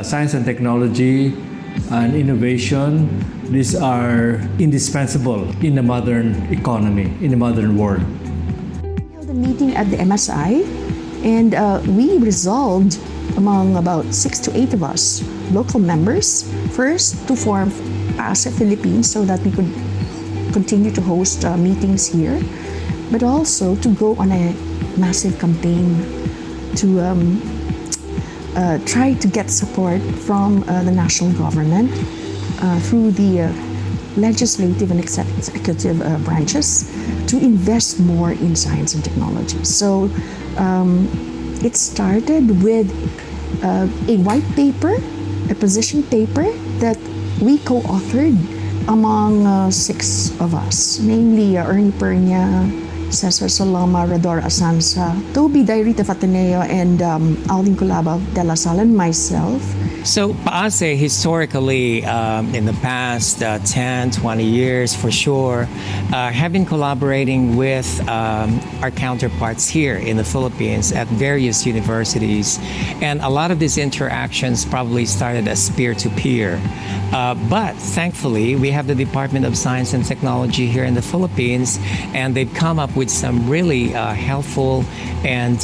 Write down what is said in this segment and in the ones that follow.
Science and technology and innovation, these are indispensable in the modern economy, in the modern world. We held a meeting at the MSI, and we resolved among about 6 to 8 of us, local members, first to form PAASE Philippines so that we could continue to host meetings here, but also to go on a massive campaign to try to get support from the national government through the legislative and executive branches to invest more in science and technology. So it started with a white paper, a position paper that we co-authored among 6 of us, namely Ernie Pernia, Cesar Saloma, Rador Asansa, Toby Dairita Fataneo, and Alvin Culaba de la Salle, and myself. So PAASE historically, in the past 10, 20 years for sure, have been collaborating with our counterparts here in the Philippines at various universities. And a lot of these interactions probably started as peer-to-peer. But thankfully, we have the Department of Science and Technology here in the Philippines, and they've come up with some really helpful and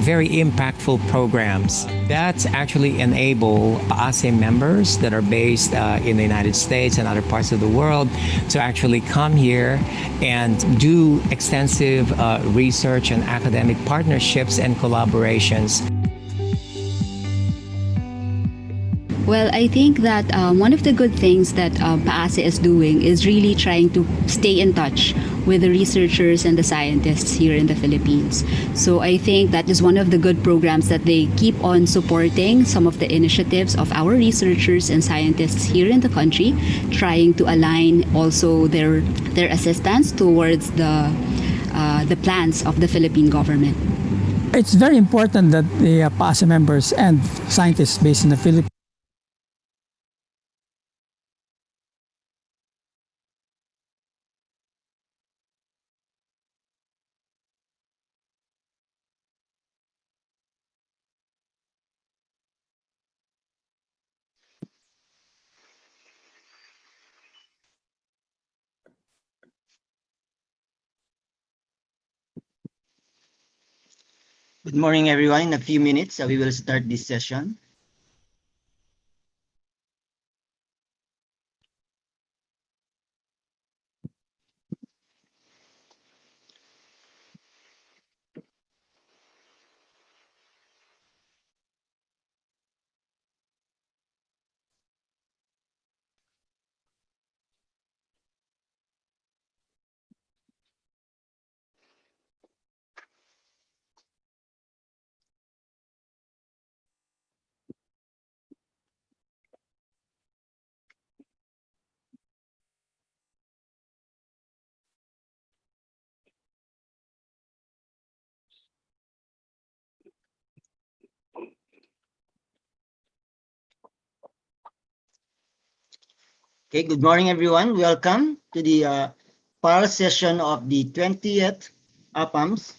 very impactful programs that actually enable PAASE members that are based in the United States and other parts of the world to actually come here and do extensive research and academic partnerships and collaborations. Well, I think that one of the good things that PAASE is doing is really trying to stay in touch with the researchers and the scientists here in the Philippines. So I think that is one of the good programs that they keep on supporting some of the initiatives of our researchers and scientists here in the country, trying to align also their assistance towards the plans of the Philippine government. It's very important that the PAASE members and scientists based in the Philippines Good morning, everyone. In a few minutes, we will start this session. Okay, good morning, everyone. Welcome to the parallel session of the 20th APAMS.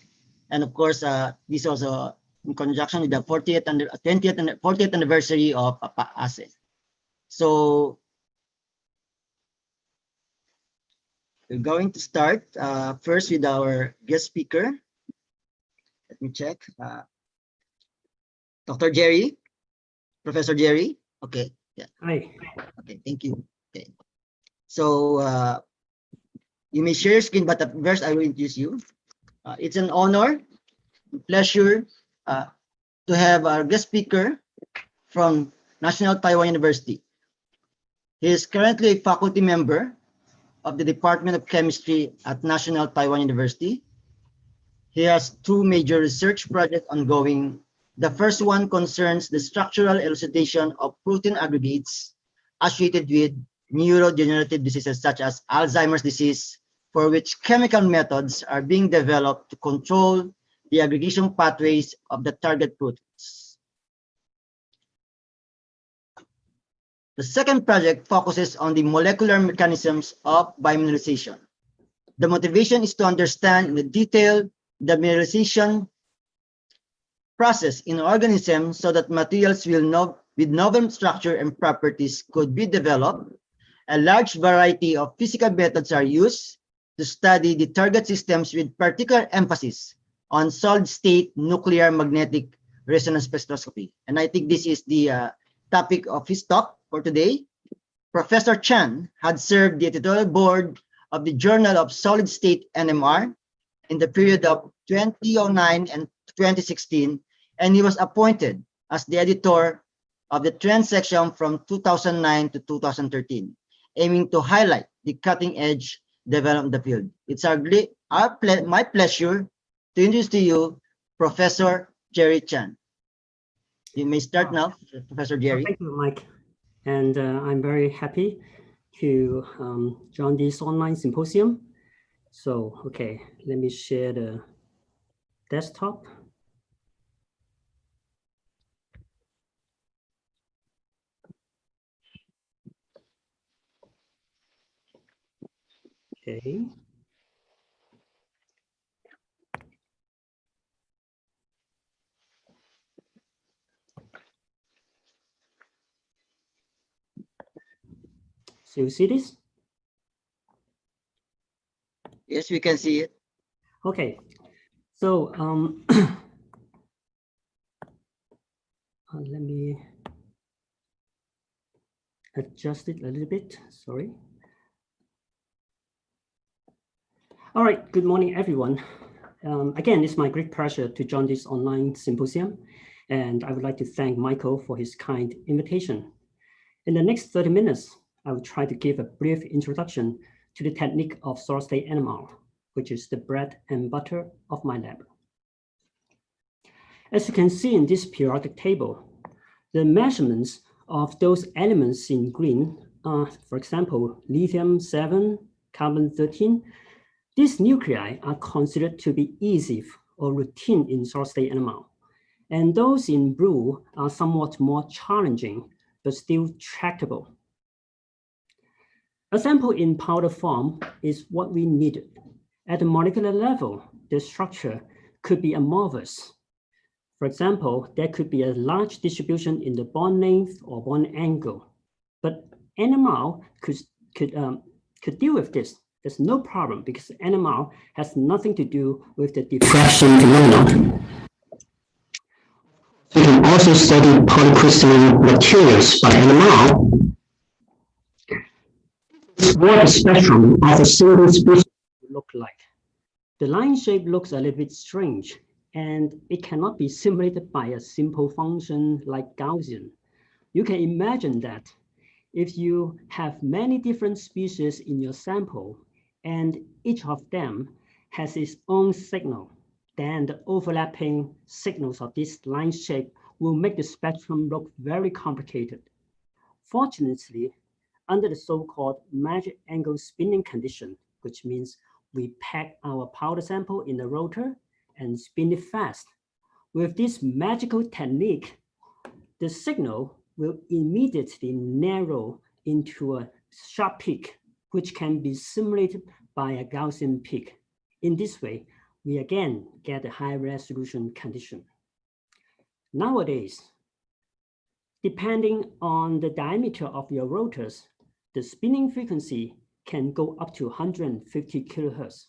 And of course, this also in conjunction with the 40th anniversary of PAASE. So we're going to start first with our guest speaker. Let me check. Dr. Jerry, Professor Jerry. Okay. Yeah. Hi. Okay, thank you. Okay. So you may share your screen, but first I will introduce you. It's an honor, pleasure to have our guest speaker from National Taiwan University. He is currently a faculty member of the Department of Chemistry at National Taiwan University. He has 2 major research projects ongoing. The first one concerns the structural elucidation of protein aggregates associated with neurodegenerative diseases such as Alzheimer's disease, for which chemical methods are being developed to control the aggregation pathways of the target proteins. The second project focuses on the molecular mechanisms of biomineralization. The motivation is to understand in detail the mineralization process in organisms so that materials will with novel structure and properties could be developed. A large variety of physical methods are used to study the target systems with particular emphasis on solid-state nuclear magnetic resonance spectroscopy. And I think this is the topic of his talk for today. Professor Chan had served the editorial board of the Journal of Solid-State NMR in the period of 2009 and 2016, and he was appointed as the editor of the trend section from 2009 to 2013, aiming to highlight the cutting-edge development of the field. It's my pleasure to introduce to you Professor Jerry Chan. You may start now, Professor Jerry. Thank you, Mike. And I'm very happy to join this online symposium. So, okay, let me share the desktop. Okay. So you see this? Yes, we can see it. Okay. So let me adjust it a little bit. Sorry. All right. Good morning, everyone. Again, it's my great pleasure to join this online symposium, and I would like to thank Michael for his kind invitation. In the next 30 minutes, I will try to give a brief introduction to the technique of solid-state NMR, which is the bread and butter of my lab. As you can see in this periodic table, the measurements of those elements in green are, for example, lithium-7, carbon-13. These nuclei are considered to be easy or routine in solid-state NMR. And those in blue are somewhat more challenging, but still tractable. A sample in powder form is what we needed. At the molecular level, the structure could be amorphous. For example, there could be a large distribution in the bond length or bond angle, but NMR could deal with this. There's no problem because NMR has nothing to do with the diffraction phenomenon. We can also study polycrystalline materials by NMR. This is what the spectrum of a single species would look like. The line shape looks a little bit strange, and it cannot be simulated by a simple function like Gaussian. You can imagine that if you have many different species in your sample, and each of them has its own signal, then the overlapping signals of this line shape will make the spectrum look very complicated. Fortunately, under the so-called magic angle spinning condition, which means we pack our powder sample in the rotor and spin it fast. With this magical technique, the signal will immediately narrow into a sharp peak, which can be simulated by a Gaussian peak. In this way, we again get a high resolution condition. Nowadays, depending on the diameter of your rotors, the spinning frequency can go up to 150 kilohertz.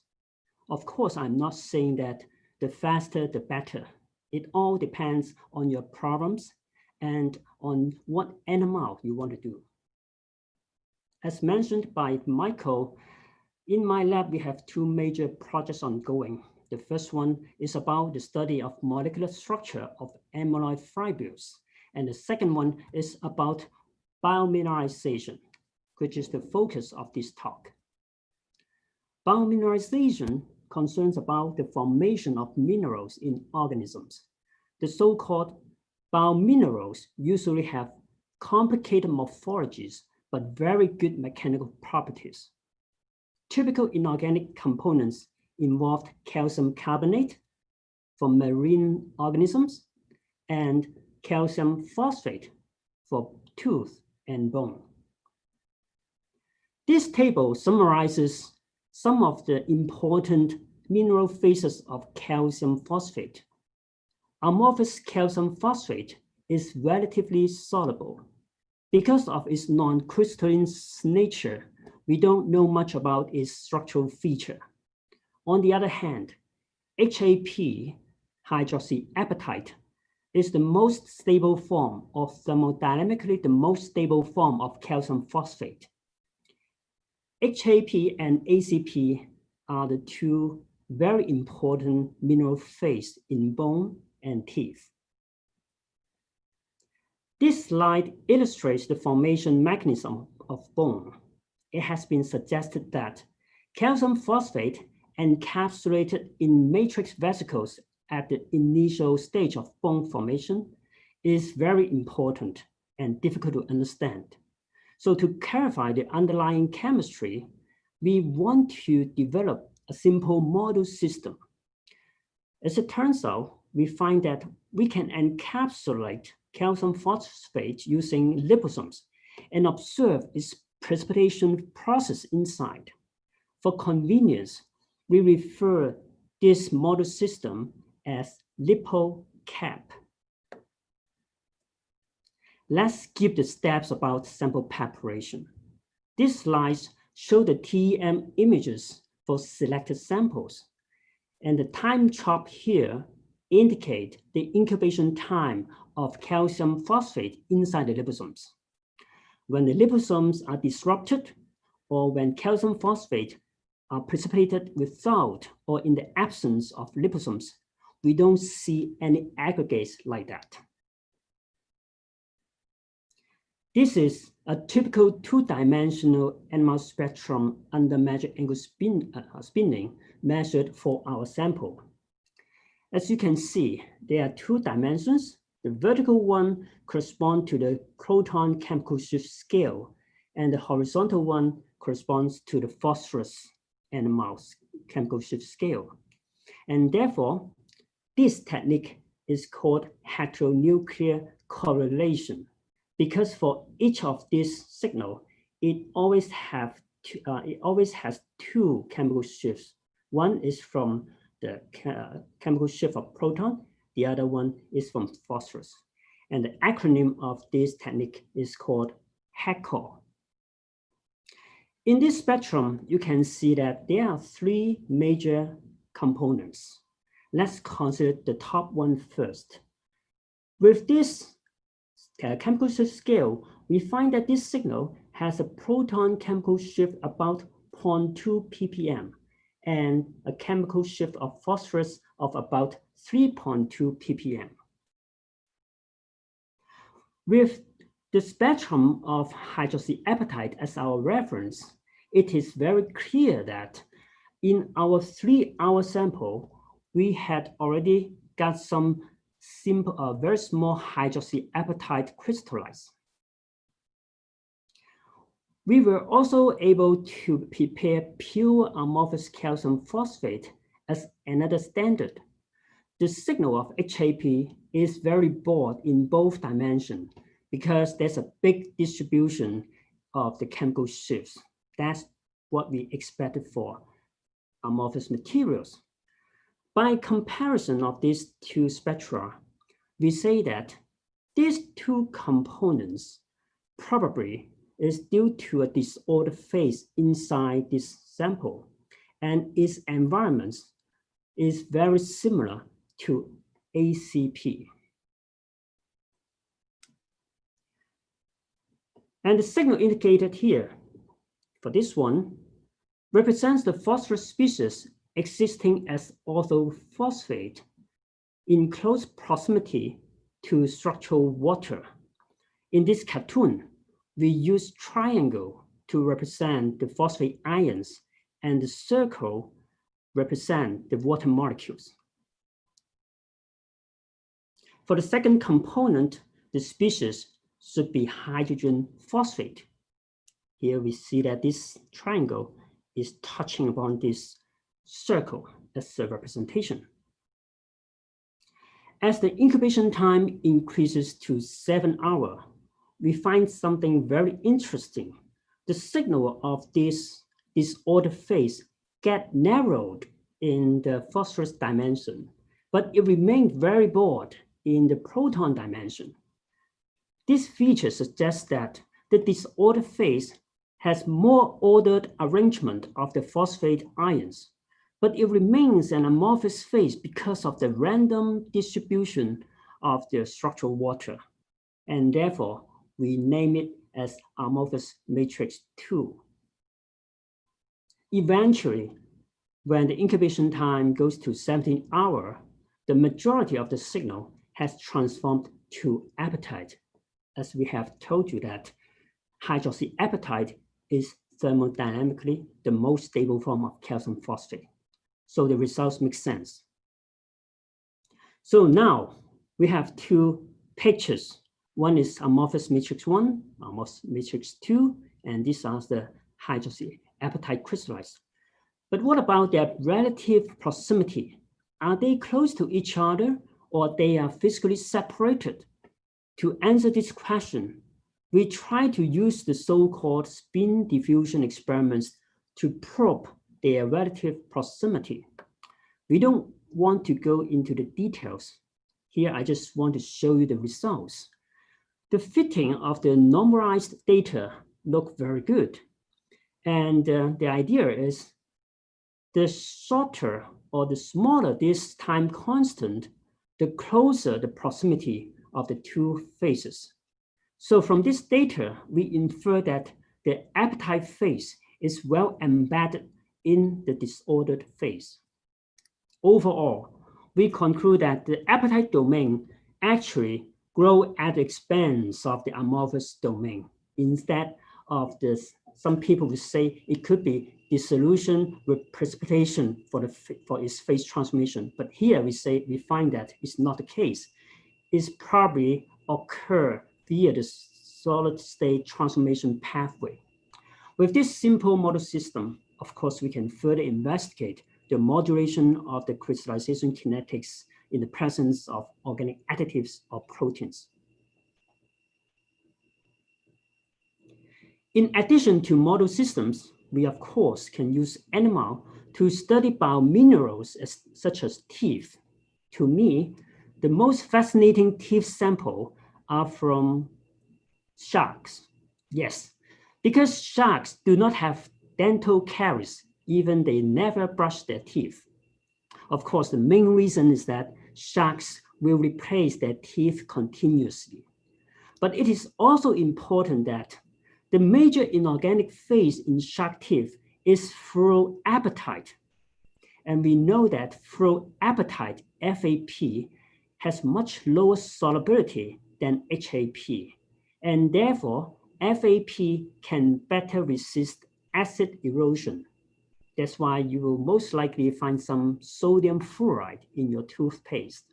Of course, I'm not saying that the faster, the better. It all depends on your problems and on what NMR you want to do. As mentioned by Michael, in my lab, we have two major projects ongoing. The first one is about the study of molecular structure of amyloid fibrils. And the second one is about biomineralization, which is the focus of this talk. Biomineralization concerns about the formation of minerals in organisms. The so-called biominerals usually have complicated morphologies, but very good mechanical properties. Typical inorganic components involved calcium carbonate for marine organisms and calcium phosphate for tooth and bone. This table summarizes some of the important mineral phases of calcium phosphate. Amorphous calcium phosphate is relatively soluble. Because of its non-crystalline nature, we don't know much about its structural feature. On the other hand, HAP, hydroxyapatite, is the most stable form of thermodynamically the most stable form of calcium phosphate. HAP and ACP are the two very important mineral phases in bone and teeth. This slide illustrates the formation mechanism of bone. It has been suggested that calcium phosphate encapsulated in matrix vesicles at the initial stage of bone formation is very important and difficult to understand. So to clarify the underlying chemistry, we want to develop a simple model system. As it turns out, we find that we can encapsulate calcium phosphate using liposomes and observe its precipitation process inside. For convenience, we refer this model system as LipoCap. Let's skip the steps about sample preparation. These slides show the TEM images for selected samples, and the time chart here indicate the incubation time of calcium phosphate inside the liposomes. When the liposomes are disrupted, or when calcium phosphate are precipitated without or in the absence of liposomes, we don't see any aggregates like that. This is a typical two-dimensional NMR spectrum under magic angle spinning measured for our sample. As you can see, there are two dimensions. The vertical one corresponds to the proton chemical shift scale, and the horizontal one corresponds to the phosphorus NMR chemical shift scale. And therefore, this technique is called heteronuclear correlation, because for each of these signals, it always has two chemical shifts. One is from the chemical shift of proton, the other one is from phosphorus. And the acronym of this technique is called HECOR. In this spectrum, you can see that there are three major components. Let's consider the top one first. With this chemical shift scale, we find that this signal has a proton chemical shift about 0.2 ppm and a chemical shift of phosphorus of about 3.2 ppm. With the spectrum of hydroxyapatite as our reference, it is very clear that in our 3-hour sample, we had already got some simple, very small hydroxyapatite crystallized. We were also able to prepare pure amorphous calcium phosphate as another standard. The signal of HAP is very broad in both dimensions because there's a big distribution of the chemical shifts. That's what we expected for amorphous materials. By comparison of these two spectra, we say that these two components probably is due to a disordered phase inside this sample, and its environment is very similar to ACP. And the signal indicated here for this one represents the phosphorus species existing as orthophosphate in close proximity to structural water. In this cartoon, we use triangle to represent the phosphate ions, and the circle represent the water molecules. For the second component, the species should be hydrogen phosphate. Here we see that this triangle is touching upon this circle as a representation. As the incubation time increases to 7 hours, we find something very interesting. The signal of this disordered phase get narrowed in the phosphorus dimension, but it remained very broad in the proton dimension. This feature suggests that the disordered phase has more ordered arrangement of the phosphate ions, but it remains an amorphous phase because of the random distribution of the structural water, and therefore we name it as amorphous matrix 2. Eventually, when the incubation time goes to 17 hours, the majority of the signal has transformed to apatite, as we have told you that hydroxyapatite is thermodynamically the most stable form of calcium phosphate. So the results make sense. So now we have two pictures. One is amorphous matrix 1, amorphous matrix 2, and these are the hydroxyapatite crystallized. But what about their relative proximity? Are they close to each other or they are physically separated? To answer this question, we try to use the so-called spin diffusion experiments to probe their relative proximity. We don't want to go into the details. Here, I just want to show you the results. The fitting of the normalized data look very good. And the idea is the shorter or the smaller this time constant, the closer the proximity of the two phases. So from this data, we infer that the apatite phase is well embedded in the disordered phase. Overall, we conclude that the apatite domain actually grows at the expense of the amorphous domain. Instead of this, some people would say it could be dissolution with precipitation for its phase transformation. But here we find that it's not the case. It's probably occur via the solid state transformation pathway. With this simple model system, of course, we can further investigate the modulation of the crystallization kinetics in the presence of organic additives or proteins. In addition to model systems, we of course can use animal to study biominerals such as teeth. To me, the most fascinating teeth sample are from sharks. Yes, because sharks do not have dental caries, even they never brush their teeth. Of course, the main reason is that sharks will replace their teeth continuously. But it is also important that the major inorganic phase in shark teeth is fluoroapatite. And we know that fluoroapatite, FAP, has much lower solubility than HAP. And therefore, FAP can better resist acid erosion. That's why you will most likely find some sodium fluoride in your toothpaste.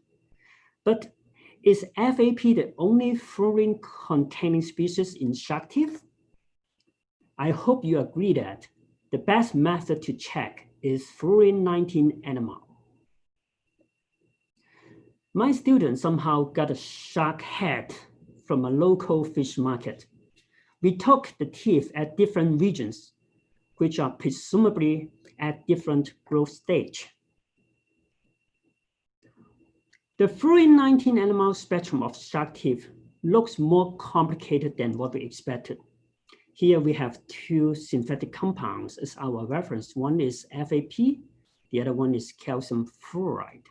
But is FAP the only fluorine-containing species in shark teeth? I hope you agree that the best method to check is fluorine-19 NMR. My student somehow got a shark head from a local fish market. We took the teeth at different regions, which are presumably at different growth stage. The fluorine-19 NMR spectrum of shark teeth looks more complicated than what we expected. Here we have two synthetic compounds as our reference. One is FAP, the other one is calcium fluoride.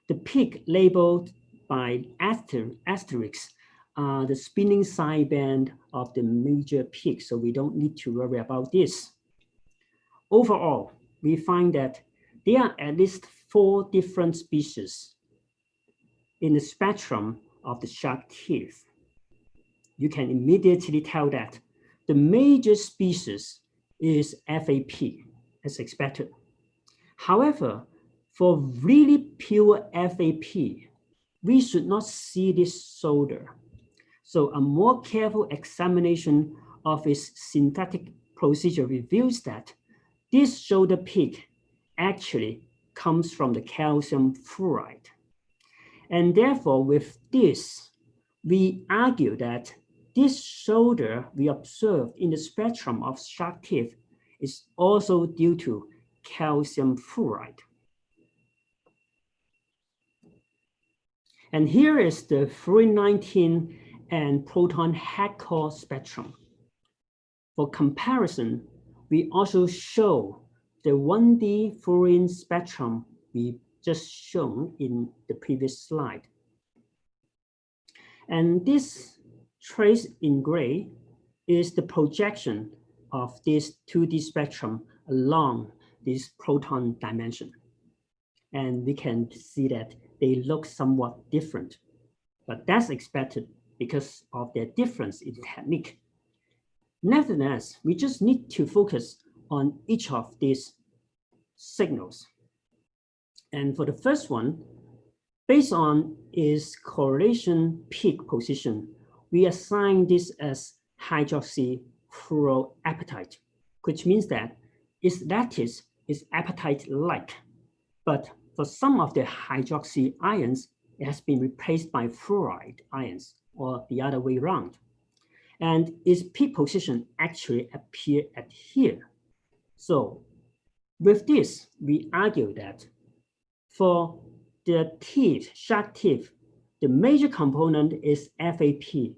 The peak labeled by asterisks are the spinning sideband of the major peak, so we don't need to worry about this. Overall, we find that there are at least 4 different species in the spectrum of the shark teeth. You can immediately tell that the major species is FAP, as expected. However, for really pure FAP, we should not see this shoulder. So a more careful examination of its synthetic procedure reveals that this shoulder peak actually comes from the calcium fluoride. And therefore, with this, we argue that this shoulder we observed in the spectrum of shark teeth is also due to calcium fluoride. And here is the fluorine-19 and proton head-core spectrum. For comparison, we also show the 1D fluorine spectrum we just shown in the previous slide. And this trace in gray is the projection of this 2D spectrum along this proton dimension. And we can see that they look somewhat different, but that's expected because of their difference in technique. Nevertheless, we just need to focus on each of these signals. And for the first one, based on its correlation peak position, we assign this as hydroxyfluoroapatite, which means that its lattice is apatite-like, but for some of the hydroxy ions, it has been replaced by fluoride ions, or the other way around. And its peak position actually appears at here. So with this, we argue that for the teeth, shark teeth, the major component is FAP,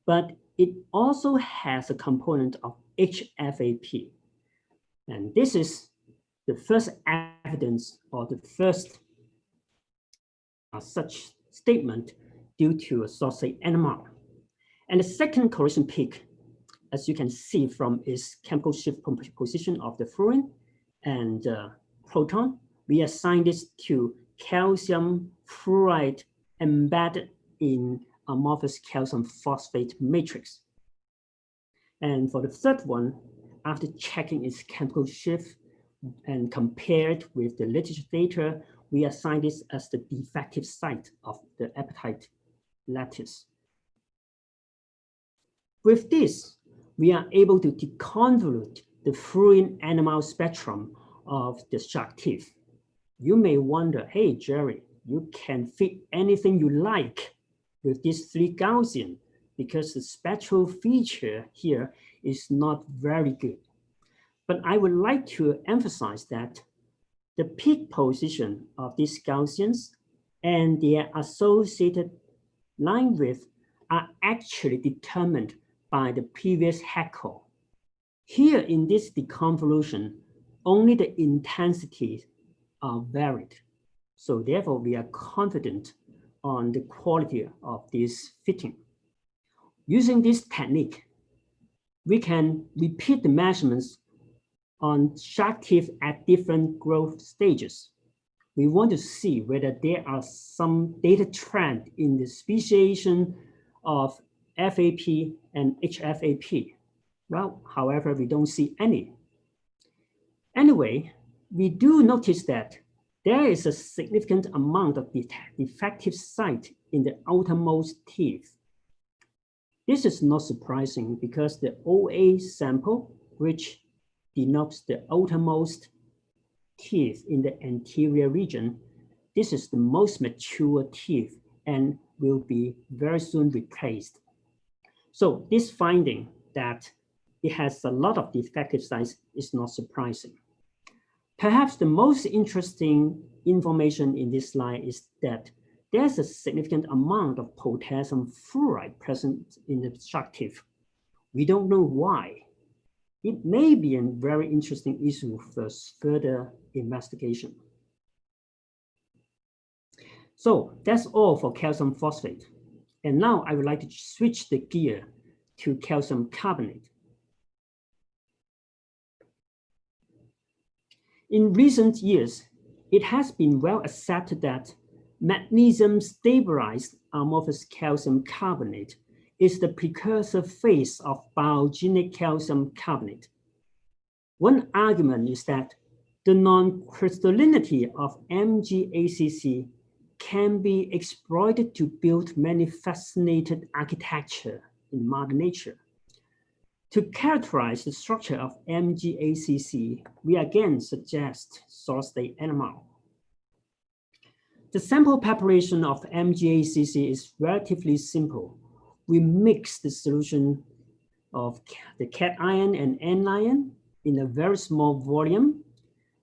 but it also has a component of HFAP. And this is the first evidence or the first such statement due to a sausage NMR. And the second correlation peak, as you can see from its chemical shift position of the fluorine and proton, we assign this to calcium fluoride embedded in amorphous calcium phosphate matrix. And for the third one, after checking its chemical shift and compared with the literature data, we assign this as the defective site of the apatite lattice. With this, we are able to deconvolute the fluorine NMR spectrum of the shark teeth. You may wonder, hey, Jerry, you can fit anything you like with these 3 Gaussian because the spectral feature here is not very good. But I would like to emphasize that the peak position of these Gaussians and their associated line width are actually determined by the previous head-core. Here in this deconvolution, only the intensities are varied. So therefore, we are confident on the quality of this fitting. Using this technique, we can repeat the measurements on shark teeth at different growth stages. We want to see whether there are some data trend in the speciation of FAP and HFAP. Well, however, we don't see any. Anyway, we do notice that there is a significant amount of defective site in the outermost teeth. This is not surprising because the OA sample, which denotes the outermost teeth in the anterior region, this is the most mature teeth and will be very soon replaced. So this finding that it has a lot of defective sites is not surprising. Perhaps the most interesting information in this slide is that there's a significant amount of potassium fluoride present in the shark teeth. We don't know why. It may be a very interesting issue for further investigation. So that's all for calcium phosphate. And now I would like to switch the gear to calcium carbonate. In recent years, it has been well accepted that magnesium stabilized amorphous calcium carbonate is the precursor phase of biogenic calcium carbonate. One argument is that the non-crystallinity of MgACC can be exploited to build many fascinating architecture in Mother Nature. To characterize the structure of MgACC, we again suggest solid-state NMR. The sample preparation of MgACC is relatively simple. We mix the solution of the cation and anion in a very small volume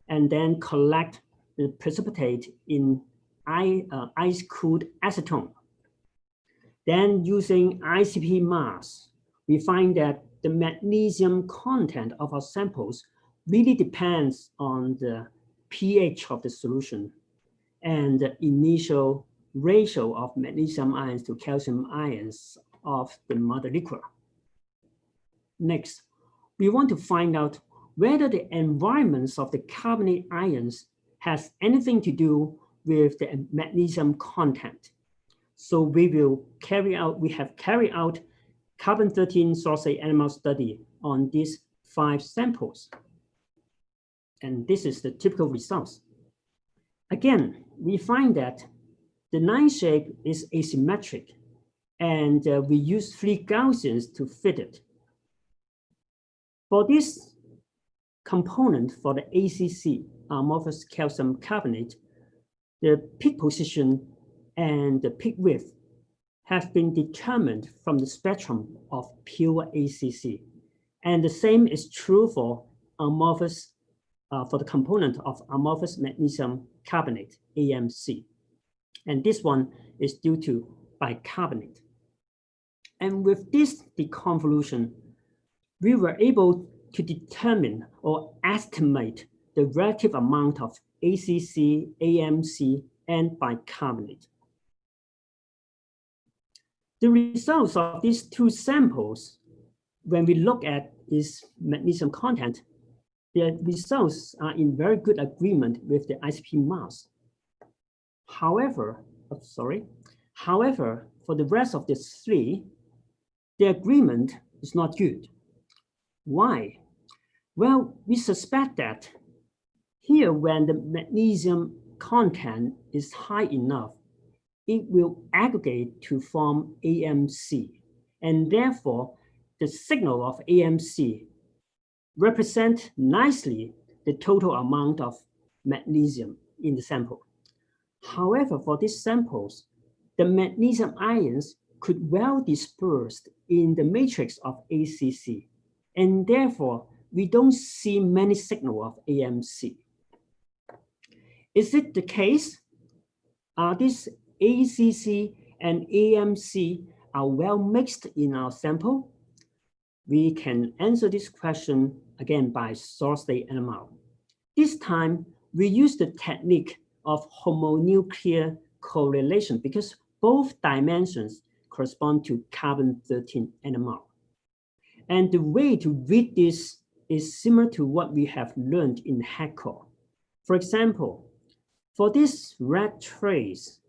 and then collect the precipitate in ice-cooled acetone. Then using ICP mass, we find that the magnesium content of our samples really depends on the pH of the solution and the initial ratio of magnesium ions to calcium ions of the mother liquor. Next, we want to find out whether the environments of the carbonate ions has anything to do with the magnesium content. So we have carried out carbon-13 source-A animal study on these 5 samples. And this is the typical results. Again, we find that the line shape is asymmetric, and we use 3 Gaussians to fit it. For this component, for the ACC, amorphous calcium carbonate, the peak position and the peak width have been determined from the spectrum of pure ACC. And the same is true for amorphous, for the component of amorphous magnesium carbonate, AMC. And this one is due to bicarbonate. And with this deconvolution, we were able to determine or estimate the relative amount of ACC, AMC, and bicarbonate. The results of these 2 samples, when we look at its magnesium content, the results are in very good agreement with the ICP mass. However, for the rest of the 3, the agreement is not good. Why? Well, we suspect that here, when the magnesium content is high enough, it will aggregate to form AMC. And therefore, the signal of AMC represents nicely the total amount of magnesium in the sample. However, for these samples, the magnesium ions could well disperse in the matrix of ACC. And therefore, we don't see many signal of AMC. Is it the case? Are these ACC and AMC are well mixed in our sample? We can answer this question again by source-A NMR. This time, we use the technique of homonuclear correlation because both dimensions correspond to carbon-13 NMR. And the way to read this is similar to what we have learned in HACCO. For example, for this red trace,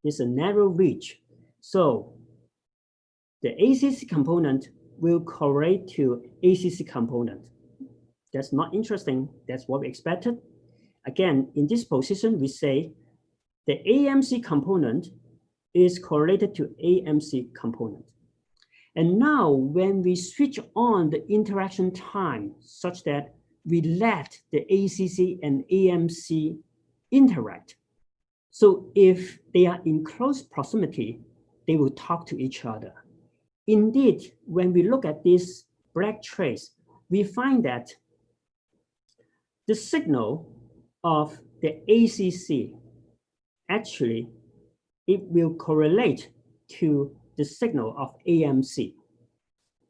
it's a narrow ridge. So the ACC component will correlate to ACC component. That's not interesting. That's what we expected. Again, in this position, we say the AMC component is correlated to AMC component. And now when we switch on the interaction time such that we let the ACC and AMC interact. So if they are in close proximity, they will talk to each other. Indeed, when we look at this black trace, we find that the signal of the ACC, actually, it will correlate to the signal of AMC.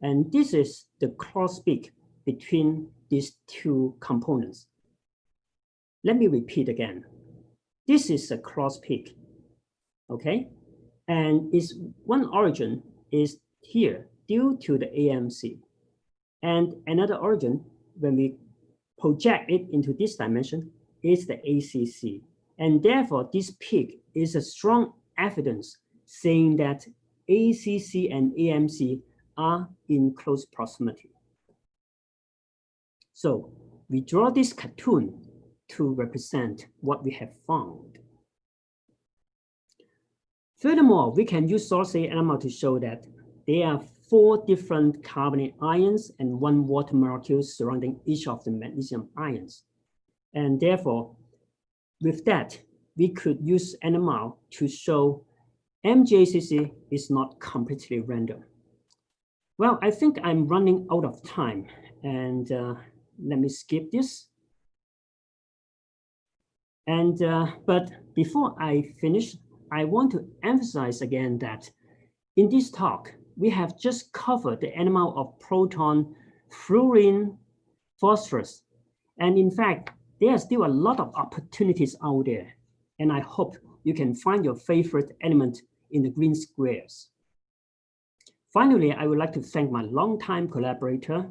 And this is the cross-peak between these 2 components. Let me repeat again. This is a cross-peak, okay? And its one origin is here due to the AMC. And another origin, when we project it into this dimension, is the ACC. And therefore, this peak is a strong evidence saying that ACC and AMC are in close proximity. So we draw this cartoon to represent what we have found. Furthermore, we can use source-A NMR to show that there are 4 different carbonate ions and 1 water molecule surrounding each of the magnesium ions. And therefore, with that, we could use NMR to show MgACC is not completely random. Well, I think I'm running out of time, and let me skip this. And but before I finish, I want to emphasize again that In this talk, we have just covered the animal of proton, fluorine, phosphorus. And in fact, there are still a lot of opportunities out there. And I hope you can find your favorite element in the green squares. Finally, I would like to thank my longtime collaborator,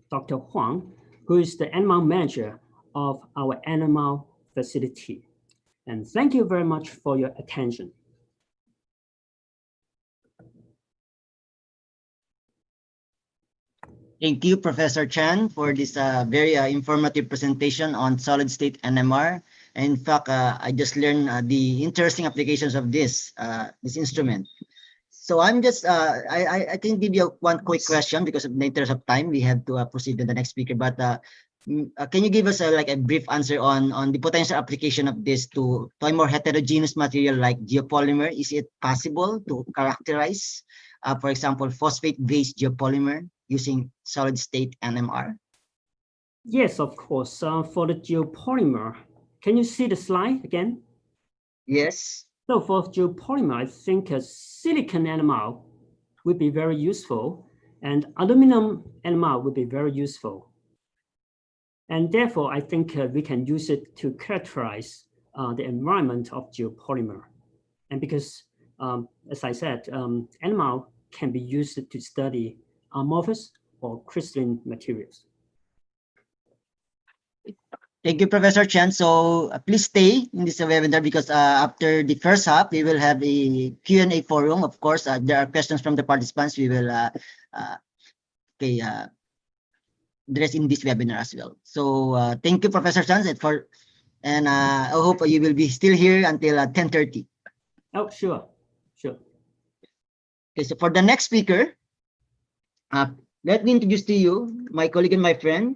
Dr. Huang, who is the animal manager of our animal facility. And thank you very much for your attention. Thank you, Professor Chan, for this very informative presentation on solid-state NMR. And in fact, I just learned the interesting applications of this instrument. So I'm just, I can give you one quick question because of the interest of time. We have to proceed to the next speaker. But can you give us like a brief answer on the potential application of this to a more heterogeneous material like geopolymer? Is it possible to characterize, for example, phosphate-based geopolymer using solid-state NMR? Yes, of course. For the geopolymer, can you see the slide again? Yes. So for geopolymer, I think a silicon NMR would be very useful, and aluminum NMR would be very useful. And therefore, I think we can use it to characterize the environment of geopolymer. And because, as I said, NMR can be used to study amorphous or crystalline materials. Thank you, Professor Chen. So please stay in this webinar because after the first half, we will have a Q&A forum. Of course, there are questions from the participants. We will address in this webinar as well. So thank you, Professor Chen, and I hope you will be still here until 10:30. Oh, sure. Okay, so for the next speaker, let me introduce to you my colleague and my friend.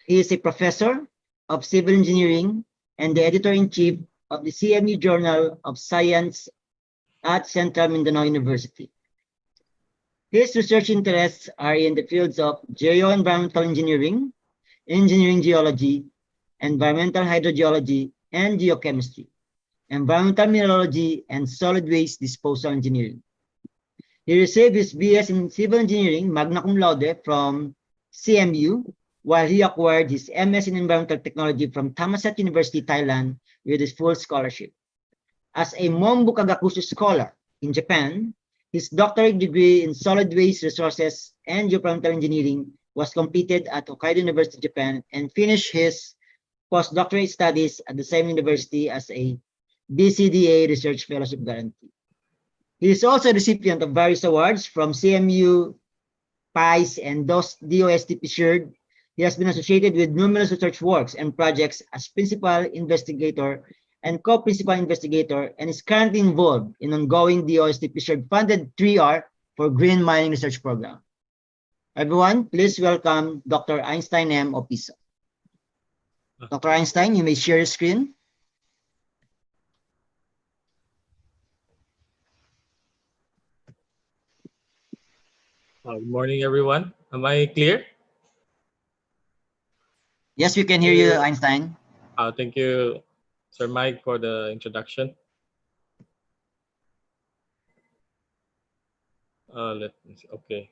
He is a professor of civil engineering and the editor-in-chief of the CMU Journal of Science at Central Mindanao University. His research interests are in the fields of geo-environmental engineering, engineering geology, environmental hydrogeology and geochemistry, environmental mineralogy, and solid waste disposal engineering. He received his BS in civil engineering magna cum laude from CMU, while he acquired his MS in environmental technology from Thammasat University, Thailand, with his full scholarship. As a Mombu Kagakusu scholar in Japan, his doctorate degree in solid waste resources and geoprocessing engineering was completed at Hokkaido University, Japan, and finished his postdoctorate studies at the same university as a BCDA Research Fellowship Guarantee. He is also a recipient of various awards from CMU, PAASE, and DOST Pictured. He has been associated with numerous research works and projects as principal investigator and co-principal investigator, and is currently involved in ongoing DOST Pictured funded 3R for Green Mining Research Program. Everyone, please welcome Dr. Einstein M. Opiso. Dr. Einstein, you may share your screen. Good morning, everyone. Am I clear? Yes, we can hear you, Einstein. Thank you, Sir Mike, for the introduction. Let me see. Okay.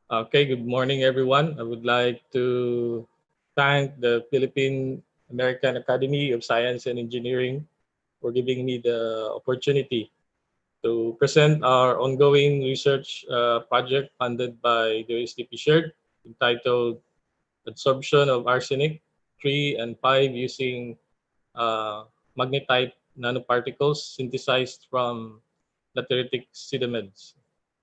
Okay, good morning, everyone. I would like to thank the Philippine American Academy of Science and Engineering for giving me the opportunity to present our ongoing research project funded by the USDP Shared, entitled Adsorption of Arsenic 3 and 5 using Magnetite nanoparticles synthesized from lateritic sediments.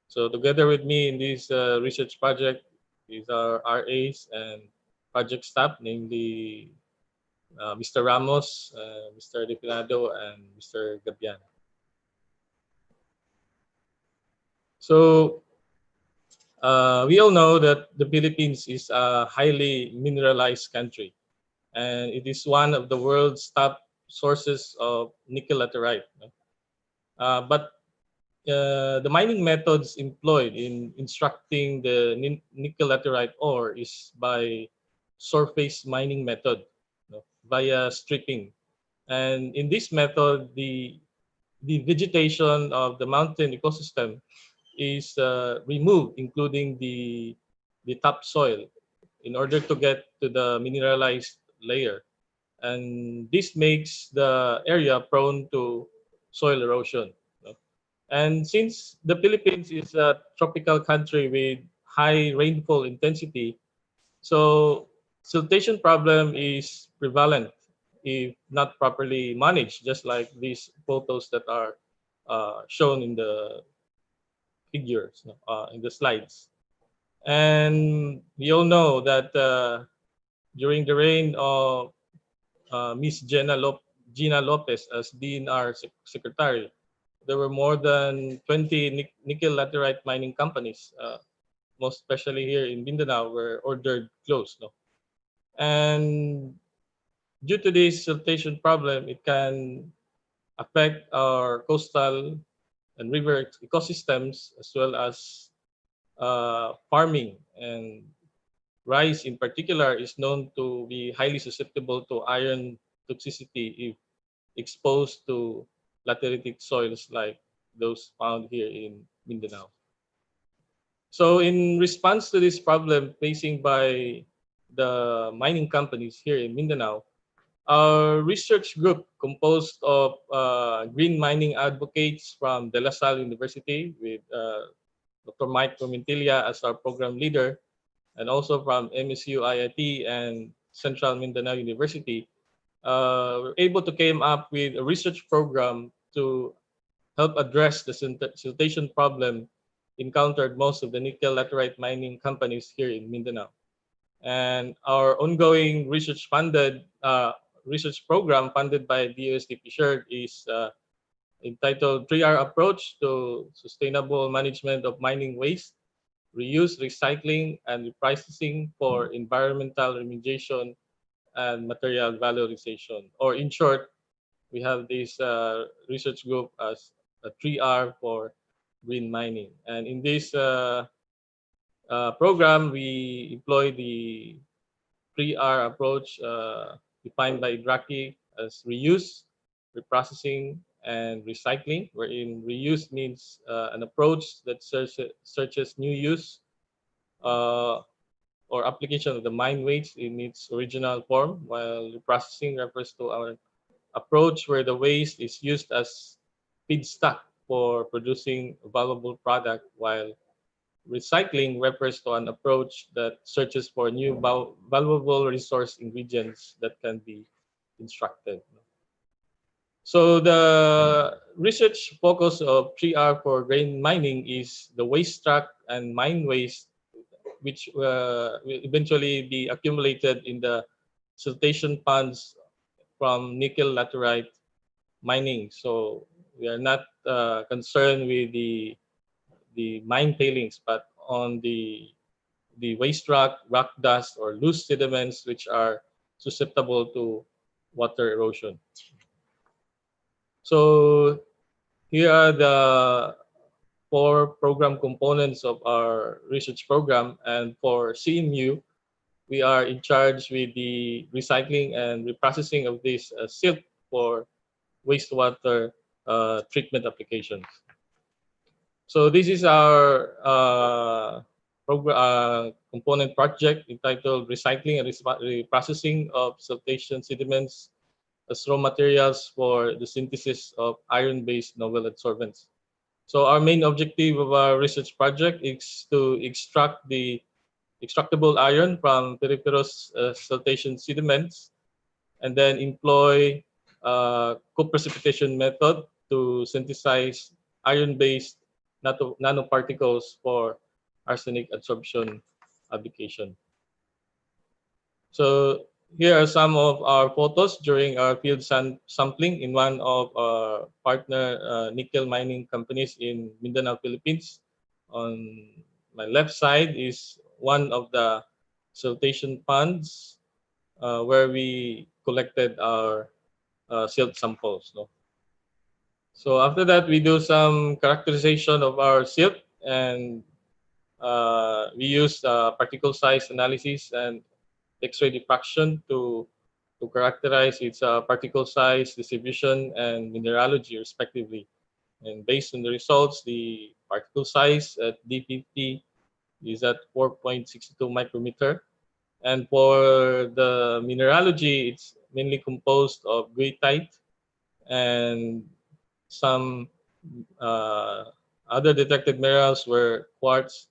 So together with me in this research project is our RAs and project staff, namely Mr. Ramos, Mr. Definado, and Mr. Gabian. So we all know that the Philippines is a highly mineralized country, and it is one of the world's top sources of nickel laterite. But the mining methods employed in extracting the nickel laterite ore is by surface mining method, via stripping. And in this method, the the vegetation of the mountain ecosystem is removed, including the topsoil, in order to get to the mineralized layer. And this makes the area prone to soil erosion. And since the Philippines is a tropical country with high rainfall intensity, so siltation problem is prevalent if not properly managed, just like these photos that are shown in the figures, in the slides. And we all know that during the reign of Miss Gina Lopez as DNR Secretary, there were more than 20 nickel laterite mining companies, most especially here in Mindanao, were ordered closed. No? And due to this siltation problem, it can affect our coastal and river ecosystems, as well as farming. And rice in particular is known to be highly susceptible to iron toxicity if exposed to lateritic soils like those found here in Mindanao. So in response to this problem facing by the mining companies here in Mindanao, our research group, composed of green mining advocates from De La Salle University with Dr. Mike Promentilla as our program leader, and also from MSU IIT and Central Mindanao University, were able to come up with a research program to help address the siltation problem encountered most of the nickel laterite mining companies here in Mindanao. And our ongoing research program funded by DOST Shared is entitled 3R Approach to Sustainable Management of Mining Waste, Reuse, Recycling, and Reprocessing for Environmental Remediation and Material Valorization. Or in short, we have this research group as a 3R for green mining. And in this program, we employ the 3R approach defined by Draki as reuse, reprocessing, and recycling, wherein reuse means an approach that searches new use or application of the mine waste in its original form, while reprocessing refers to our approach where the waste is used as feedstock for producing a valuable product, while recycling refers to an approach that searches for new valuable resource ingredients that can be extracted. So the research focus of 3R for grain mining is the waste rock and mine waste, which will eventually be accumulated in the siltation ponds from nickel laterite mining. So we are not concerned with the mine tailings, but on the waste rock, rock dust, or loose sediments which are susceptible to water erosion. So here are the 4 program components of our research program, and for CMU, we are in charge with the recycling and reprocessing of this silt for wastewater treatment applications. So this is our component project entitled Recycling and Reprocessing of Siltation Sediments as Raw Materials for the Synthesis of Iron-Based Novel Adsorbents. So our main objective of our research project is to extract the extractable iron from periferous siltation sediments, and then employ co-precipitation method to synthesize iron-based nanoparticles for arsenic adsorption application. So here are some of our photos during our field sampling in one of our partner nickel mining companies in Mindanao, Philippines. On my left side is one of the siltation ponds where we collected our silt samples. No? So after that, we do some characterization of our silt, and we use particle size analysis and X-ray diffraction to characterize its particle size, distribution, and mineralogy, respectively. And based on the results, the particle size at D50 is at 4.62 micrometer. And for the mineralogy, it's mainly composed of goethite and some other detected minerals were quartz,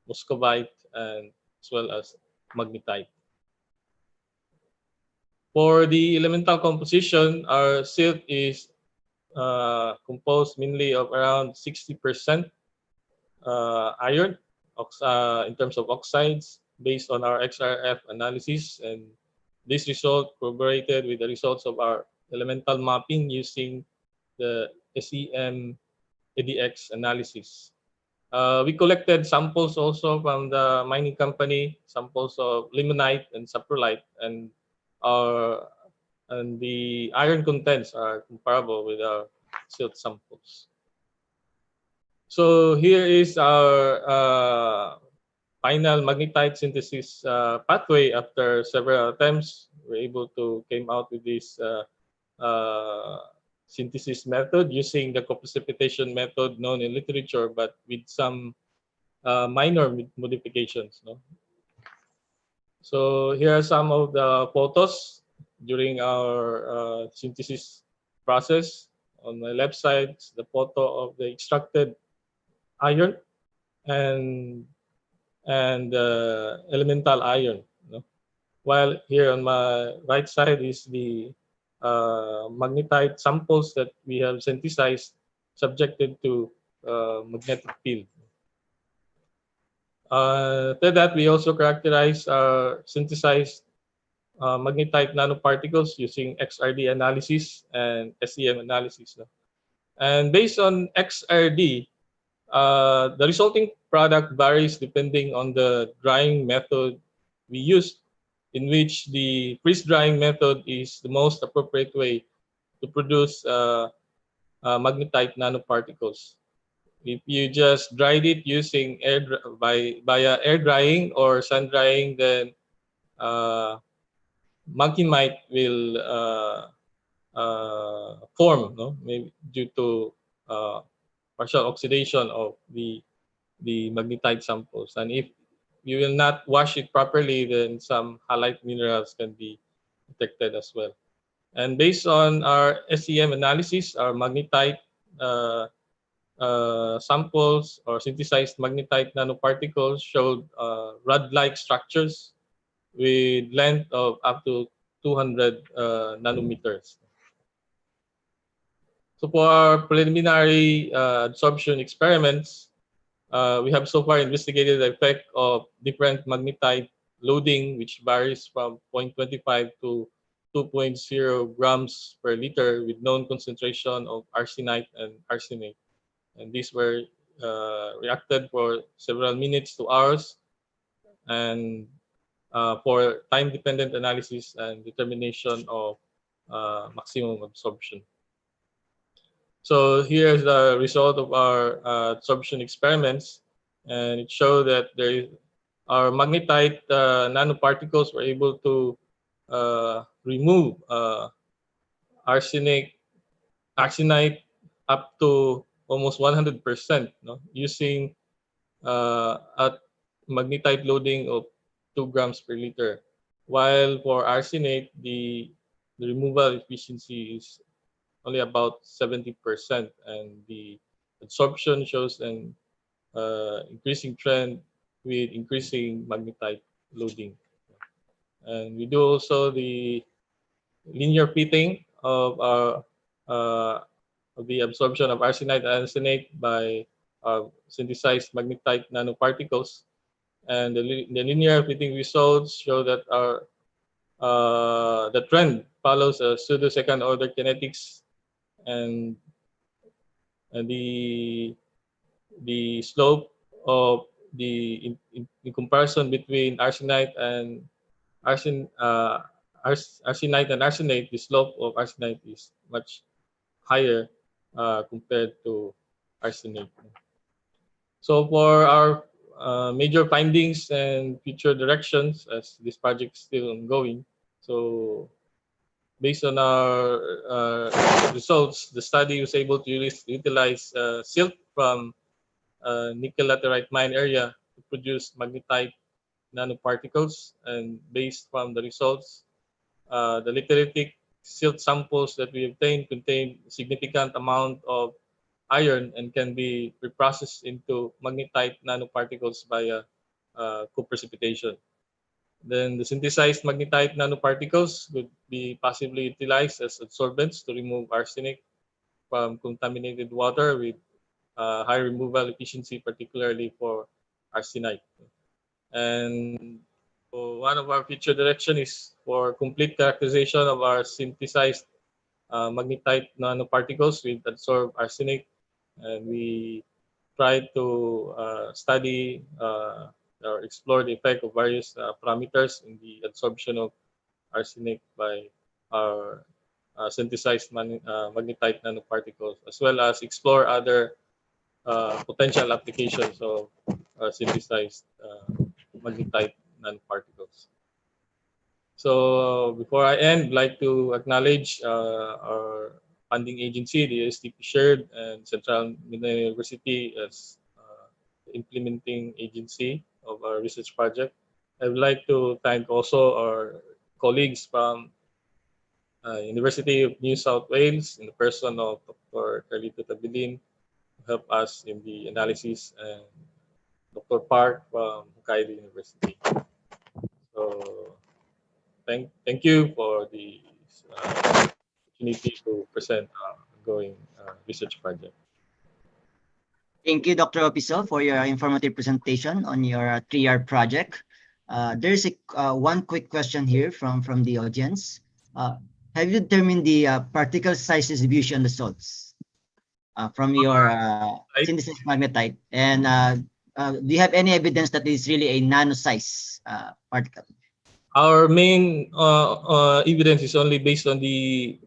muscovite, and as well as magnetite. For the elemental composition, our silt is composed mainly of around 60% iron in terms of oxides based on our XRF analysis, and this result corroborated with the results of our elemental mapping using the SEM ADX analysis. We collected samples also from the mining company, samples of limonite and saprolite, and our the iron contents are comparable with our silt samples. So here is our final magnetite synthesis pathway. After several attempts, we're able to came out with this synthesis method using the co-precipitation method known in literature, but with some minor modifications. No? So here are some of the photos during our synthesis process. On my left side, the photo of the extracted iron and elemental iron. No? While here on my right side is the magnetite samples that we have synthesized subjected to magnetic field. After that, we also characterize synthesized magnetite nanoparticles using XRD analysis and SEM analysis. No? And based on XRD, the resulting product varies depending on the drying method we use, in which the freeze drying method is the most appropriate way to produce magnetite nanoparticles. If you just dried it using via air drying or sun drying, then magnemite will form, no? Maybe due to partial oxidation of the magnetite samples. And if you will not wash it properly, then some halite minerals can be detected as well. And based on our SEM analysis, our magnetite samples or synthesized magnetite nanoparticles showed rod-like structures with length of up to 200 nanometers. So for our preliminary absorption experiments, we have so far investigated the effect of different magnetite loading, which varies from 0.25 to 2.0 grams per liter with known concentration of arsenite and arsenate. And these were reacted for several minutes to hours and for time-dependent analysis and determination of maximum absorption. So here's the result of our absorption experiments, and it showed that our magnetite nanoparticles were able to remove arsenite up to almost 100%, no? Using a magnetite loading of 2 grams per liter, while for arsenate, the removal efficiency is only about 70%, and the absorption shows an increasing trend with increasing magnetite loading. And we do also the linear fitting of our of the absorption of arsenite and arsenate by synthesized magnetite nanoparticles, and the linear fitting results show that our the trend follows a pseudo second order kinetics, and the slope of the in comparison between arsenite and arsenite and arsenate, the slope of arsenite is much higher compared to arsenate. So for our major findings and future directions, as this project is still ongoing, so based on our results, the study was able to utilize silt from nickel laterite mine area to produce magnetite nanoparticles. And based from the results, the litholytic silt samples that we obtained contain significant amount of iron and can be reprocessed into magnetite nanoparticles via co-precipitation. Then the synthesized magnetite nanoparticles would be possibly utilized as adsorbents to remove arsenic from contaminated water with high removal efficiency, particularly for arsenite. And one of our future direction is for complete characterization of our synthesized magnetite nanoparticles with adsorbed arsenic. And we try to study or explore the effect of various parameters in the absorption of arsenic by our synthesized magnetite nanoparticles, as well as explore other potential applications of synthesized magnetite nanoparticles. So before I end, I'd like to acknowledge our funding agency, the USDP Shared, and Central Mindanao University as the implementing agency of our research project. I would like to thank also our colleagues from University of New South Wales in the person of Dr. Carlito Tabilin, who helped us in the analysis, and Dr. Park from Hokkaido University. So thank you for the opportunity to present our ongoing research project. Thank you, Dr. Opiso, for your informative presentation on your 3R project. There's one quick question here from the audience. Have you determined the particle size distribution of the salts from your synthesis magnetite? And do you have any evidence that it's really a nano size particle? Our main evidence is only based on the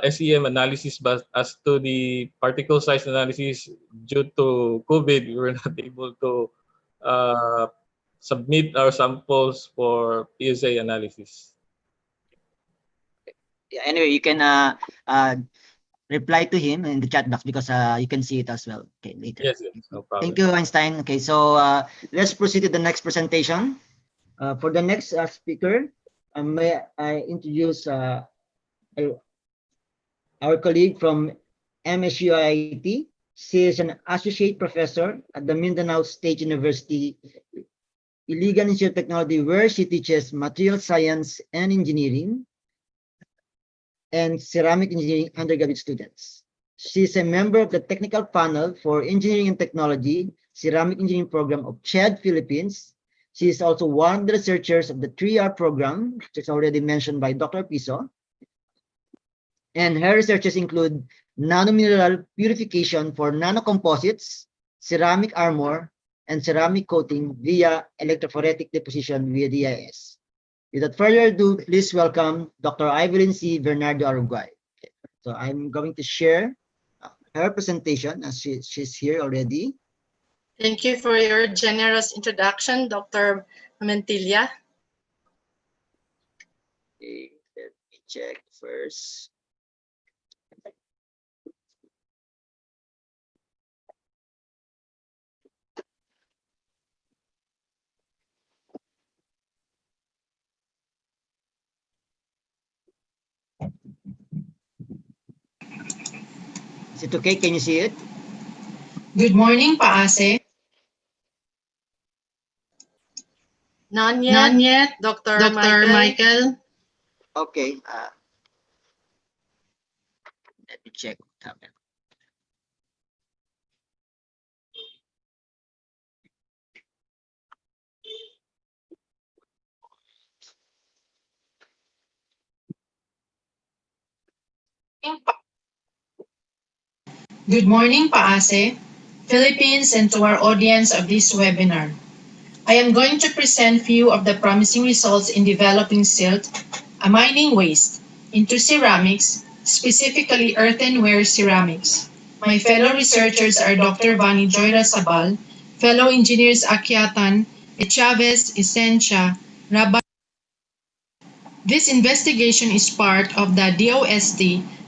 SEM analysis, but as to the particle size analysis, due to COVID, we were not able to submit our samples for PSA analysis. Yeah, anyway, you can reply to him in the chat box because you can see it as well. Okay, later. Yes, no problem. Thank you, Einstein. Okay, so let's proceed to the next presentation. For the next speaker, may I introduce our colleague from MSUIT. She is an associate professor at the Mindanao State University Iligan Institute of Technology, where she teaches material science and engineering and ceramic engineering undergraduate students. She is a member of the technical panel for engineering and technology ceramic engineering program of CHED Philippines. She is also one of the researchers of the 3R program, which is already mentioned by Dr. Piso. And her researches include nanomineral purification for nanocomposites, ceramic armor, and ceramic coating via electrophoretic deposition via DIS. Without further ado, please welcome Dr. Evelyn C. Bernardo Arguay. Okay. So I'm going to share her presentation as she's here already. Thank you for your generous introduction, Dr. Promentilla. Okay, let me check first. Is it okay? Can you see it? Good morning, PAASE. None yet, Dr. Michael. Okay. Let me check what happened. Good morning, PAASE, Philippines, and to our audience of this webinar. I am going to present few of the promising results in developing silt, a mining waste, into ceramics, specifically earthenware ceramics. My fellow researchers are Dr. Vani Joyra Sabal, fellow engineers Akyatan, Chavez, Essentia, This investigation is part of the DOST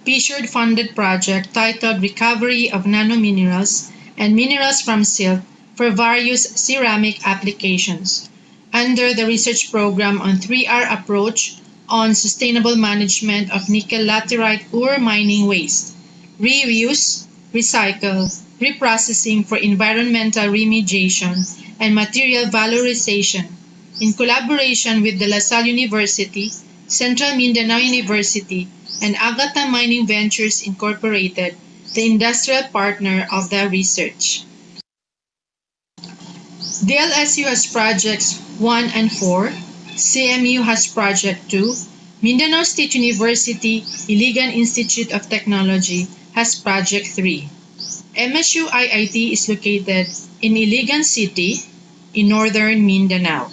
PAASE-funded project titled Recovery of Nanominerals and Minerals from Silt for Various Ceramic Applications under the research program on 3R approach on sustainable management of nickel laterite ore mining waste, reuse, recycle, reprocessing for environmental remediation, and material valorization in collaboration with the La Salle University, Central Mindanao University, and Agata Mining Ventures Incorporated, the industrial partner of the research. DLSU has projects 1 and 4, CMU has project 2, Mindanao State University Iligan Institute of Technology has project 3. MSU IIT is located in Iligan City in northern Mindanao.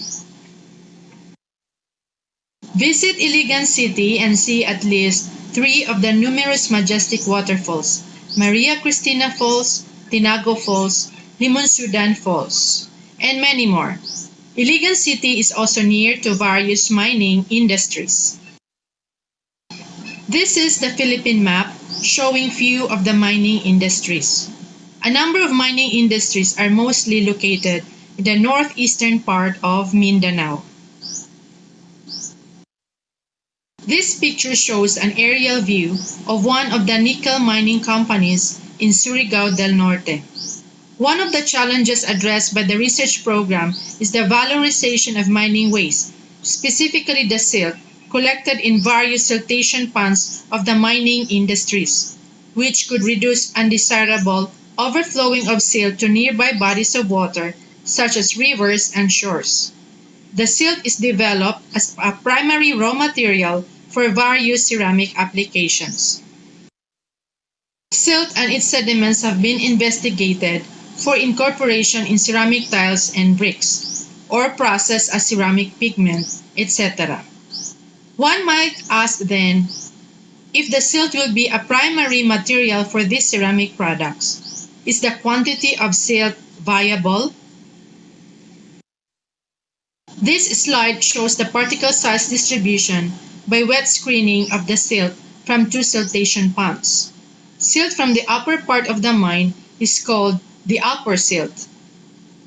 Visit Iligan City and see at least 3 of the numerous majestic waterfalls: Maria Cristina Falls, Tinago Falls, Limonsudan Falls, and many more. Iligan City is also near to various mining industries. This is the Philippine map showing few of the mining industries. A number of mining industries are mostly located in the northeastern part of Mindanao. This picture shows an aerial view of one of the nickel mining companies in Surigao del Norte. One of the challenges addressed by the research program is the valorization of mining waste, specifically the silt, collected in various siltation ponds of the mining industries, which could reduce undesirable overflowing of silt to nearby bodies of water, such as rivers and shores. The silt is developed as a primary raw material for various ceramic applications. Silt and its sediments have been investigated for incorporation in ceramic tiles and bricks, or processed as ceramic pigment, etc. One might ask then, if the silt will be a primary material for these ceramic products, is the quantity of silt viable? This slide shows the particle size distribution by wet screening of the silt from 2 siltation ponds. Silt from the upper part of the mine is called the upper silt,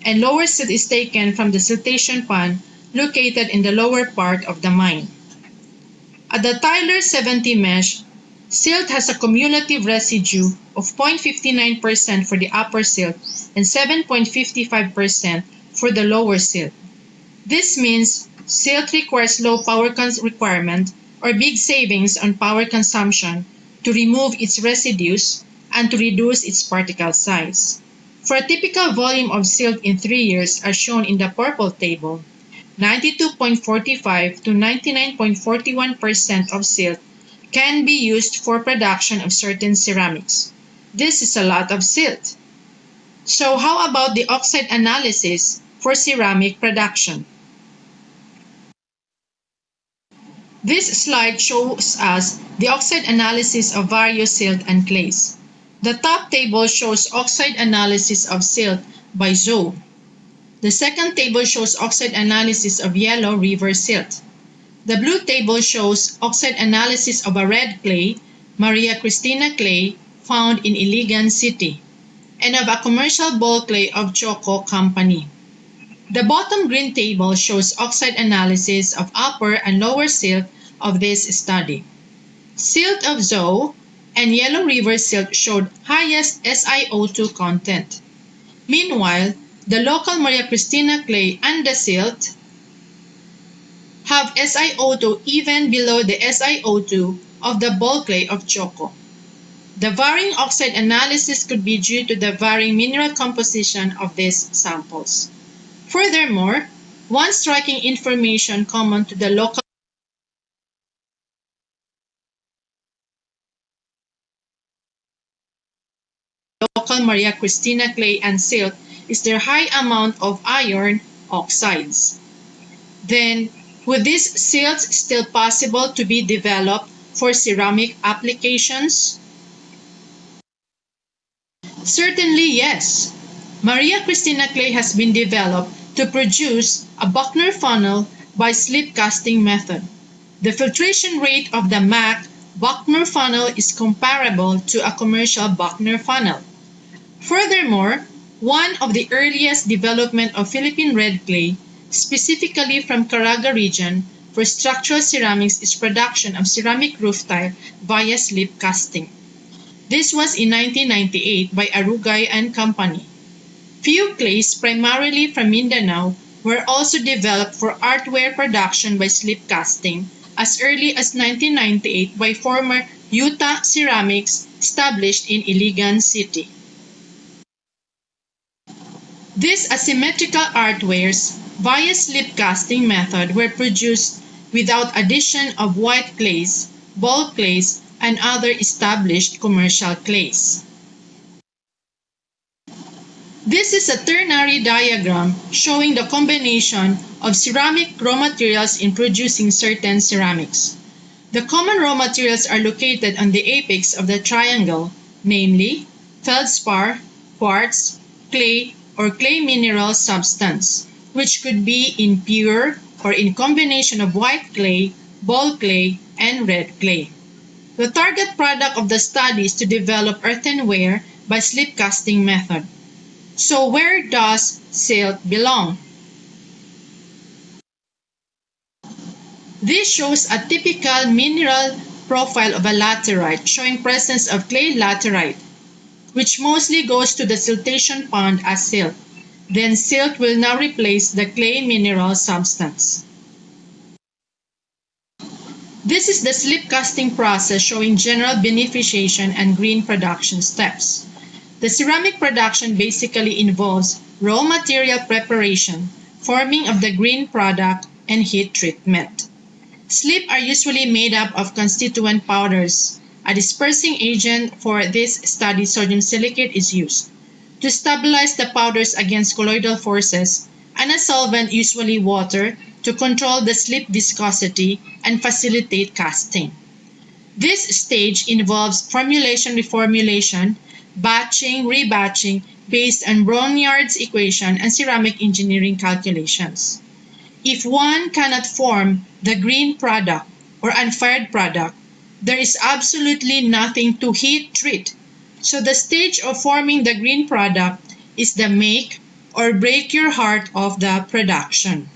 and lower silt is taken from the siltation pond located in the lower part of the mine. At the Tyler 70 mesh, silt has a cumulative residue of 0.59% for the upper silt and 7.55% for the lower silt. This means silt requires low power requirement or big savings on power consumption to remove its residues and to reduce its particle size. For a typical volume of silt in 3 years as shown in the purple table, 92.45 to 99.41% of silt can be used for production of certain ceramics. This is a lot of silt. So how about the oxide analysis for ceramic production? This slide shows us the oxide analysis of various silt and clays. The top table shows oxide analysis of silt by zone. The second table shows oxide analysis of yellow river silt. The blue table shows oxide analysis of a red clay, Maria Cristina clay, found in Iligan City, and of a commercial ball clay of Choco Company. The bottom green table shows oxide analysis of upper and lower silt of this study. Silt of Zoe and Yellow River silt showed highest SiO2 content. Meanwhile, the local Maria Cristina clay and the silt have SiO2 even below the SiO2 of the ball clay of Choco. The varying oxide analysis could be due to the varying mineral composition of these samples. Furthermore, one striking information common to the local Maria Cristina clay and silt is their high amount of iron oxides. Then, would these silts still possible to be developed for ceramic applications? Certainly yes. Maria Cristina clay has been developed to produce a Buckner funnel by slip casting method. The filtration rate of the MAC Buckner funnel is comparable to a commercial Buckner funnel. Furthermore, one of the earliest development of Philippine red clay, specifically from Caraga region, for structural ceramics is production of ceramic roof tile via slip casting. This was in 1998 by Arugay and Company. Few clays, primarily from Mindanao, were also developed for artware production by slip casting as early as 1998 by former Utah Ceramics established in Iligan City. These asymmetrical artwares via slip casting method were produced without addition of white clays, ball clays, and other established commercial clays. This is a ternary diagram showing the combination of ceramic raw materials in producing certain ceramics. The common raw materials are located on the apex of the triangle, namely feldspar, quartz, clay, or clay mineral substance, which could be in pure or in combination of white clay, ball clay, and red clay. The target product of the study is to develop earthenware by slip casting method. So where does silt belong? This shows a typical mineral profile of a laterite showing presence of clay laterite, which mostly goes to the siltation pond as silt. Then silt will now replace the clay mineral substance. This is the slip casting process showing general beneficiation and green production steps. The ceramic production basically involves raw material preparation, forming of the green product, and heat treatment. Slip are usually made up of constituent powders. A dispersing agent for this study, sodium silicate, is used to stabilize the powders against colloidal forces, and a solvent, usually water, to control the slip viscosity and facilitate casting. This stage involves formulation, reformulation, batching, rebatching based on Brongniart's equation and ceramic engineering calculations. If one cannot form the green product or unfired product, there is absolutely nothing to heat treat. So the stage of forming the green product is the make or break your heart of the production.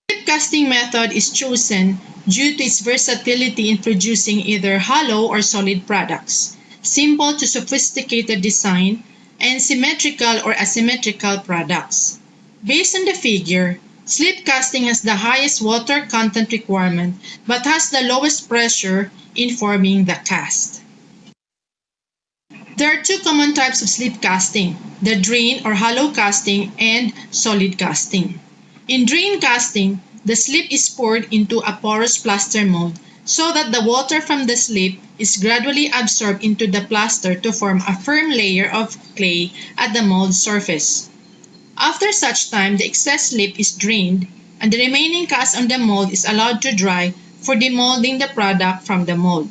The slip casting method is chosen due to its versatility in producing either hollow or solid products, simple to sophisticated design, and symmetrical or asymmetrical products. Based on the figure, slip casting has the highest water content requirement but has the lowest pressure in forming the cast. There are two common types of slip casting, the drain or hollow casting and solid casting. In drain casting, the slip is poured into a porous plaster mold so that the water from the slip is gradually absorbed into the plaster to form a firm layer of clay at the mold surface. After such time, the excess slip is drained and the remaining cast on the mold is allowed to dry for demolding the product from the mold.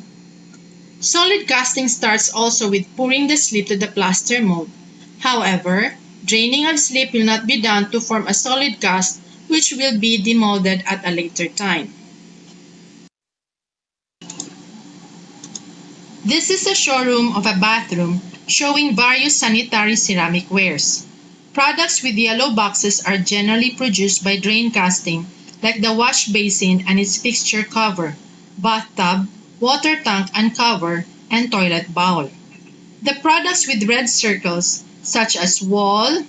Solid casting starts also with pouring the slip to the plaster mold. However, draining of slip will not be done to form a solid cast which will be demolded at a later time. This is a showroom of a bathroom showing various sanitary ceramic wares. Products with yellow boxes are generally produced by drain casting, like the wash basin and its fixture cover, bathtub, water tank and cover, and toilet bowl. The products with red circles, such as wall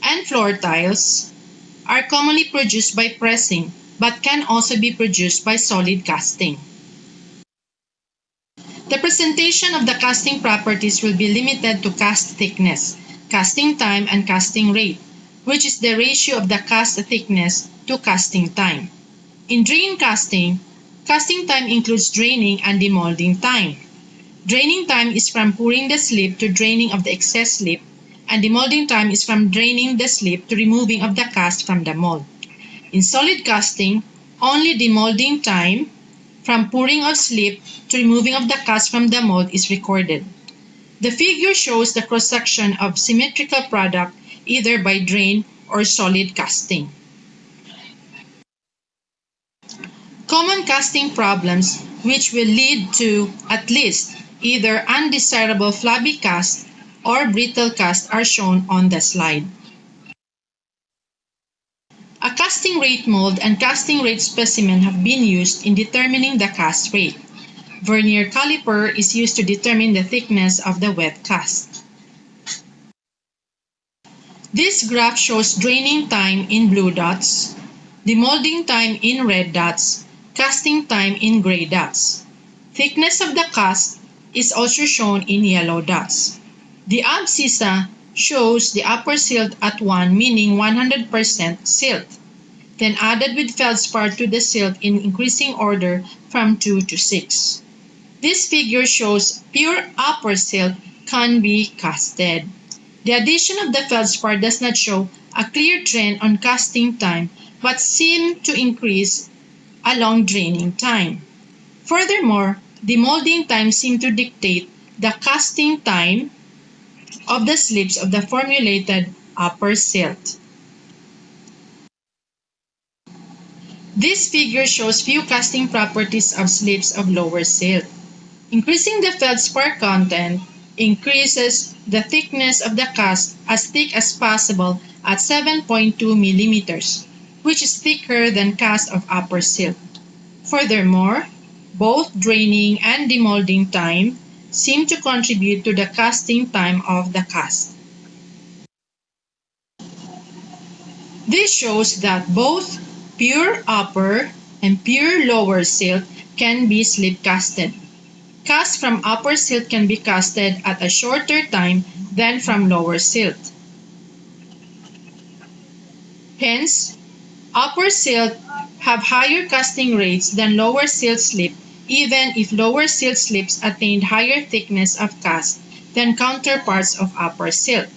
and floor tiles, are commonly produced by pressing, but can also be produced by solid casting. The presentation of the casting properties will be limited to cast thickness, casting time, and casting rate, which is the ratio of the cast thickness to casting time. In drain casting, casting time includes draining and demolding time. Draining time is from pouring the slip to draining of the excess slip, and demolding time is from draining the slip to removing of the cast from the mold. In solid casting, only demolding time from pouring of slip to removing of the cast from the mold is recorded. The figure shows the cross-section of symmetrical product either by drain or solid casting. casting problems which will lead to at least either undesirable flabby cast or brittle cast are shown on the slide. A casting rate mold and casting rate specimen have been used in determining the cast rate. Vernier caliper is used to determine the thickness of the wet cast. This graph shows draining time in blue dots, demolding time in red dots, casting time in gray dots. Thickness of the cast is also shown in yellow dots. The abscissa shows the upper silt at 1, meaning 100% silt, then added with feldspar to the silt in increasing order from 2 to 6. This figure shows pure upper silt can be casted. The addition of the feldspar does not show a clear trend on casting time but seems to increase along draining time. Furthermore, the molding time seems to dictate the casting time of the slips of the formulated upper silt. This figure shows few casting properties of slips of lower silt. Increasing the feldspar content increases the thickness of the cast as thick as possible at 7.2 millimeters, which is thicker than cast of upper silt. Furthermore, both draining and demolding time seem to contribute to the casting time of the cast. This shows that both pure upper and pure lower silt can be slip casted. Cast from upper silt can be casted at a shorter time than from lower silt. Hence, upper silt have higher casting rates than lower silt slip, even if lower silt slips attained higher thickness of cast than counterparts of upper silt.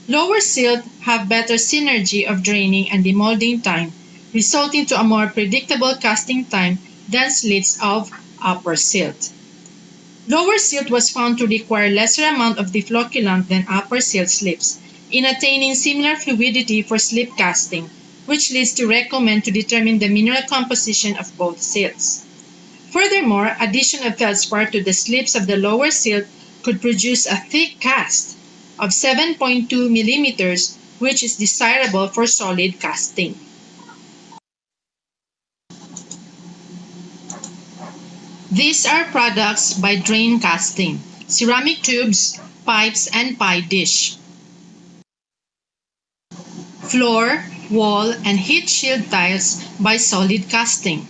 Lower silt have better synergy of draining and demolding time, resulting to a more predictable casting time than slits of upper silt. Lower silt was found to require lesser amount of deflocculant than upper silt slips in attaining similar fluidity for slip casting, which leads to recommend to determine the mineral composition of both silts. Furthermore, addition of feldspar to the slips of the lower silt could produce a thick cast of 7.2 millimeters, which is desirable for solid casting. These are products by drain casting: ceramic tubes, pipes, and pie dish. Floor, wall, and heat shield tiles by solid casting.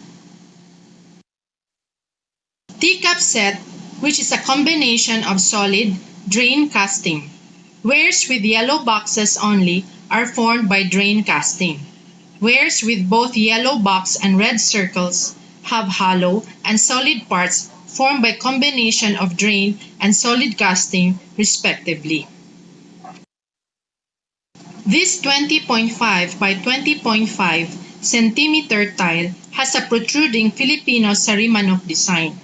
Teacup set, which is a combination of solid drain casting. Wares with yellow boxes only are formed by drain casting. Wares with both yellow box and red circles have hollow and solid parts formed by combination of drain and solid casting, respectively. This 20.5 by 20.5 centimeter tile has a protruding Filipino sarimanok design.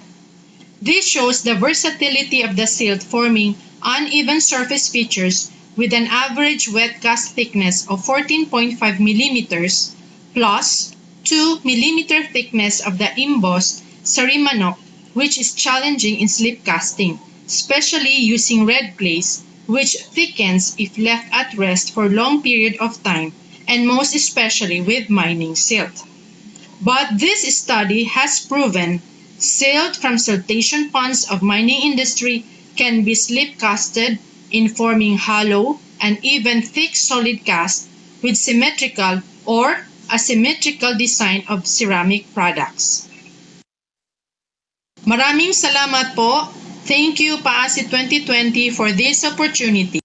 This shows the versatility of the silt, forming uneven surface features with an average wet cast thickness of 14.5 millimeters plus 2 millimeter thickness of the embossed sarimanok, which is challenging in slip casting, especially using red glaze, which thickens if left at rest for long period of time, and most especially with mining silt. But this study has proven silt from siltation ponds of mining industry can be slip casted in forming hollow and even thick solid cast with symmetrical or asymmetrical design of ceramic products. Maraming salamat po. Thank you, PAASE 2020, for this opportunity.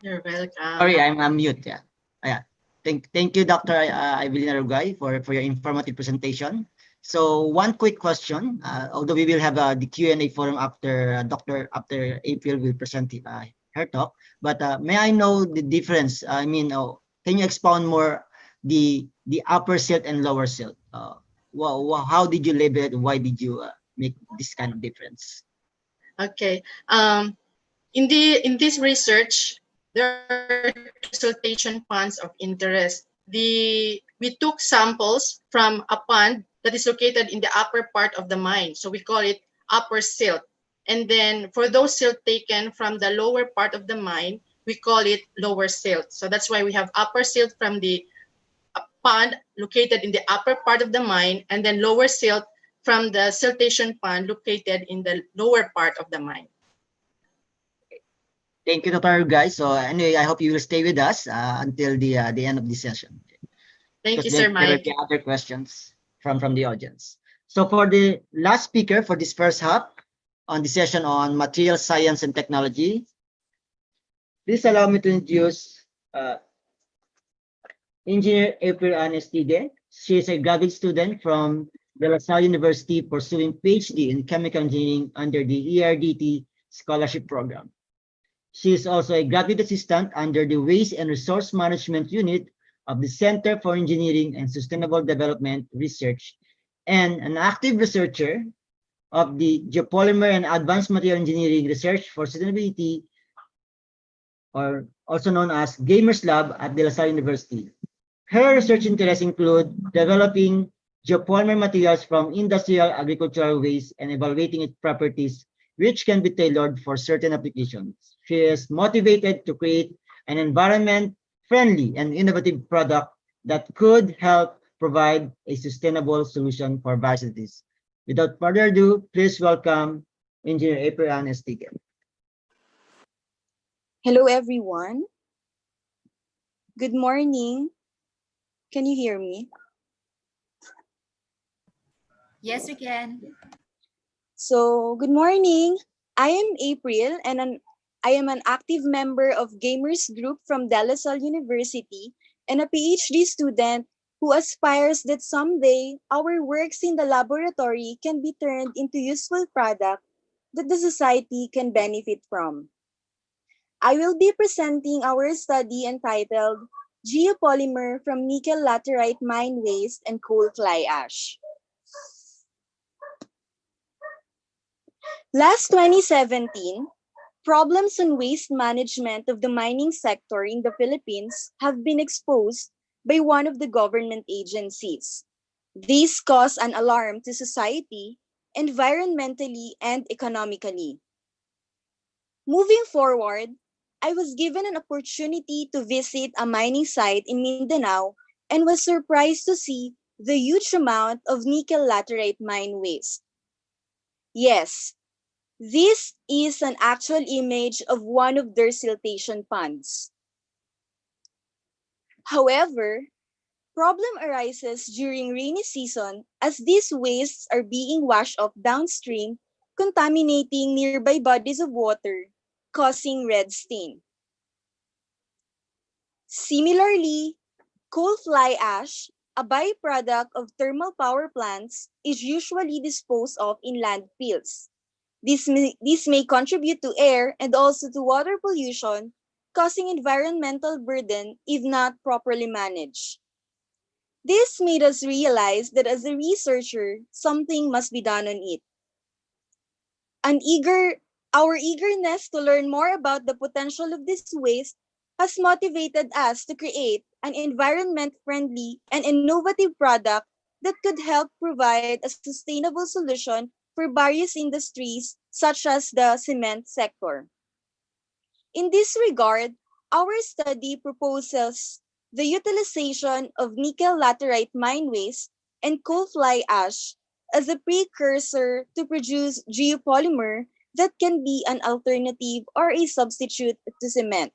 You're welcome. Sorry, I'm on mute. Yeah. Yeah. Thank you, Dr. Evelina Rugay, for your informative presentation. So one quick question, although we will have the Q&A forum after after April will present her talk, but may I know the difference? I mean, can you expound more the upper silt and lower silt? How did you label it? Why did you make this kind of difference? Okay. In this research, there are two siltation ponds of interest. We took samples from a pond that is located in the upper part of the mine, so we call it upper silt. And then for those silt taken from the lower part of the mine, we call it lower silt. So that's why we have upper silt from the pond located in the upper part of the mine, and then lower silt from the siltation pond located in the lower part of the mine. Thank you, Dr. Guys. So anyway, I hope you will stay with us until the end of the session. Thank you, Because Sir there will Mike. be other questions from the audience. So for the last speaker for this first half on the session on material science and technology, please allow me to introduce Engineer April Anestide. She is a graduate student from De La Salle University pursuing PhD in chemical engineering under the ERDT scholarship program. She is also a graduate assistant under the Waste and Resource Management Unit of the Center for Engineering and Sustainable Development Research and an active researcher of the Geopolymer and Advanced Material Engineering Research for Sustainability, or also known as Gamers Lab at De La Salle University. Her research interests include developing geopolymer materials from industrial agricultural waste and evaluating its properties, which can be tailored for certain applications. She is motivated to create an environment-friendly and innovative product that could help provide a sustainable solution for varieties. Without further ado, please welcome Engineer April Anestide. Hello, everyone. Good morning. Can you hear me? Yes, we can. So, good morning. I am April, and I am an active member of Gamers Group from De La Salle University and a PhD student who aspires that someday our works in the laboratory can be turned into useful product that the society can benefit from. I will be presenting our study entitled Geopolymer from Nickel Laterite Mine Waste and Coal Fly Ash. Last 2017, problems on waste management of the mining sector in the Philippines have been exposed by one of the government agencies. These cause an alarm to society, environmentally and economically. Moving forward, I was given an opportunity to visit a mining site in Mindanao and was surprised to see the huge amount of nickel laterite mine waste. Yes, this is an actual image of one of their siltation ponds. However, problem arises during rainy season as these wastes are being washed off downstream, contaminating nearby bodies of water, causing red stain. Similarly, coal fly ash, a byproduct of thermal power plants, is usually disposed of in landfills. This may contribute to air and also to water pollution, causing environmental burden if not properly managed. This made us realize that as a researcher, something must be done on it. Our eagerness to learn more about the potential of this waste has motivated us to create an environment-friendly and innovative product that could help provide a sustainable solution for various industries such as the cement sector. In this regard, our study proposes the utilization of nickel laterite mine waste and coal fly ash as a precursor to produce geopolymer that can be an alternative or a substitute to cement.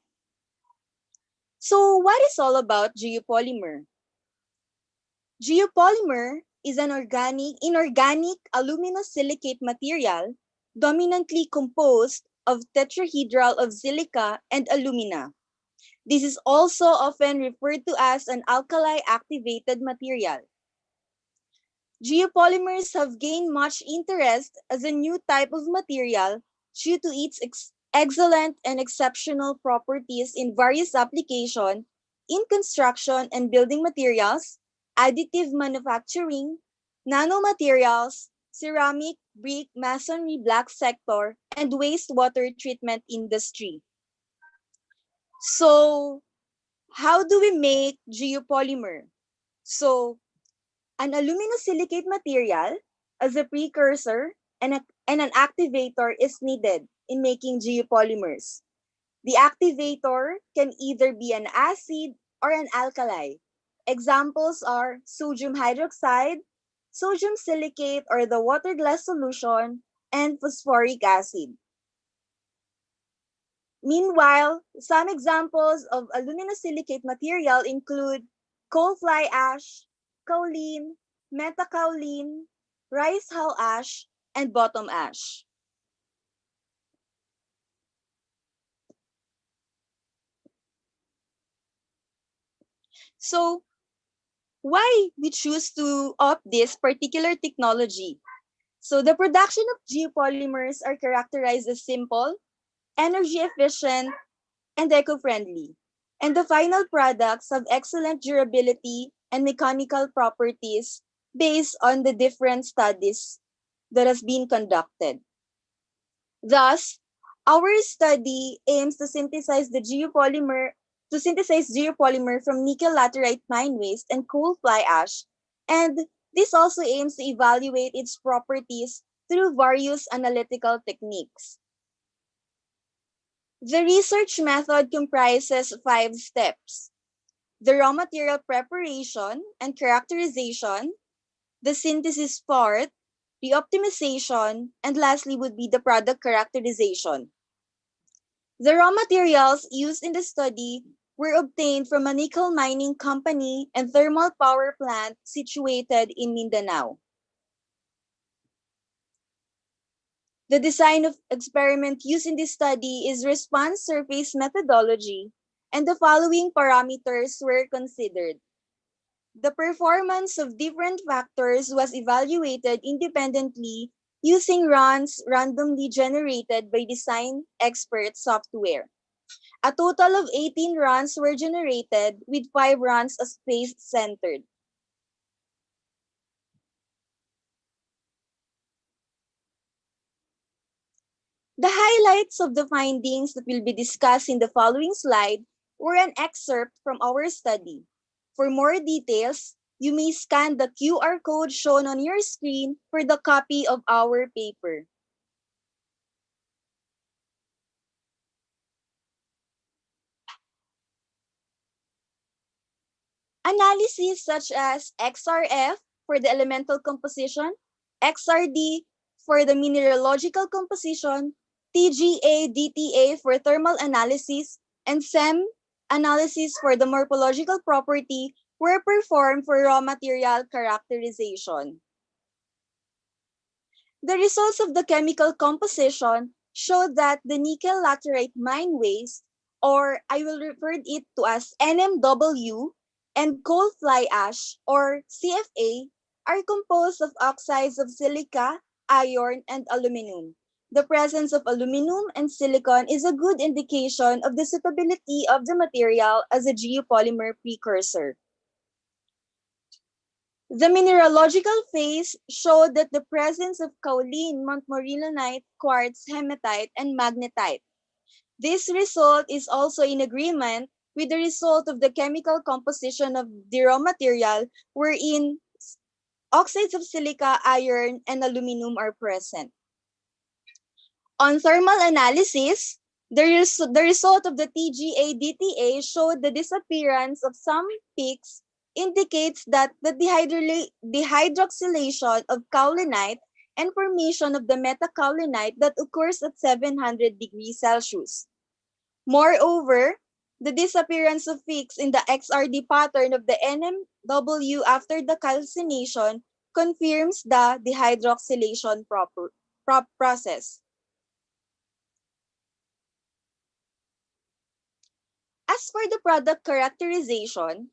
So, what is all about geopolymer? Geopolymer is an inorganic aluminosilicate material dominantly composed of tetrahedral of silica and alumina. This is also often referred to as an alkali activated material. Geopolymers have gained much interest as a new type of material due to its excellent and exceptional properties in various applications in construction and building materials, additive manufacturing, nanomaterials, ceramic, brick, masonry, black sector, and wastewater treatment industry. So, how do we make geopolymer? So, an aluminosilicate material as a precursor and an activator is needed in making geopolymers. The activator can either be an acid or an alkali. Examples are sodium hydroxide, sodium silicate or the water glass solution, and phosphoric acid. Meanwhile, some examples of aluminosilicate material include coal fly ash, kaolin, metakaolin, rice hull ash, and bottom ash. So, why we choose to opt this particular technology? So, the production of geopolymers are characterized as simple, energy efficient, and eco-friendly. And the final products have excellent durability and mechanical properties based on the different studies that has been conducted. Thus, our study aims to synthesize geopolymer from nickel laterite mine waste and coal fly ash, and this also aims to evaluate its properties through various analytical techniques. The research method comprises 5 steps: the raw material preparation and characterization, the synthesis part, the optimization, and lastly would be the product characterization. The raw materials used in the study were obtained from a nickel mining company and thermal power plant situated in Mindanao. The design of experiment used in this study is response surface methodology, and the following parameters were considered. The performance of different factors was evaluated independently using runs randomly generated by design expert software. A total of 18 runs were generated with 5 runs as space-centered. The highlights of the findings that will be discussed in the following slide were an excerpt from our study. For more details, you may scan the QR code shown on your screen for the copy of our paper. Analyses such as XRF for the elemental composition, XRD for the mineralogical composition, TGA, DTA for thermal analysis, and SEM analysis for the morphological property were performed for raw material characterization. The results of the chemical composition showed that the nickel laterite mine waste, or I will refer it to as NMW, and coal fly ash, or CFA, are composed of oxides of silica, iron, and aluminum. The presence of aluminum and silicon is a good indication of the suitability of the material as a geopolymer precursor. The mineralogical phase showed that the presence of kaolin, montmorillonite, quartz, hematite, and magnetite. This result is also in agreement with the result of the chemical composition of the raw material wherein oxides of silica, iron, and aluminum are present. On thermal analysis, the result of the TGA-DTA showed the disappearance of some peaks indicates that the dehydroxylation of kaolinite and formation of the metakaolinite that occurs at 700 degrees Celsius. Moreover, the disappearance of peaks in the XRD pattern of the NMW after the calcination confirms the dehydroxylation process. As for the product characterization,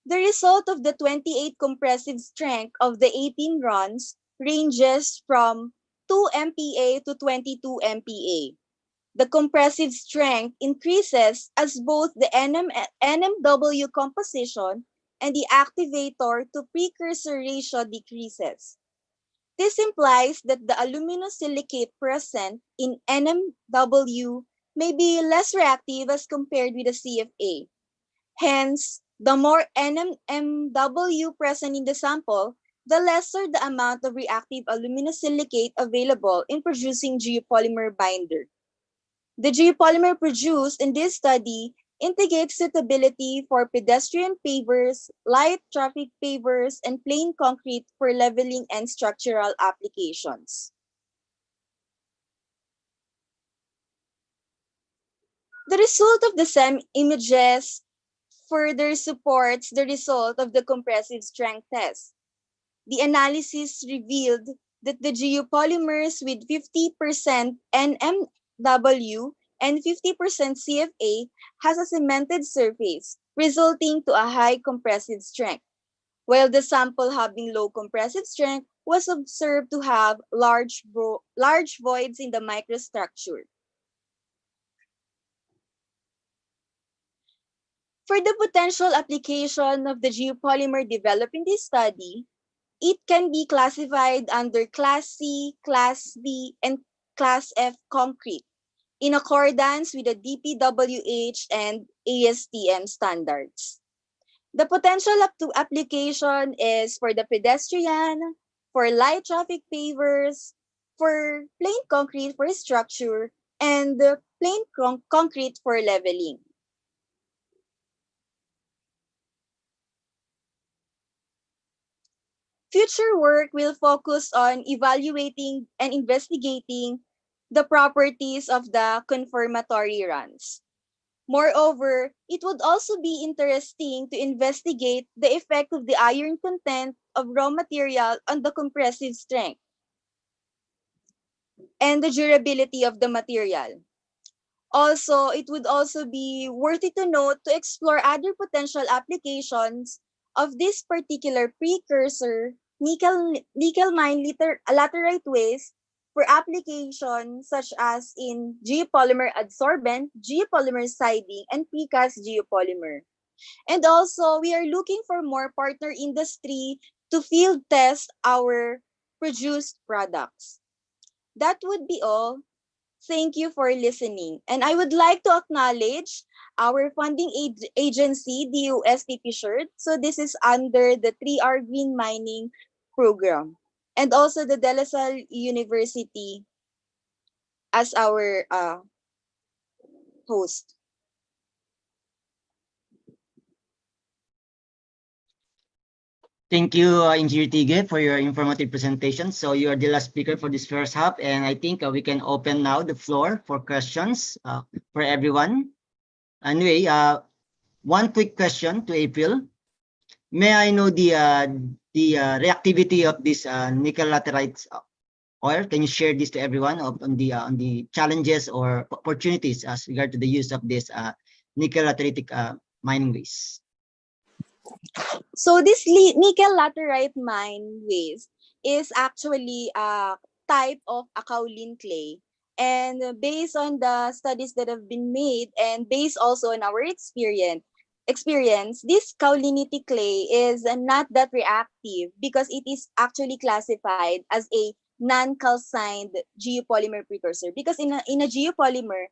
the result of the 28 compressive strength of the 18 runs ranges from 2 MPa to 22 MPa. The compressive strength increases as both the NMW composition and the activator to precursor ratio decreases. This implies that the aluminosilicate present in NMW may be less reactive as compared with the CFA. Hence, the more NMW present in the sample, the lesser the amount of reactive aluminosilicate available in producing geopolymer binder. The geopolymer produced in this study indicates suitability for pedestrian pavers, light traffic pavers, and plain concrete for leveling and structural applications. The result of the SEM images further supports the result of the compressive strength test. The analysis revealed that the geopolymers with 50% NMW and 50% CFA has a cemented surface, resulting to a high compressive strength, while the sample having low compressive strength was observed to have large voids in the microstructure. For the potential application of the geopolymer developed in this study, it can be classified under Class C, Class B, and Class F concrete in accordance with the DPWH and ASTM standards. The potential application is for the pedestrian, for light traffic pavers, for plain concrete for structure, and the plain concrete for leveling. Future work will focus on evaluating and investigating the properties of the confirmatory runs. Moreover, it would also be interesting to investigate the effect of the iron content of raw material on the compressive strength and the durability of the material. Also, it would also be worthy to note to explore other potential applications of this particular precursor nickel mine laterite waste for applications such as in geopolymer adsorbent, geopolymer siding, and precast geopolymer. And also, we are looking for more partner industry to field test our produced products. That would be all. Thank you for listening. And I would like to acknowledge our funding agency, the USTP shirt. So this is under the 3R Green Mining Program. And also the De La Salle University as our host. Thank you, Engineer Tige, for your informative presentation. So you are the last speaker for this first half, and I think we can open now the floor for questions for everyone. Anyway, one quick question to April. May I know the reactivity of this nickel laterite oil? Can you share this to everyone on the challenges or opportunities as regard to the use of this nickel lateritic mining waste? So this nickel laterite mine waste is actually a type of a kaolin clay. And based on the studies that have been made and based also on our experience, this kaolinite clay is not that reactive because it is actually classified as a non-calcined geopolymer precursor. Because in a geopolymer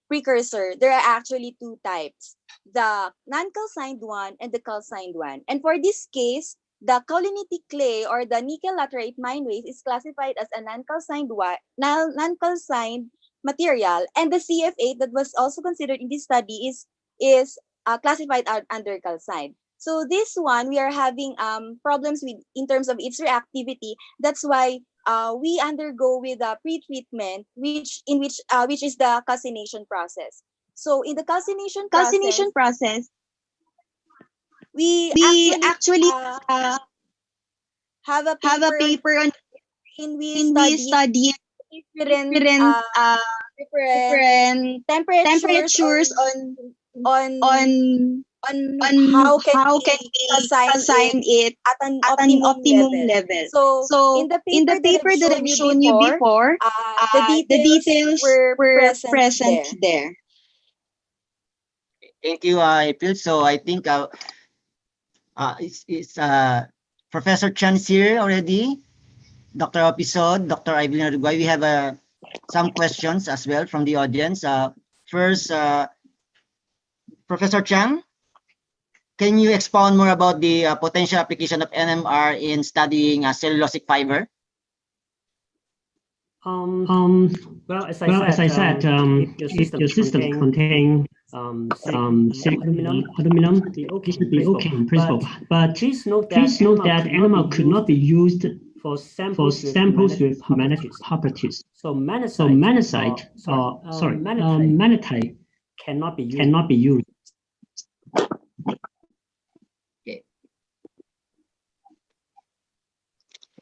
precursor, there are actually two types, the non-calcined one and the calcined one. And for this case, the kaolinite clay or the nickel laterite mine waste is classified as a non-calcined material, and the CF8 that was also considered in this study is classified under calcined. So this one we are having problems with in terms of its reactivity. That's why we undergo with a pre-treatment, which is the calcination process. So in the calcination process, we actually have a paper on in we study different temperatures on on on how can we we assign assign it at an at an optimum optimum level. level. So So in the in the paper that I've paper that shown I've you shown you before, before, the the details details were were present present there. there. Thank you, April. So I think it's Professor Chan's here already. Dr. Opisod, Dr. Evelyn Uruguay. We have some questions as well from the audience. First, Professor Chang, can you expound more about the potential application of NMR in studying cellulosic fiber? Well, as I said, if your system contain silicon, aluminum, it should be okay in principle. But please note that NMR could not be used for samples with magnetic properties. So Magnetite, Magnetite cannot be used. Okay.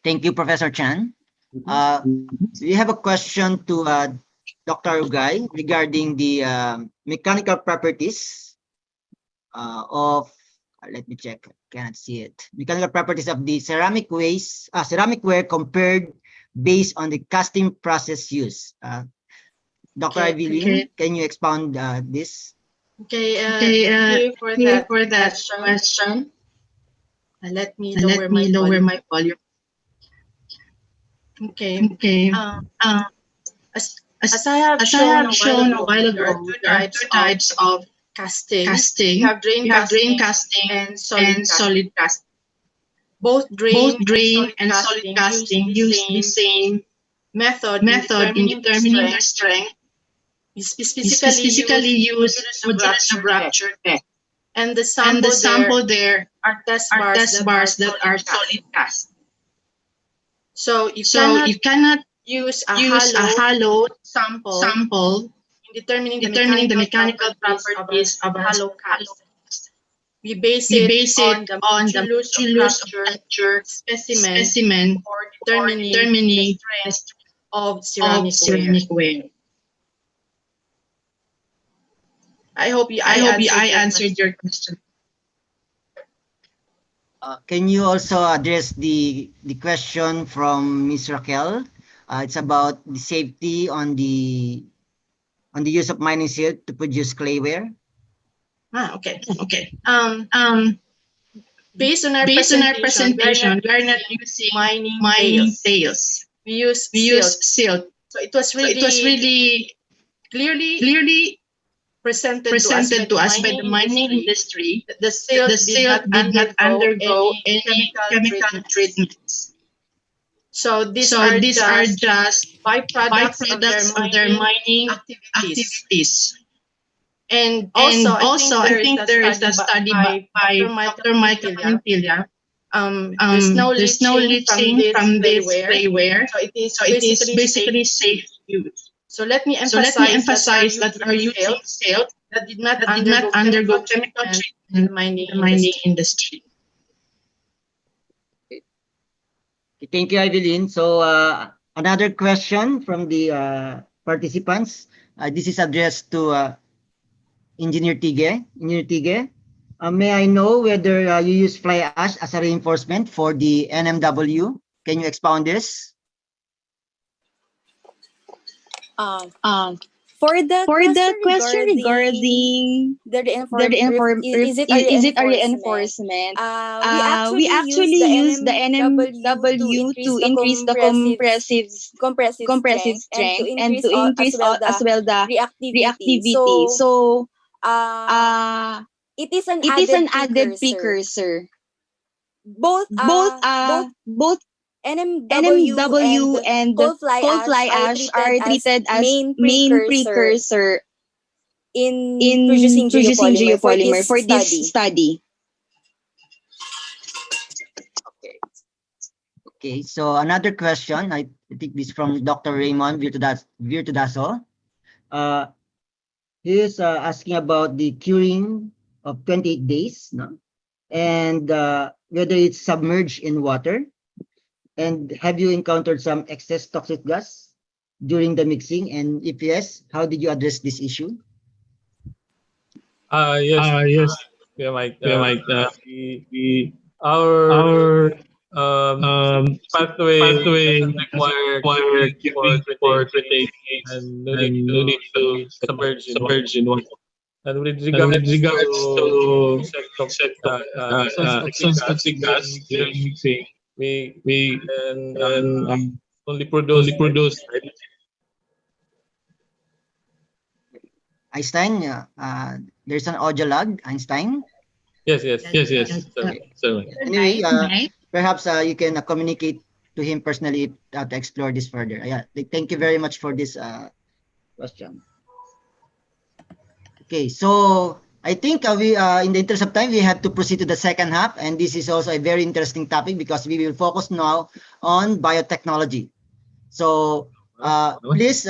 Thank you, Professor Chan. We have a question to Dr. Uruguay regarding the mechanical properties of, let me check, cannot see it. Mechanical properties of the ceramic ware compared based on the casting process used. Dr. Evelyn, can you expound this? Thank you for that question. Let me lower my volume. Okay. As I have shown a while ago, there are two types of casting. We have drain casting and solid casting. Both drain and solid casting use the same method in determining their strength. We specifically use modulus of rupture test. And the sample there are test bars that are solid cast. So you cannot use a hollow sample in determining the mechanical properties of a hollow cast. We base it on the modulus of rupture specimen or determining the strength of ceramic ware. I hope I answered your question. Can you also address the question from Ms. Raquel? It's about the safety on the use of mining silt to produce clayware. Okay. Based on our presentation, we are not using mining tails. We use silt. So it was really clearly presented to us by the mining industry that the silt did not undergo any chemical treatments. So these are just byproducts of their mining activities. And also, I think there is a study by Dr. Michael Promentilla. There's no leaching from this clayware, so it is basically safe use. So let me emphasize that we are using silt that did not undergo chemical treatment in the mining industry. Thank you, Evelyn. So another question from the participants. This is addressed to Engineer Tige. Engineer Tige, may I know whether you use fly ash as a reinforcement for the NMW? Can you expound this? For the question regarding the is it a reinforcement? We actually use the NMW to increase the compressive strength and to increase as well the reactivity. So it is an added precursor. Both NMW and coal fly ash are treated as main precursor in producing geopolymer for this study. Okay, so another question, I think this from Dr. Raymond Virtudaso. He is asking about the curing of 28 days, no? And whether it's submerged in water. And have you encountered some excess toxic gas during the mixing? And if yes, how did you address this issue? Yes, Yes, we might. we might The the our our pathway pathway doesn't doesn't require require QP for QP for 28 28 days days and no need and no to need to submerge in water. submerge in water. And with And with regards regards to to except exhaust toxic gas toxic during gas mixing, during mixing, we we can can only only produce produce Einstein, there's an audio lag, Einstein. yes, yes. yes, yes. So So Anyway, perhaps you can communicate to him personally to explore this further. Yeah, thank you very much for this question. Okay, so I think we in the interest of time, we have to proceed to the second half, and this is also a very interesting topic because we will focus now on biotechnology. So please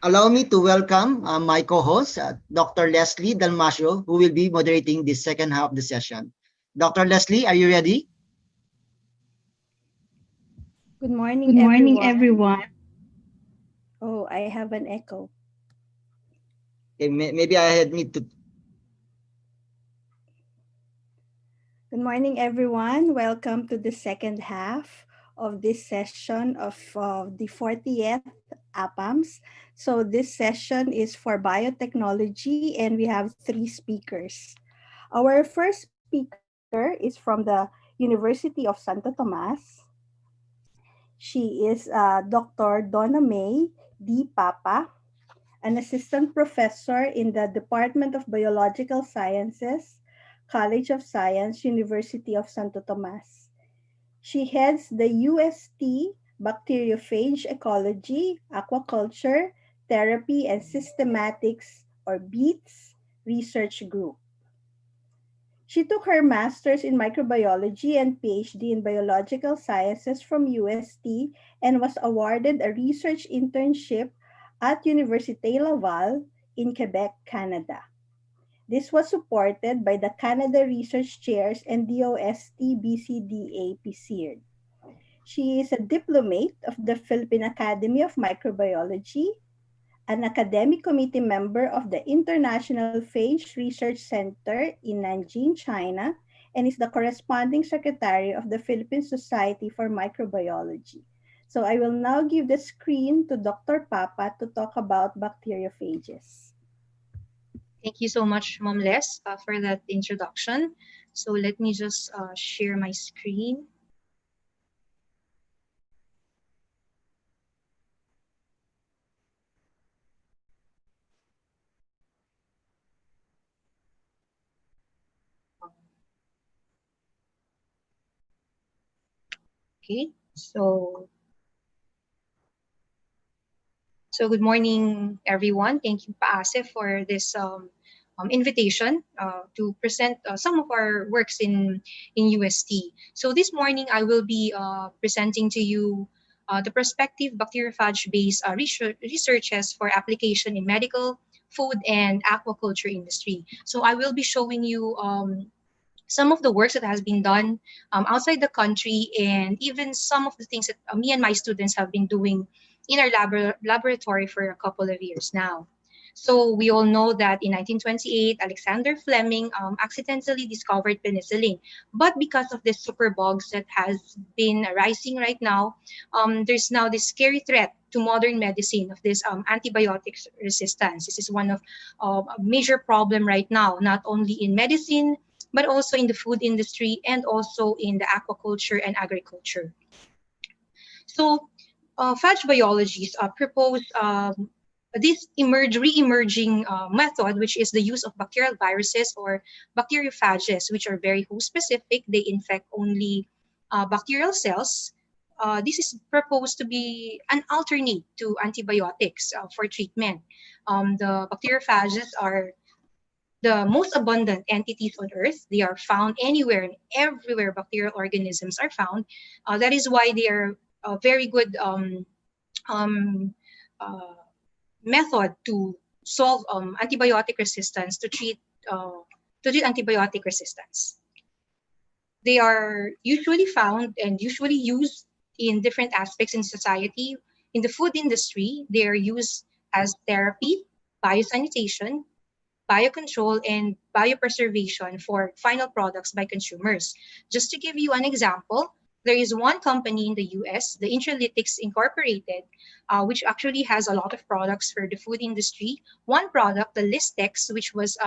allow me to welcome my co-host, Dr. Leslie Dalmasio, who will be moderating the second half of the session. Dr. Leslie, are you ready? Good morning, good morning, everyone. everyone. Oh, I have an echo. Okay, maybe I had need to. Good morning, everyone. Welcome to the second half of this session of the 40th APAMS. So this session is for biotechnology, and we have three speakers. Our first speaker is from the University of Santo Tomas. She is Dr. Donna May D. Papa, an assistant professor in the Department of Biological Sciences, College of Science, University of Santo Tomas. She heads the UST Bacteriophage Ecology, Aquaculture, Therapy, and Systematics, or BEATS, research group. She took her master's in microbiology and PhD in biological sciences from UST and was awarded a research internship at Université Laval in Quebec, Canada. This was supported by the Canada Research Chairs and DOST BCDA PCIRD. She is a diplomate of the Philippine Academy of Microbiology, an academic committee member of the International Phage Research Center in Nanjing, China, and is the corresponding secretary of the Philippine Society for Microbiology. So I will now give the screen to Dr. Papa to talk about bacteriophages. Thank you so much, Mom Les, for that introduction. So let me just share my screen. Okay, so good morning, everyone. Thank you, PAASE, for this invitation to present some of our works in UST. So this morning, I will be presenting to you the prospective bacteriophage-based researches for application in medical, food, and aquaculture industry. So I will be showing you some of the works that has been done outside the country, and even some of the things that me and my students have been doing in our laboratory for a couple of years now. So we all know that in 1928, Alexander Fleming accidentally discovered penicillin. But because of the superbugs that has been rising right now, there's now this scary threat to modern medicine of this antibiotics resistance. This is one of a major problem right now, not only in medicine, but also in the food industry and also in the aquaculture and agriculture. So, phage biologists propose this re-emerging method, which is the use of bacterial viruses or bacteriophages, which are very host-specific. They infect only bacterial cells. This is proposed to be an alternate to antibiotics for treatment. The bacteriophages are the most abundant entities on Earth. They are found anywhere and everywhere bacterial organisms are found. That is why they are a very good um, uh, method to solve antibiotic resistance, to treat antibiotic resistance. They are usually found and usually used in different aspects in society. In the food industry, they are used as therapy, biosanitation, biocontrol, and biopreservation for final products by consumers. Just to give you an example, there is one company in the US, the Intralytics Incorporated, which actually has a lot of products for the food industry. One product, the Listex, which was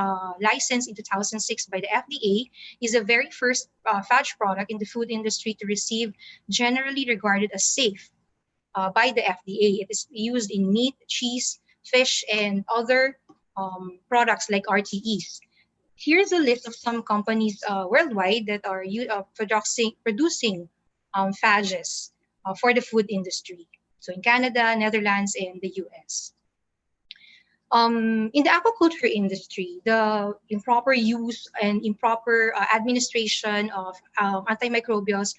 licensed in 2006 by the FDA, is the very first phage product in the food industry to receive generally regarded as safe by the FDA. It is used in meat, cheese, fish, and other products like RTEs. Here's a list of some companies worldwide that are producing phages for the food industry. So in Canada, Netherlands, and the US. In the aquaculture industry, the improper use and improper administration of antimicrobials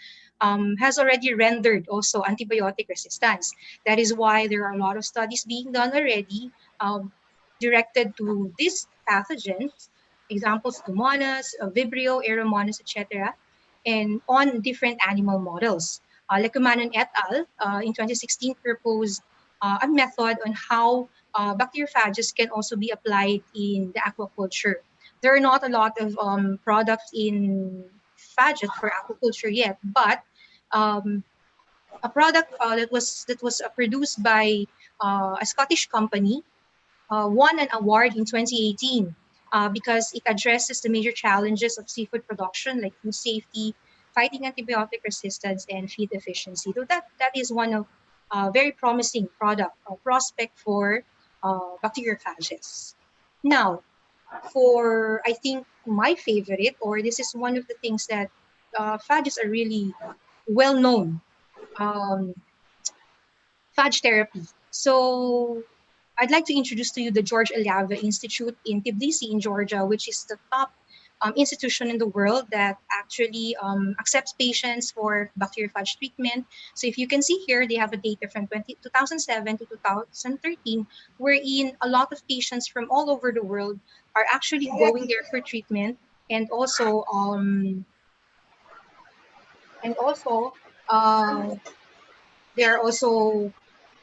has already rendered also antibiotic resistance. That is why there are a lot of studies being done already directed to these pathogens, examples Pseudomonas, Vibrio, Aeromonas, etc., and on different animal models. Lecumanon et al. In 2016 proposed a method on how bacteriophages can also be applied in the aquaculture. There are not a lot of products in phages for aquaculture yet, but a product that was produced by a Scottish company won an award in 2018 because it addresses the major challenges of seafood production like food safety, fighting antibiotic resistance, and feed efficiency. So that is one of very promising product prospect for bacteriophages. Now, for I think my favorite, or this is one of the things that phages are really well known, um, phage therapy. So I'd like to introduce to you the George Eliava Institute in Tbilisi in Georgia, which is the top institution in the world that actually accepts patients for bacteriophage treatment. So if you can see here, they have a data from 2007 to 2013, wherein a lot of patients from all over the world are actually going there for treatment, and also uh, they're also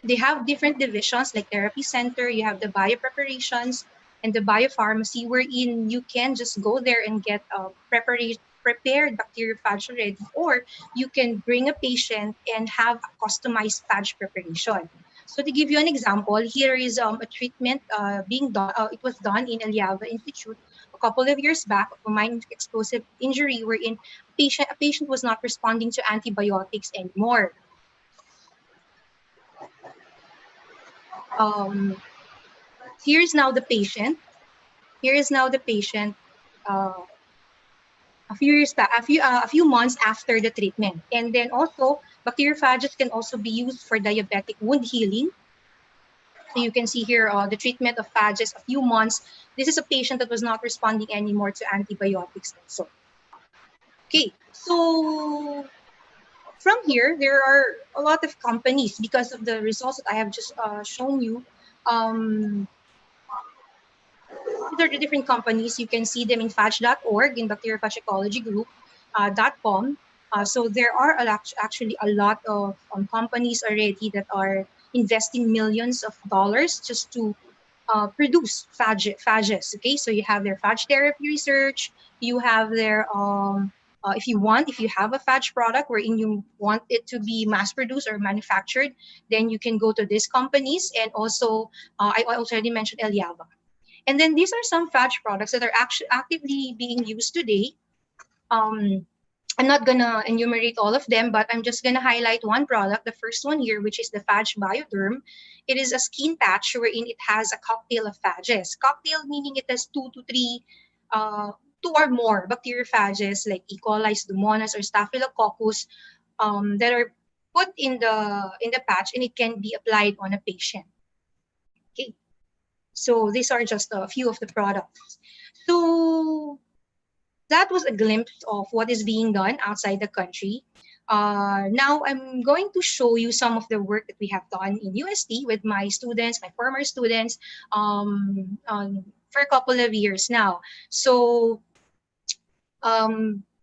they have different divisions like therapy center, you have the bio preparations and the biopharmacy, wherein you can just go there and get a prepared bacteriophage already, or you can bring a patient and have a customized phage preparation. So to give you an example, here is a treatment being done. It was done in Eliava Institute a couple of years back of a minor explosive injury wherein a patient was not responding to antibiotics anymore. Here is now the patient. Here is now the patient. A few years back, a few months after the treatment, and then also bacteriophages can also be used for diabetic wound healing. So you can see here the treatment of phages a few months. This is a patient that was not responding anymore to antibiotics also. Okay, so from here there are a lot of companies because of the results that I have just shown you. These are the different companies. You can see them in phage.org, in Bacteriophage Ecology Group, .com. So there are actually a lot of companies already that are investing millions of dollars just to produce phages. Okay, so you have their phage therapy research. You have their if you have a phage product wherein you want it to be mass produced or manufactured, then you can go to these companies. And also, I already mentioned Eliava. And then these are some phage products that are actually actively being used today. I'm not gonna enumerate all of them, but I'm just gonna highlight one product, the first one here, which is the Phage Bioderm. It is a skin patch wherein it has a cocktail of phages. Cocktail meaning it has two or more bacteriophages like E. coli, Pseudomonas, or Staphylococcus that are put in the patch, and it can be applied on a patient. Okay. So these are just a few of the products. So that was a glimpse of what is being done outside the country. Now I'm going to show you some of the work that we have done in UST with my students, my former students, for a couple of years now. So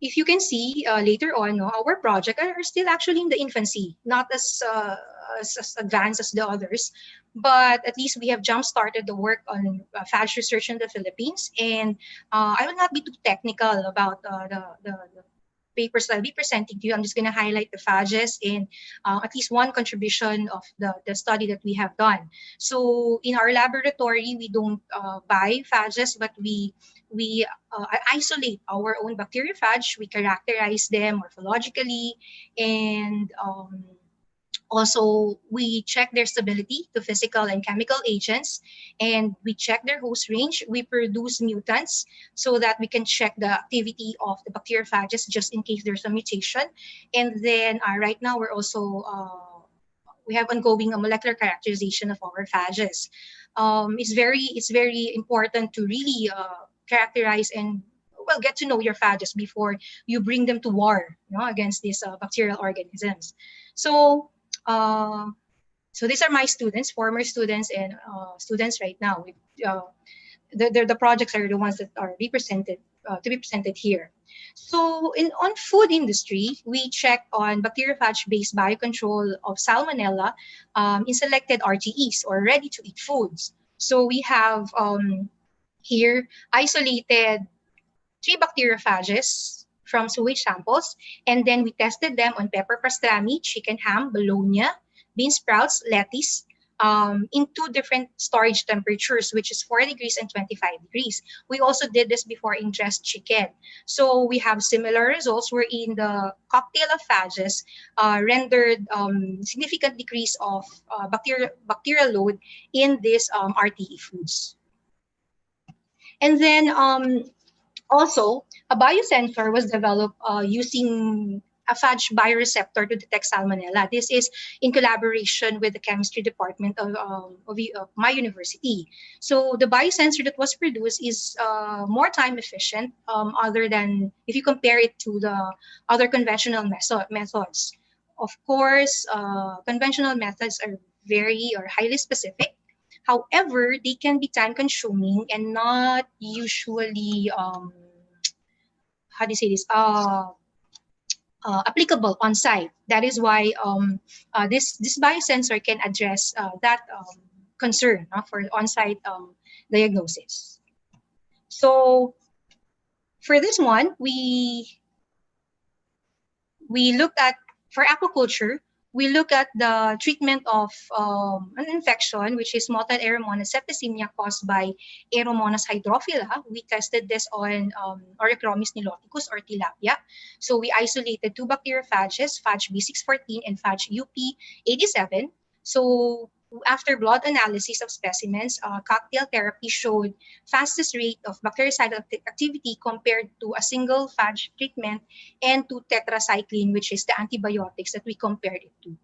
if you can see later on, our project are still actually in the infancy, not as as advanced as the others, but at least we have jump-started the work on phage research in the Philippines. And I will not be too technical about the papers that I'll be presenting to you. I'm just going to highlight the phages and at least one contribution of the study that we have done. So in our laboratory, we don't buy phages, but we isolate our own bacteriophage. We characterize them morphologically, and also, we check their stability to physical and chemical agents, and we check their host range. We produce mutants so that we can check the activity of the bacteriophages just in case there's a mutation. And then right now, we're also we have ongoing a molecular characterization of our phages. It's very important to really characterize and get to know your phages before you bring them to war, against these bacterial organisms. So so these are my students, former students, and students right now. The projects are the ones that are represented to be presented here. So on food industry, we check on bacteriophage-based biocontrol of salmonella in selected RTEs or ready-to-eat foods. So we have here isolated 3 bacteriophages from sewage samples, and then we tested them on pepper pastrami, chicken ham, bologna, bean sprouts, lettuce, in 2 different storage temperatures, which is 4 degrees and 25 degrees. We also did this before in dressed chicken. So we have similar results wherein the cocktail of phages rendered significant decrease of bacterial load in these RTE foods. And then also, a biosensor was developed using a phage bioreceptor to detect salmonella. This is in collaboration with the chemistry department of my university. So the biosensor that was produced is more time efficient, other than if you compare it to the other conventional methods. Of course, conventional methods are highly specific. However, they can be time consuming and not usually, how do you say this, applicable on site. That is why this biosensor can address that concern for on-site diagnosis. So for this one, we looked at, for aquaculture, we look at the treatment of an infection, which is motile Aeromonas septicemia caused by Aeromonas hydrophila. We tested this on Orychromis niloticus or tilapia. So we isolated 2 bacteriophages, Phage B614 and Phage UP87. So after blood analysis of specimens, cocktail therapy showed fastest rate of bactericidal activity compared to a single phage treatment and to tetracycline, which is the antibiotics that we compared it to.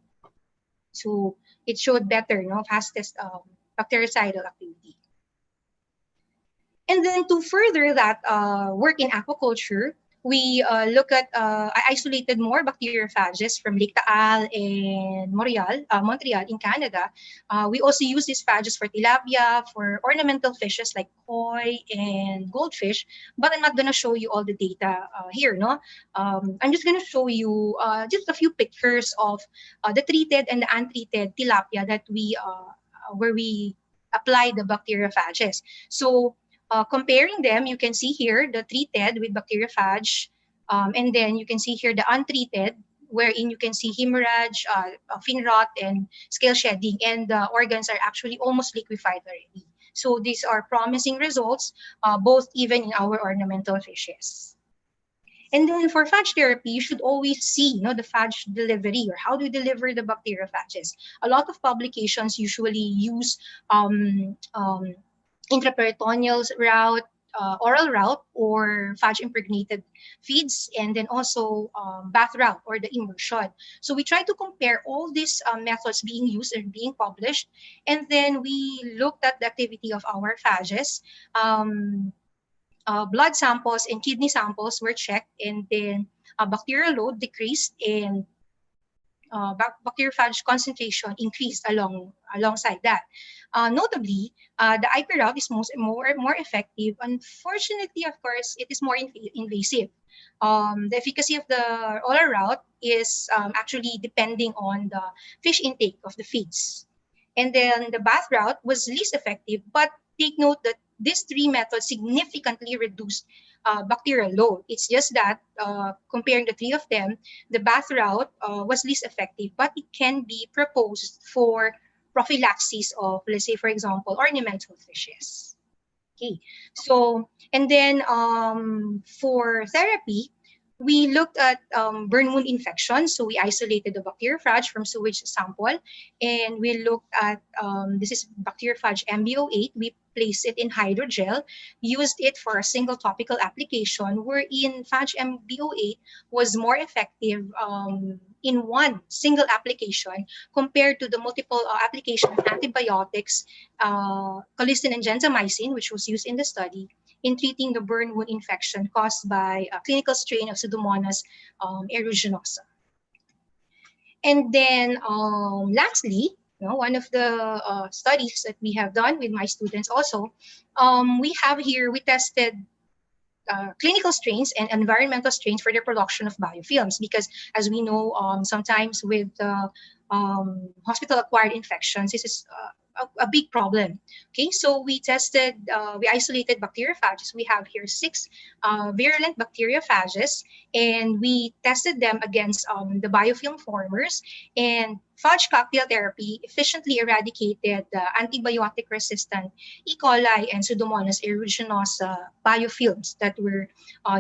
So it showed better, fastest bactericidal activity. And then to further that work in aquaculture, we look at, I isolated more bacteriophages from Lake Taal and Montreal in Canada. We also use these phages for tilapia, for ornamental fishes like koi and goldfish, but I'm not going to show you all the data here. I'm just going to show you just a few pictures of the treated and the untreated tilapia that where we apply the bacteriophages. So comparing them, you can see here the treated with bacteriophage, and then you can see here the untreated, wherein you can see hemorrhage, fin rot, and scale shedding, and the organs are actually almost liquefied already. So these are promising results, both even in our ornamental fishes. And then for phage therapy, you should always see the phage delivery, or how do you deliver the bacteriophages. A lot of publications usually use intraperitoneal route, oral route, or phage impregnated feeds, and then also bath route or the immersion. So we try to compare all these methods being used and being published, and then we looked at the activity of our phages. Blood samples and kidney samples were checked, and then bacterial load decreased, and bacteriophage concentration increased alongside that. Notably, the IP route is more effective. Unfortunately, of course, it is more invasive. The efficacy of the oral route is actually depending on the fish intake of the feeds. And then the bath route was least effective, but take note that these three methods significantly reduced bacterial load. It's just that comparing the three of them, the bath route was least effective, but it can be proposed for prophylaxis of, let's say, for example, ornamental fishes. Okay, so, and then for therapy, we looked at burn wound infections. So we isolated the bacteriophage from sewage sample, and we looked at, this is bacteriophage MBO8. We placed it in hydrogel, used it for a single topical application, wherein phage MBO8 was more effective in one single application compared to the multiple application of antibiotics, colistin and gentamicin, which was used in the study, in treating the burn wound infection caused by a clinical strain of Pseudomonas aeruginosa. And then lastly, one of the studies that we have done with my students also, we tested clinical strains and environmental strains for the production of biofilms, because as we know, sometimes with hospital-acquired infections, this is a big problem. Okay, so we isolated bacteriophages. We have here 6 virulent bacteriophages, and we tested them against the biofilm formers, and phage cocktail therapy efficiently eradicated the antibiotic-resistant E. coli and Pseudomonas aeruginosa biofilms that were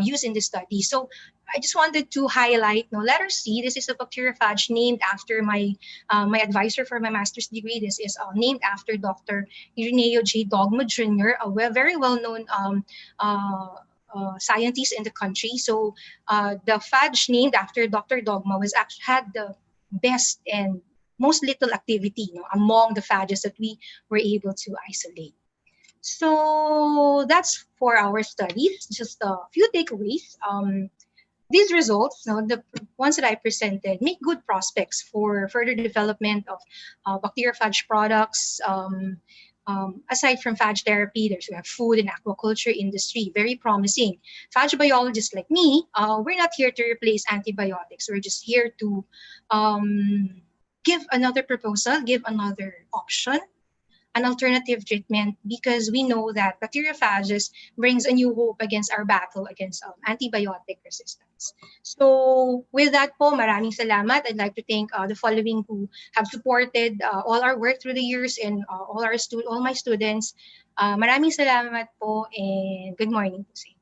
used in the study. So I just wanted to highlight, letter C. This is a bacteriophage named after my advisor for my master's degree. This is named after Dr. Ireneo J. Dogma Jr., a very well-known scientist in the country. So the phage named after Dr. Dogma had the best and most little activity among the phages that we were able to isolate. So that's for our studies. Just a few takeaways. These results, the ones that I presented, make good prospects for further development of bacteriophage products. Aside from phage therapy, we have food and aquaculture industry, very promising. Phage biologists like me, we're not here to replace antibiotics. We're just here to give another proposal, give another option, an alternative treatment, because we know that bacteriophages brings a new hope against our battle against antibiotic resistance. So with that po, maraming salamat. I'd like to thank the following who have supported all our work through the years, and all my students. Maraming salamat po, and good morning po sa inyo.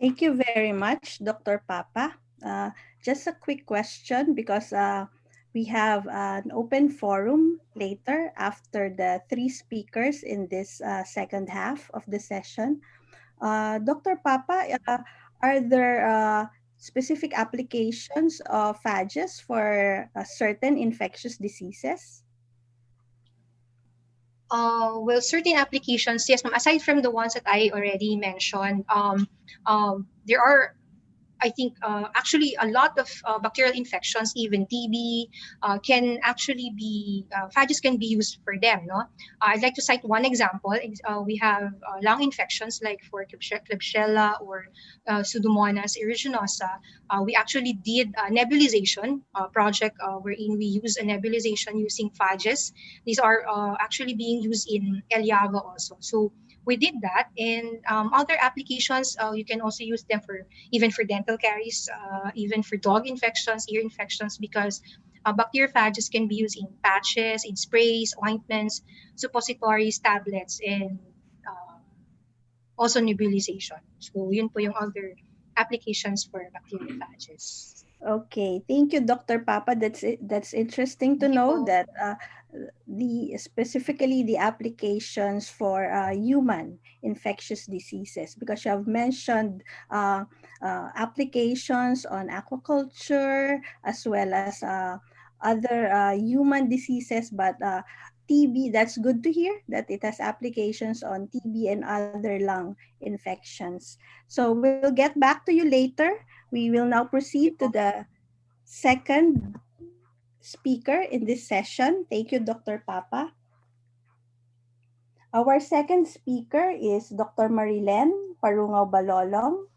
Thank you very much, Dr. Papa. Just a quick question, because we have an open forum later after the 3 speakers in this second half of the session. Dr. Papa, are there specific applications of phages for certain infectious diseases? Well, certain applications, yes, ma'am. Aside from the ones that I already mentioned, there are, I think, actually a lot of bacterial infections, even TB, can actually be, phages can be used for them. I'd like to cite one example. We have lung infections like for Klebsiella or Pseudomonas aeruginosa. We actually did a nebulization project wherein we use a nebulization using phages. These are actually being used in El Java also. So we did that, and other applications, you can also use them even for dental caries, even for dog infections, ear infections, because bacteriophages can be used in patches, in sprays, ointments, suppositories, tablets, and also nebulization. So yun po yung other applications for bacteriophages. Okay, thank you, Dr. Papa. That's interesting to know that specifically the applications for human infectious diseases, because you have mentioned applications on aquaculture as well as other human diseases, but TB, that's good to hear that it has applications on TB and other lung infections. So we'll get back to you later. We will now proceed to the second speaker in this session. Thank you, Dr. Papa. Our second speaker is Dr. Marilen Parungaw Balolong.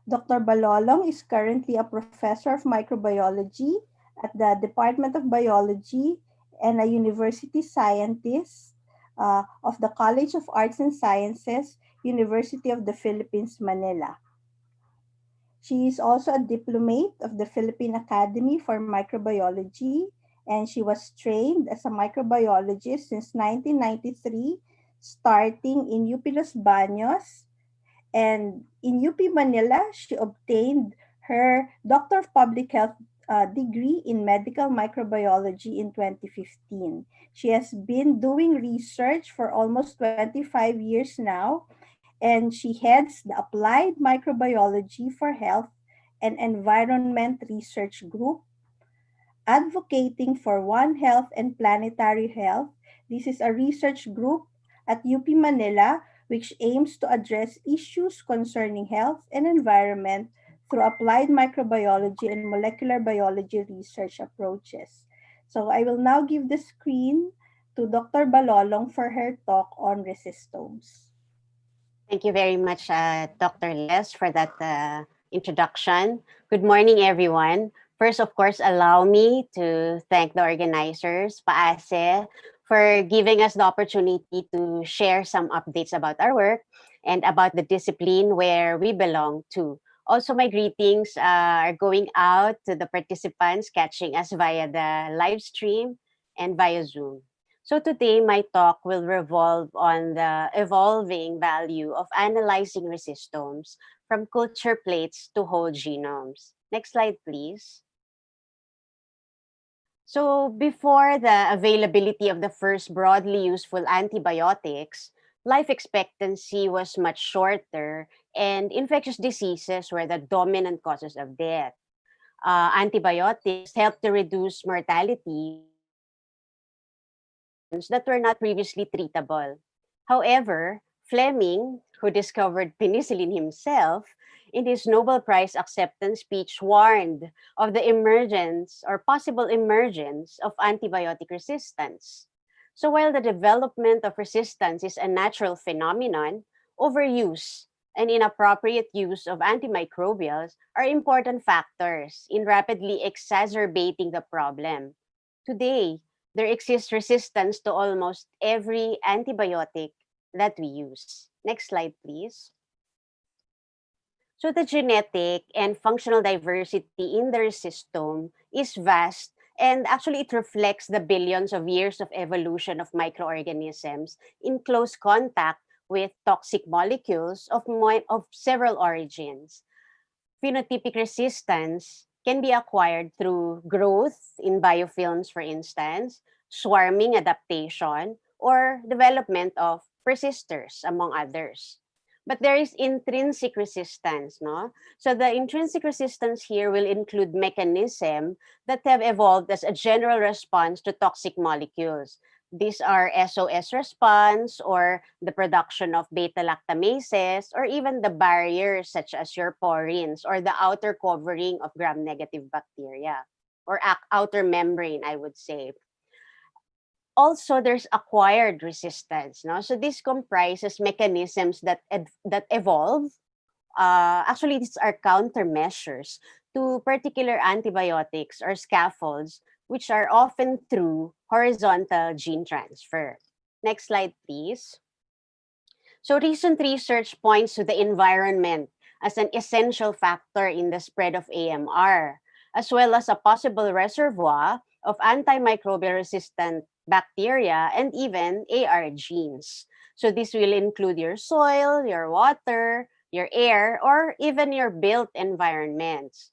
Dr. Balolong is currently a professor of microbiology at the Department of Biology and a university scientist of the College of Arts and Sciences, University of the Philippines, Manila. She is also a diplomate of the Philippine Academy for Microbiology, and she was trained as a microbiologist since 1993, starting in UP Los Baños. And in UP Manila, she obtained her Doctor of Public Health degree in medical microbiology in 2015. She has been doing research for almost 25 years now, and she heads the Applied Microbiology for Health and Environment Research Group, advocating for One Health and Planetary Health. This is a research group at UP Manila which aims to address issues concerning health and environment through applied microbiology and molecular biology research approaches. So I will now give the screen to Dr. Balolong for her talk on resistomes. Thank you very much, Dr. Les, for that introduction. Good morning, everyone. First, of course, allow me to thank the organizers, PAASE, for giving us the opportunity to share some updates about our work and about the discipline where we belong to. Also, my greetings are going out to the participants catching us via the live stream and via Zoom. So today, my talk will revolve on the evolving value of analyzing resistomes from culture plates to whole genomes. Next slide, please. So before the availability of the first broadly useful antibiotics, life expectancy was much shorter and infectious diseases were the dominant causes of death. Antibiotics helped to reduce mortality that were not previously treatable. However, Fleming, who discovered penicillin himself, in his Nobel Prize acceptance speech warned of the emergence or possible emergence of antibiotic resistance. So while the development of resistance is a natural phenomenon, overuse and inappropriate use of antimicrobials are important factors in rapidly exacerbating the problem. Today, there exists resistance to almost every antibiotic that we use. Next slide, please. So the genetic and functional diversity in the resistome is vast, and actually it reflects the billions of years of evolution of microorganisms in close contact with toxic molecules of several origins. Phenotypic resistance can be acquired through growth in biofilms, for instance, swarming adaptation, or development of persisters, among others. But there is intrinsic resistance, no? So the intrinsic resistance here will include mechanisms that have evolved as a general response to toxic molecules. These are SOS response or the production of beta-lactamases or even the barriers such as your porins or the outer covering of gram-negative bacteria or outer membrane, I would say. Also, there's acquired resistance. No? So this comprises mechanisms that evolve. Actually, these are countermeasures to particular antibiotics or scaffolds, which are often through horizontal gene transfer. Next slide, please. So recent research points to the environment as an essential factor in the spread of AMR, as well as a possible reservoir of antimicrobial resistant bacteria and even AR genes. So this will include your soil, your water, your air, or even your built environments.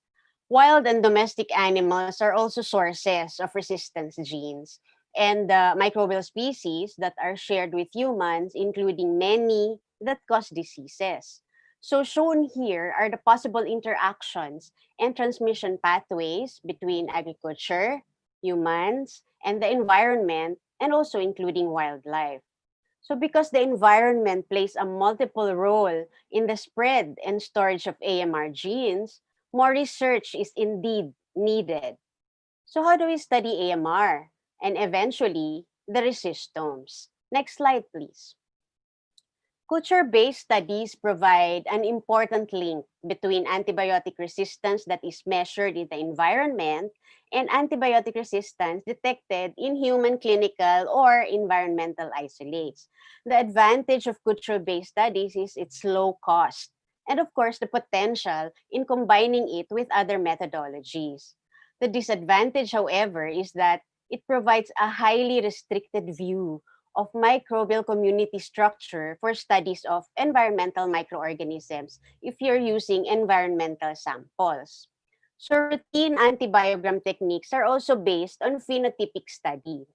Wild and domestic animals are also sources of resistance genes, and microbial species that are shared with humans, including many that cause diseases. So shown here are the possible interactions and transmission pathways between agriculture, humans, and the environment, and also including wildlife. So because the environment plays a multiple role in the spread and storage of AMR genes, more research is indeed needed. So how do we study AMR? And eventually, the resistomes. Next slide, please. Culture-based studies provide an important link between antibiotic resistance that is measured in the environment and antibiotic resistance detected in human clinical or environmental isolates. The advantage of culture-based studies is its low cost, and of course, the potential in combining it with other methodologies. The disadvantage, however, is that it provides a highly restricted view of microbial community structure for studies of environmental microorganisms if you're using environmental samples. So routine antibiogram techniques are also based on phenotypic study.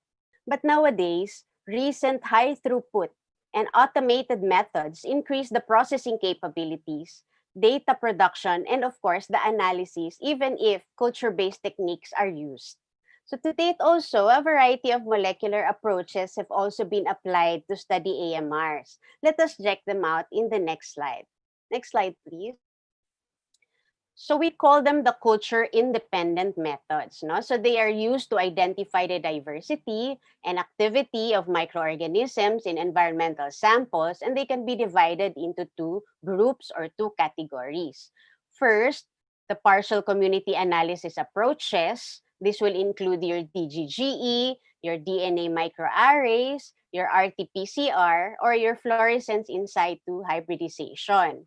But nowadays, recent high throughput and automated methods increase the processing capabilities, data production, and of course, the analysis, even if culture-based techniques are used. So to date also, a variety of molecular approaches have also been applied to study AMRs. Let us check them out in the next slide. Next slide, please. So we call them the culture-independent methods. No? So they are used to identify the diversity and activity of microorganisms in environmental samples, and they can be divided into two groups or two categories. First, the partial community analysis approaches. This will include your DGGE, your DNA microarrays, your RT-PCR, or your fluorescence in situ hybridization.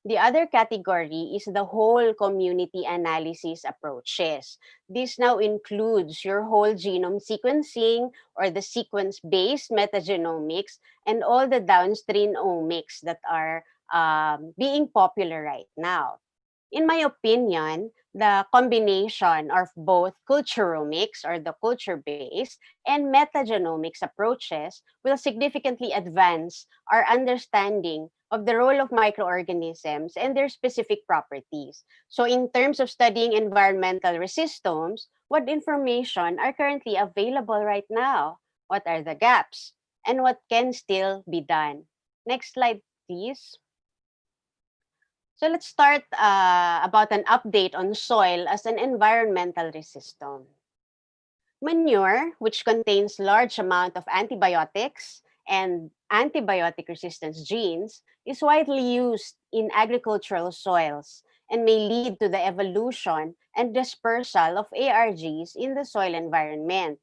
The other category is the whole community analysis approaches. This now includes your whole genome sequencing or the sequence-based metagenomics and all the downstream omics that are being popular right now. In my opinion, the combination of both culturomics or the culture-based and metagenomics approaches will significantly advance our understanding of the role of microorganisms and their specific properties. So in terms of studying environmental resistomes, what information are currently available right now? What are the gaps? And what can still be done? Next slide, please. So let's start about an update on soil as an environmental resistant. Manure, which contains large amount of antibiotics and antibiotic resistance genes, is widely used in agricultural soils and may lead to the evolution and dispersal of ARGs in the soil environment.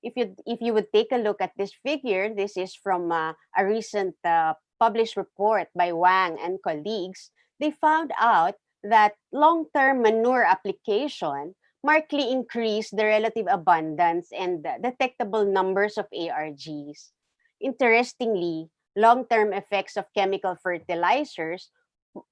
If you would take a look at this figure, this is from a recent published report by Wang and colleagues. They found out that long-term manure application markedly increased the relative abundance and the detectable numbers of ARGs. Interestingly, long-term effects of chemical fertilizers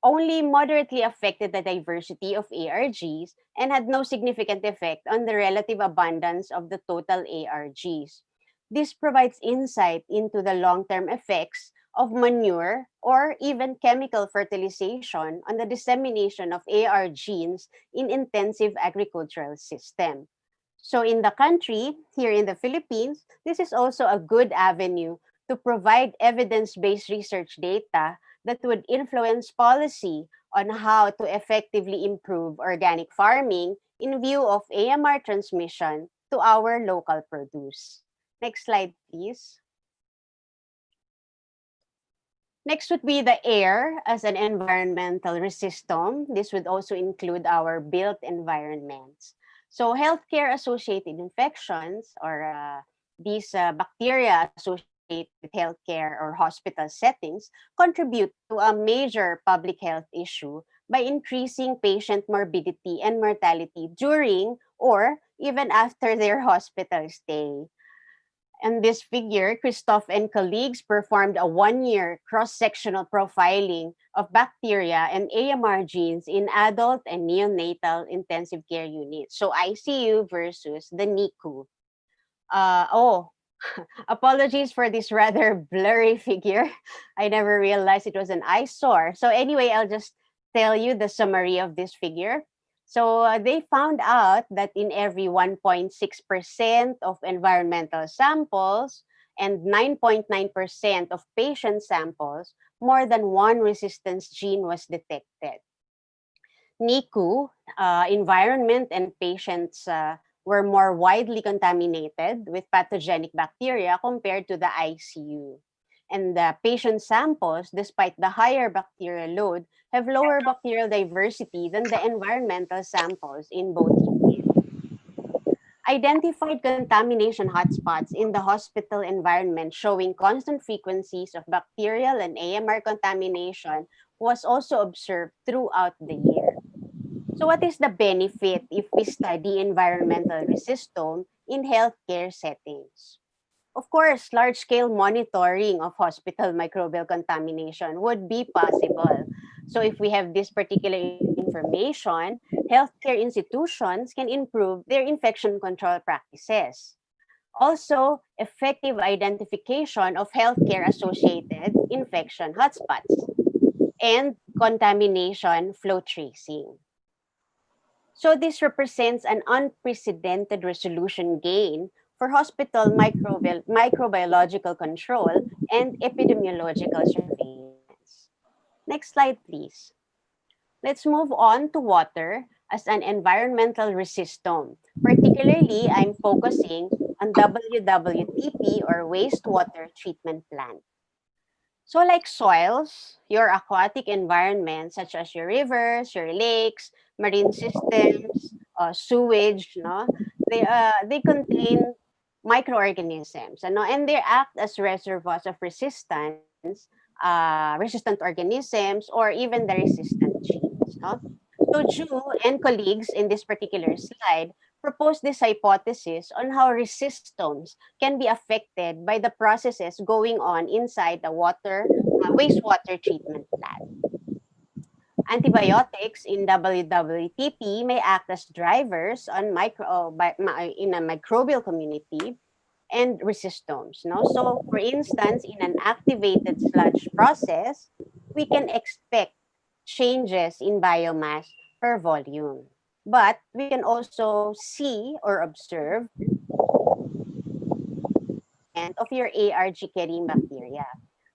only moderately affected the diversity of ARGs and had no significant effect on the relative abundance of the total ARGs. This provides insight into the long-term effects of manure or even chemical fertilization on the dissemination of AR genes in intensive agricultural system. So in the country, here in the Philippines, this is also a good avenue to provide evidence-based research data that would influence policy on how to effectively improve organic farming in view of AMR transmission to our local produce. Next slide, please. Next would be the air as an environmental resistom. This would also include our built environments. So healthcare-associated infections or these bacteria associated with healthcare or hospital settings contribute to a major public health issue by increasing patient morbidity and mortality during or even after their hospital stay. In this figure, Christoph and colleagues performed a one-year cross-sectional profiling of bacteria and AMR genes in adult and neonatal intensive care units. So ICU versus the NICU. Apologies for this rather blurry figure. I never realized it was an eyesore. So anyway, I'll just tell you the summary of this figure. So they found out that in every 1.6% of environmental samples and 9.9% of patient samples, more than one resistance gene was detected. NICU, environment and patients were more widely contaminated with pathogenic bacteria compared to the ICU. And the patient samples, despite the higher bacterial load, have lower bacterial diversity than the environmental samples in both years. Identified contamination hotspots in the hospital environment showing constant frequencies of bacterial and AMR contamination was also observed throughout the year. So what is the benefit if we study environmental resistome in healthcare settings? Of course, large-scale monitoring of hospital microbial contamination would be possible. So if we have this particular information, healthcare institutions can improve their infection control practices. Also, effective identification of healthcare-associated infection hotspots and contamination flow tracing. So this represents an unprecedented resolution gain for hospital microbiological control and epidemiological surveillance. Next slide, please. Let's move on to water as an environmental resistome. Particularly, I'm focusing on WWTP or wastewater treatment plant. So like soils, your aquatic environment such as your rivers, your lakes, marine systems, sewage, no, they contain microorganisms, and they act as reservoirs of resistance, resistant organisms, or even the resistant genes. No? So Ju and colleagues in this particular slide propose this hypothesis on how resistomes can be affected by the processes going on inside the wastewater treatment plant. Antibiotics in WWTP may act as drivers on in a microbial community and resistomes. No? So, for instance, in an activated sludge process, we can expect changes in biomass per volume. But we can also see or observe of your ARG carrying bacteria.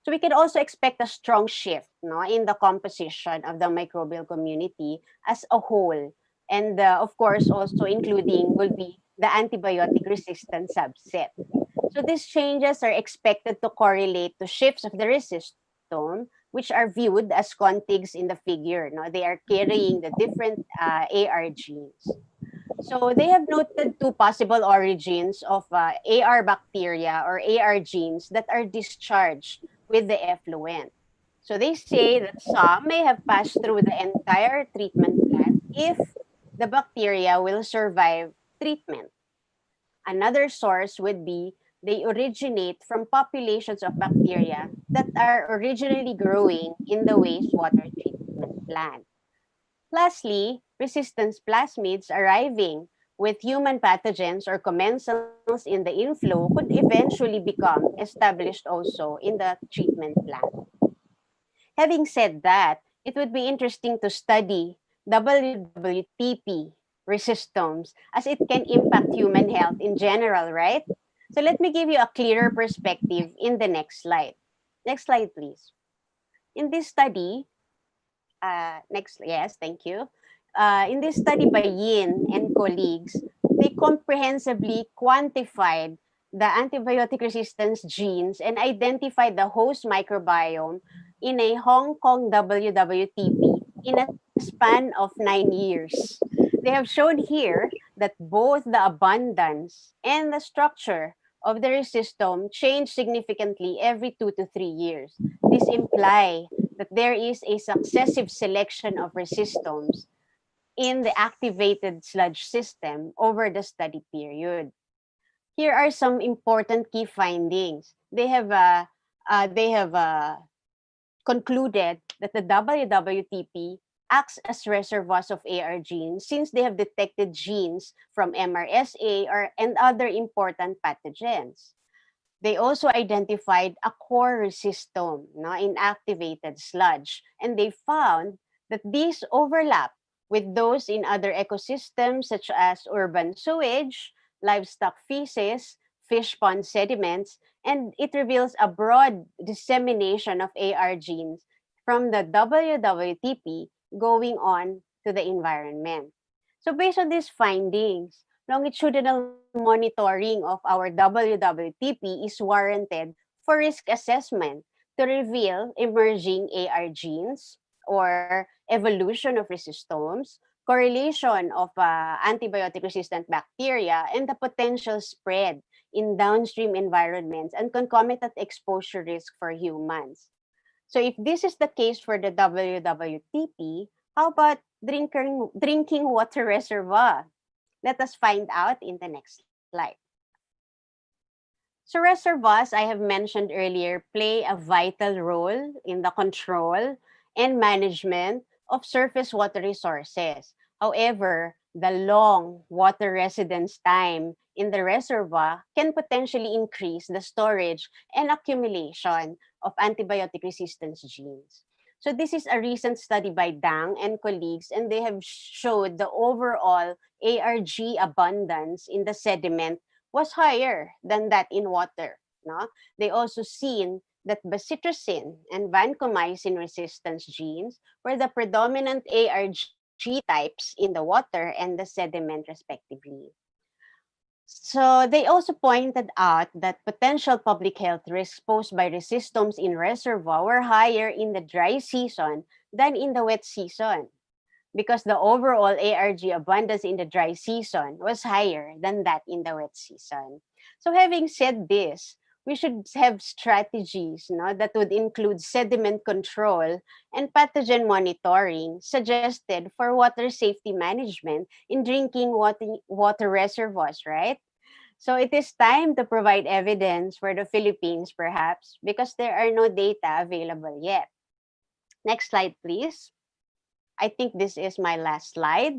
So we can also expect a strong shift, no, in the composition of the microbial community as a whole. And of course, also including will be the antibiotic resistant subset. So these changes are expected to correlate to shifts of the resistome, which are viewed as contigs in the figure. No? They are carrying the different AR genes. So they have noted two possible origins of AR bacteria or AR genes that are discharged with the effluent. So they say that some may have passed through the entire treatment plant if the bacteria will survive treatment. Another source would be they originate from populations of bacteria that are originally growing in the wastewater treatment plant. Lastly, resistance plasmids arriving with human pathogens or commensals in the inflow could eventually become established also in the treatment plant. Having said that, it would be interesting to study WWTP resistomes as it can impact human health in general, right? So let me give you a clearer perspective in the next slide. Next slide, please. In this study, yes, thank you. In this study by Yin and colleagues, they comprehensively quantified the antibiotic resistance genes and identified the host microbiome in a Hong Kong WWTP in a span of 9 years. They have shown here that both the abundance and the structure of the resistome change significantly every 2 to 3 years. This implies that there is a successive selection of resistomes in the activated sludge system over the study period. Here are some important key findings. They have concluded that the WWTP acts as reservoirs of AR genes since they have detected genes from MRSA and other important pathogens. They also identified a core resistome in activated sludge, and they found that these overlap with those in other ecosystems such as urban sewage, livestock feces, fish pond sediments, and it reveals a broad dissemination of AR genes from the WWTP going on to the environment. So based on these findings, longitudinal monitoring of our WWTP is warranted for risk assessment to reveal emerging AR genes or evolution of resistomes, correlation of antibiotic-resistant bacteria, and the potential spread in downstream environments and concomitant exposure risk for humans. So if this is the case for the WWTP, how about drinking water reservoir? Let us find out in the next slide. So reservoirs, I have mentioned earlier, play a vital role in the control and management of surface water resources. However, the long water residence time in the reservoir can potentially increase the storage and accumulation of antibiotic resistance genes. So this is a recent study by Dang and colleagues, and they have showed the overall ARG abundance in the sediment was higher than that in water. No? They also seen that bacitracin and vancomycin resistance genes were the predominant ARG types in the water and the sediment respectively. So they also pointed out that potential public health risks posed by resistomes in reservoir were higher in the dry season than in the wet season, because the overall ARG abundance in the dry season was higher than that in the wet season. So having said this, we should have strategies that would include sediment control and pathogen monitoring suggested for water safety management in drinking water reservoirs, right? So it is time to provide evidence for the Philippines, perhaps, because there are no data available yet. Next slide, please. I think this is my last slide.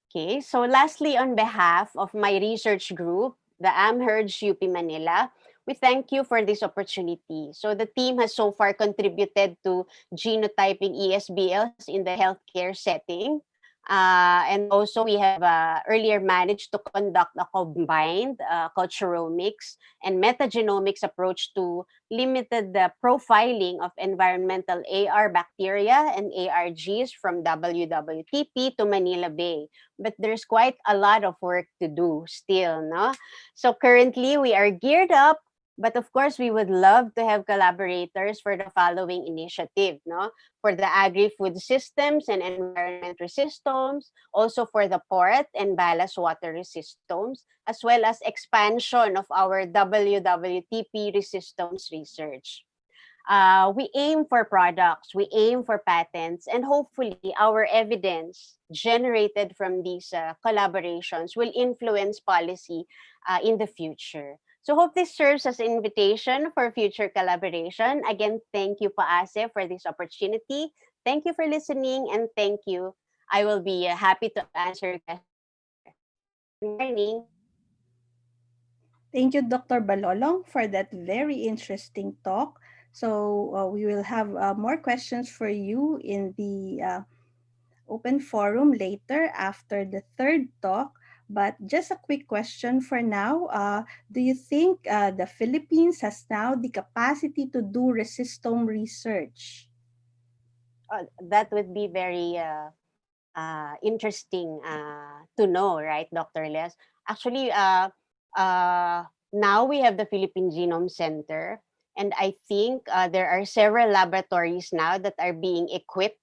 Okay, so lastly, on behalf of my research group, the AmHERG UP Manila, we thank you for this opportunity. So the team has so far contributed to genotyping ESBLs in the healthcare setting. And also we have earlier managed to conduct a combined culturomics and metagenomics approach to limited the profiling of environmental AR bacteria and ARGs from WWTP to Manila Bay. But there's quite a lot of work to do still, no? So currently we are geared up, but of course we would love to have collaborators for the following initiative, no? For the agri-food systems and environment resistomes, also for the port and ballast water resistomes, as well as expansion of our WWTP resistomes research. We aim for products, we aim for patents, and hopefully our evidence generated from these collaborations will influence policy in the future. So hope this serves as an invitation for future collaboration. Again, thank you, PAASE, for this opportunity. Thank you for listening, and thank you. I will be happy to answer questions. Good morning. Thank you, Dr. Balolong, for that very interesting talk. So we will have more questions for you in the open forum later after the third talk. But just a quick question for now. Do you think the Philippines has now the capacity to do resistome research? That would be very interesting to know, right, Dr. Les? Actually, now we have the Philippine Genome Center, and I think there are several laboratories now that are being equipped,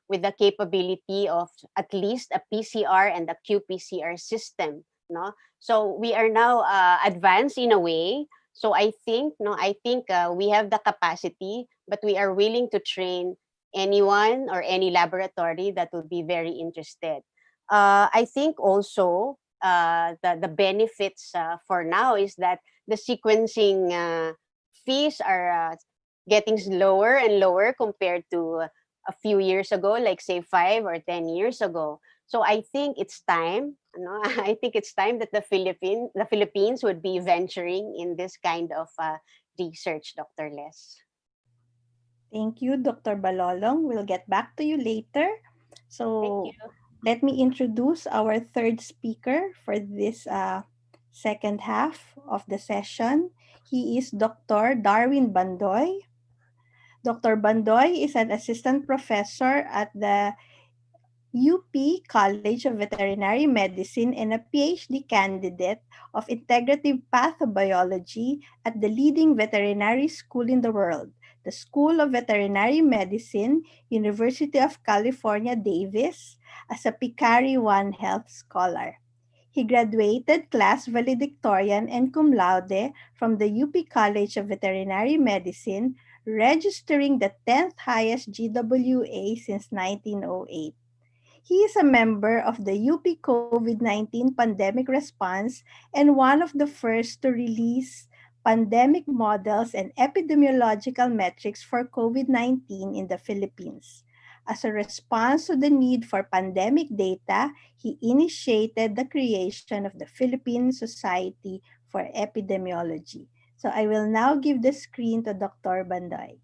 with the capability of at least a PCR and a qPCR system, So we are now advanced in a way. So I think, we have the capacity, but we are willing to train anyone or any laboratory that would be very interested. I think also the benefits for now is that the sequencing fees are getting lower and lower compared to a few years ago, like say 5 or 10 years ago. So I think it's time, I think it's time that the Philippines would be venturing in this kind of research, Dr. Les. Thank you, Dr. Balolong. We'll get back to you later. So Thank you. let me introduce our third speaker for this second half of the session. He is Dr. Darwin Bandoy. Dr. Bandoy is an assistant professor at the UP College of Veterinary Medicine and a PhD candidate of integrative pathobiology at the leading veterinary school in the world, the School of Veterinary Medicine, University of California, Davis, as a Picari One Health Scholar. He graduated class valedictorian and cum laude from the UP College of Veterinary Medicine, registering the 10th highest GWA since 1908. He is a member of the UP COVID-19 pandemic response and one of the first to release pandemic models and epidemiological metrics for COVID-19 in the Philippines. As a response to the need for pandemic data, he initiated the creation of the Philippine Society for Epidemiology. So I will now give the screen to Dr. Bandoy.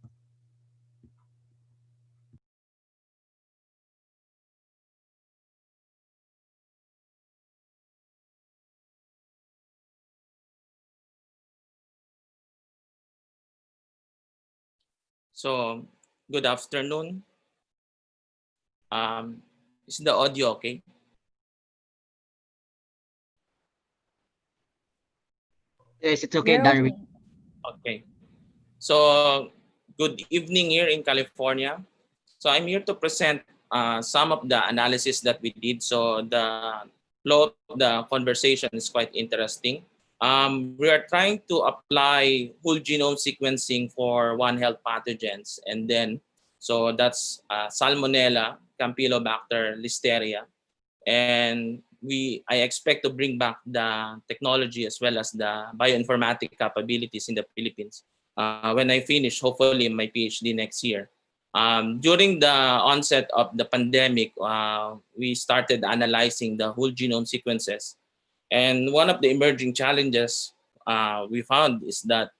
So, good afternoon. Is the audio okay? Yes, it's okay, You're Darwin. okay. Okay. So, good evening here in California. So, I'm here to present some of the analysis that we did. So, the flow of the conversation is quite interesting. We are trying to apply whole genome sequencing for One Health pathogens. And then, so that's Salmonella, Campylobacter, Listeria. And I expect to bring back the technology as well as the bioinformatic capabilities in the Philippines when I finish, hopefully, my PhD next year. During the onset of the pandemic, we started analyzing the whole genome sequences. And one of the emerging challenges we found is that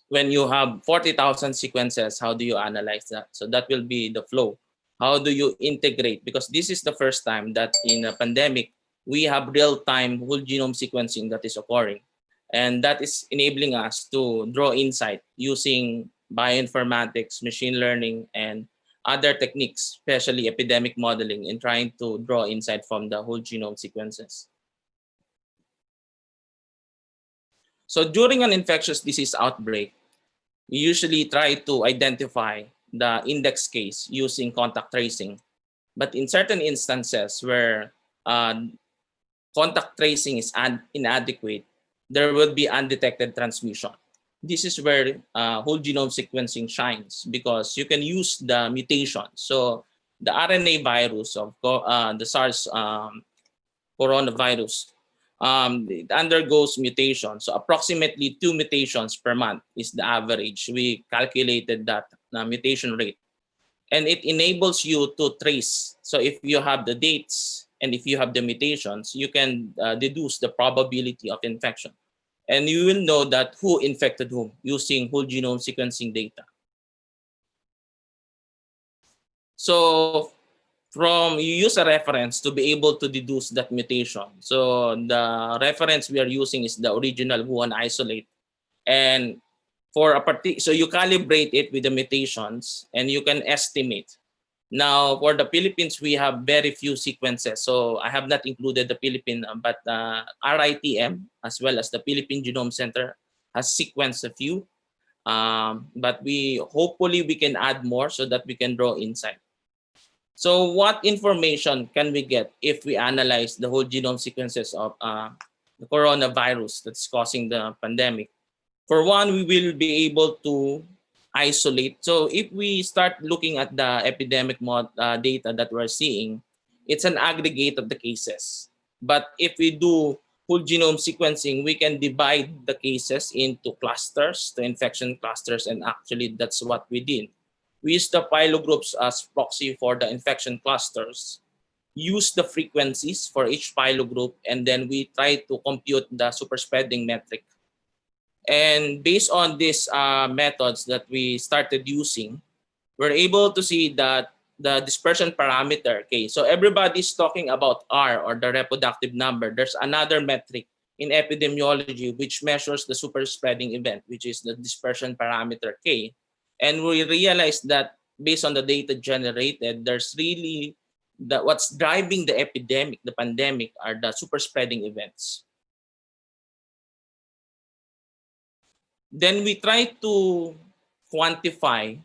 when you have 40,000 sequences, how do you analyze that? So that will be the flow. How do you integrate? Because this is the first time that in a pandemic, we have real-time whole genome sequencing that is occurring. And that is enabling us to draw insight using bioinformatics, machine learning, and other techniques, especially epidemic modeling, in trying to draw insight from the whole genome sequences. So during an infectious disease outbreak, we usually try to identify the index case using contact tracing. But in certain instances where contact tracing is inadequate, there will be undetected transmission. This is where whole genome sequencing shines because you can use the mutation. So the RNA virus of the SARS coronavirus, it undergoes mutation. So approximately 2 mutations per month is the average. We calculated that mutation rate. And it enables you to trace. So if you have the dates and if you have the mutations, you can deduce the probability of infection. And you will know that who infected whom using whole genome sequencing data. So you use a reference to be able to deduce that mutation. So the reference we are using is the original Wuhan isolate. And for a so you calibrate it with the mutations and you can estimate. Now, for the Philippines, we have very few sequences. So I have not included the Philippine, but RITM, as well as the Philippine Genome Center, has sequenced a few. But hopefully we can add more so that we can draw insight. So what information can we get if we analyze the whole genome sequences of the coronavirus that's causing the pandemic? For one, we will be able to isolate. So if we start looking at the epidemic data that we're seeing, it's an aggregate of the cases. But if we do whole genome sequencing, we can divide the cases into clusters, the infection clusters, and actually that's what we did. We use the phylogroups as proxy for the infection clusters, use the frequencies for each phylogroup, and then we try to compute the superspreading metric. And based on these methods that we started using, we're able to see that the dispersion parameter, okay, so everybody's talking about R or the reproductive number. There's another metric in epidemiology which measures the superspreading event, which is the dispersion parameter K. And we realized that based on the data generated, there's really what's driving the epidemic, the pandemic, are the super spreading events. Then we try to quantify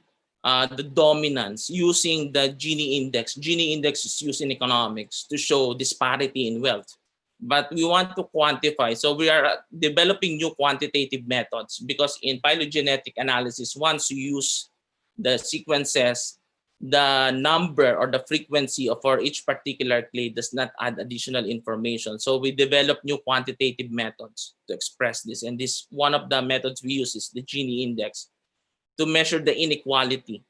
the dominance using the Gini index. Gini index is used in economics to show disparity in wealth. But we want to quantify. So we are developing new quantitative methods because in phylogenetic analysis, once you use the sequences, the number or the frequency for each particular clade does not add additional information. So we develop new quantitative methods to express this. And this, one of the methods we use is the Gini index to measure the inequality.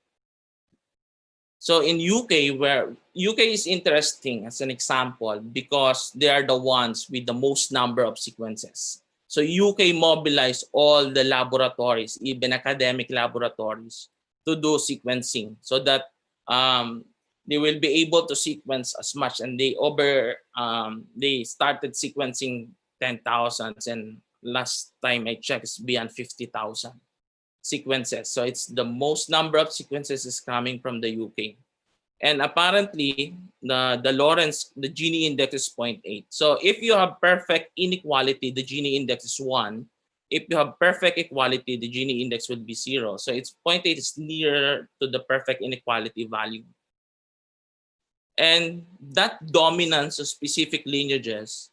So in UK, where UK is interesting as an example because they are the ones with the most number of sequences. So UK mobilized all the laboratories, even academic laboratories, to do sequencing so that they will be able to sequence as much, and they started sequencing 10,000, and last time I checked it's beyond 50,000 sequences. So it's the most number of sequences is coming from the UK. And apparently the Lorentz, the Gini index is 0.8. So if you have perfect inequality, the Gini index is 1. If you have perfect equality, the Gini index would be 0. So it's 0.8 is nearer to the perfect inequality value. And that dominance of specific lineages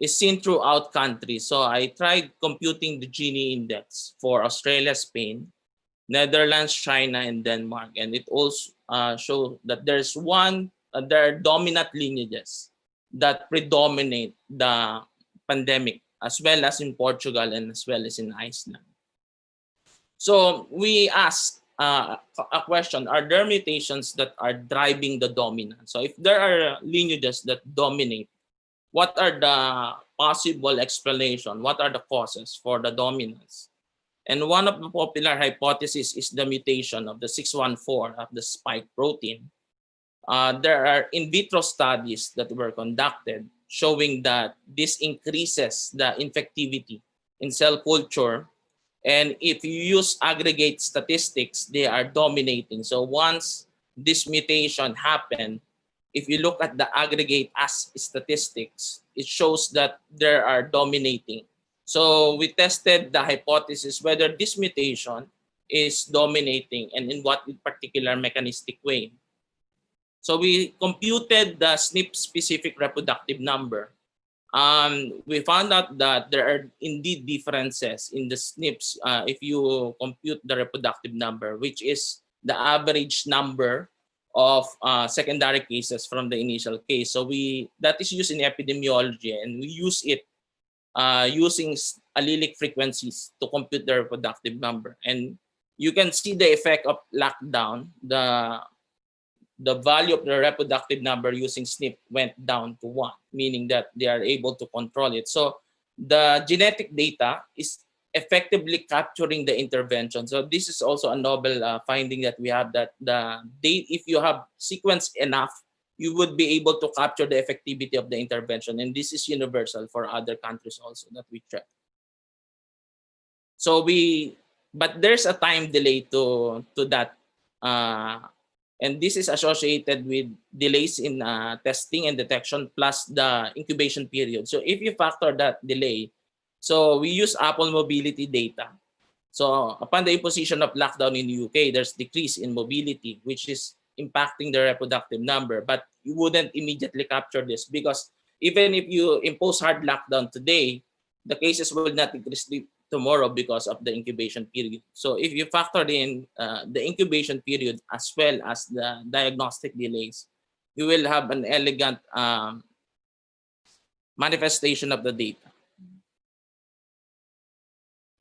is seen throughout countries. So I tried computing the Gini index for Australia, Spain, Netherlands, China, and Denmark. And it also shows that there are dominant lineages that predominate the pandemic, as well as in Portugal and as well as in Iceland. So we ask a question, are there mutations that are driving the dominance? So if there are lineages that dominate, what are the possible explanation? What are the causes for the dominance? And one of the popular hypotheses is the mutation of the 614 of the spike protein. There are in vitro studies that were conducted showing that this increases the infectivity in cell culture. And if you use aggregate statistics, they are dominating. So once this mutation happened, if you look at the aggregate as statistics, it shows that they are dominating. So we tested the hypothesis whether this mutation is dominating and in what particular mechanistic way. So we computed the SNP-specific reproductive number. We found out that there are indeed differences in the SNPs if you compute the reproductive number, which is the average number of secondary cases from the initial case. So that is used in epidemiology, and we use it using allelic frequencies to compute the reproductive number. And you can see the effect of lockdown. The value of the reproductive number using SNP went down to 1, meaning that they are able to control it. So the genetic data is effectively capturing the intervention. So this is also a novel finding that we have, that if you have sequenced enough, you would be able to capture the effectivity of the intervention. And this is universal for other countries also that we check. So but there's a time delay to that. And this is associated with delays in testing and detection plus the incubation period. So if you factor that delay, so we use Apple mobility data. So upon the imposition of lockdown in the UK, there's decrease in mobility, which is impacting the reproductive number. But you wouldn't immediately capture this because even if you impose hard lockdown today, the cases will not increase tomorrow because of the incubation period. So if you factor in the incubation period as well as the diagnostic delays, you will have an elegant manifestation of the data.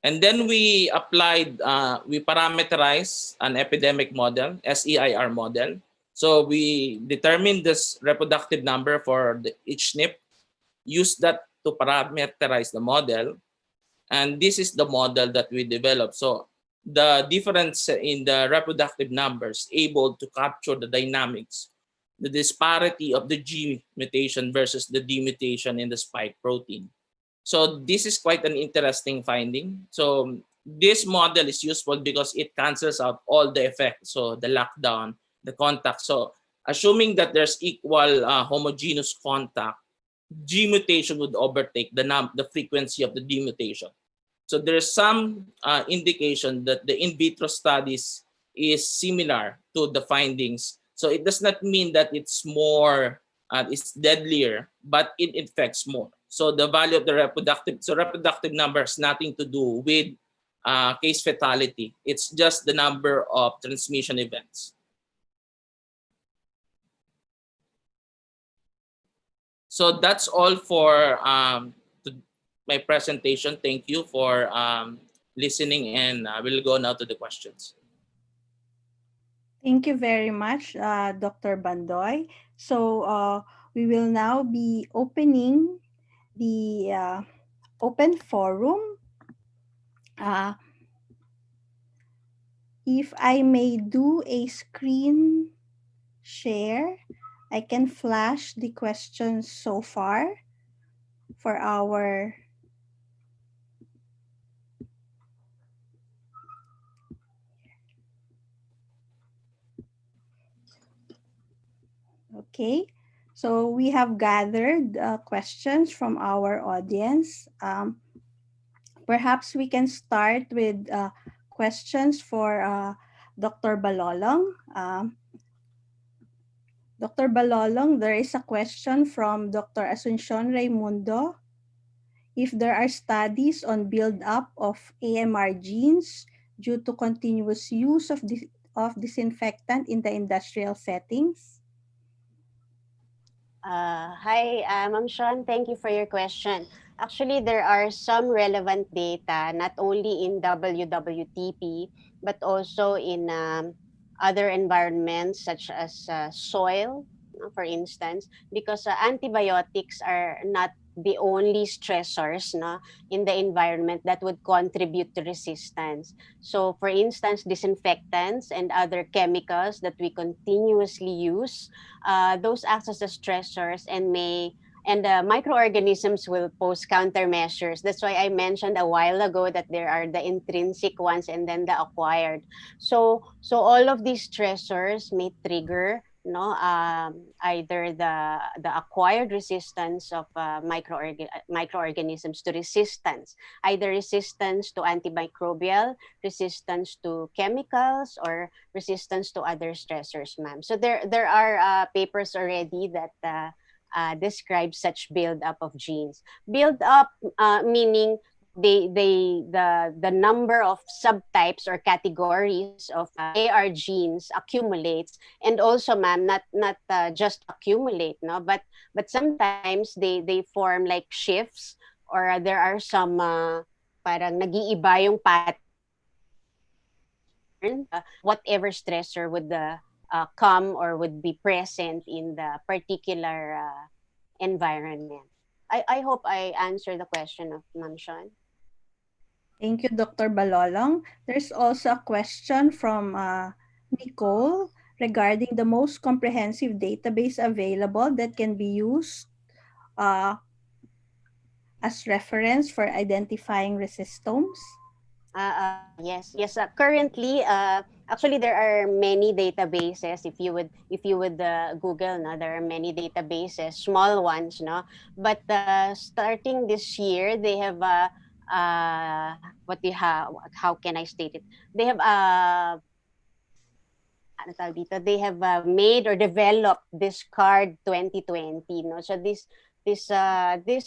And then we applied, we parameterized an epidemic model, SEIR model. So we determined this reproductive number for each SNP, use that to parameterize the model. And this is the model that we developed. So the difference in the reproductive numbers able to capture the dynamics, the disparity of the G mutation versus the D mutation in the spike protein. So this is quite an interesting finding. So this model is useful because it cancels out all the effects. So the lockdown, the contact. So Assuming that there's equal homogeneous contact, G mutation would overtake the frequency of the D mutation. So there's some indication that the in vitro studies is similar to the findings. So it does not mean that it's more, it's deadlier, but it infects more. So the value of the reproductive number has nothing to do with case fatality. It's just the number of transmission events. So that's all for my presentation. Thank you for listening, and we'll go now to the questions. Thank you very much, Dr. Bandoy. So we will now be opening the open forum. If I may do a screen share, I can flash the questions so far for our Okay, so we have gathered questions from our audience. Perhaps we can start with questions for Dr. Balolong. Dr. Balolong, there is a question from Dr. Asuncion Raimundo. If there are studies on build-up of AMR genes due to continuous use of disinfectant in the industrial settings? Hi, Ma'am Sean. Thank you for your question. Actually, there are some relevant data, not only in WWTP, but also in other environments such as soil, for instance, because antibiotics are not the only stressors in the environment that would contribute to resistance. So, for instance, disinfectants and other chemicals that we continuously use, those act as the stressors and microorganisms will pose countermeasures. That's why I mentioned a while ago that there are the intrinsic ones and then the acquired. So all of these stressors may trigger either the acquired resistance of microorganisms to resistance, either resistance to antimicrobial, resistance to chemicals, or resistance to other stressors, ma'am. So there are papers already that describe such build-up of genes. Build-up meaning the number of subtypes or categories of AR genes accumulates, and also, ma'am, not just accumulate, but sometimes they form like shifts, or there are some parang nag-iiba yung pattern, whatever stressor would come or would be present in the particular environment. I hope I answered the question of Ma'am Sean. Thank you, Dr. Balolong. There's also a question from Nicole regarding the most comprehensive database available that can be used as reference for identifying resistomes. Yes. Currently, actually, there are many databases. If you would Google, there are many databases, small ones, But starting this year, they have how can I state it? They have they have made or developed this card 2020, So this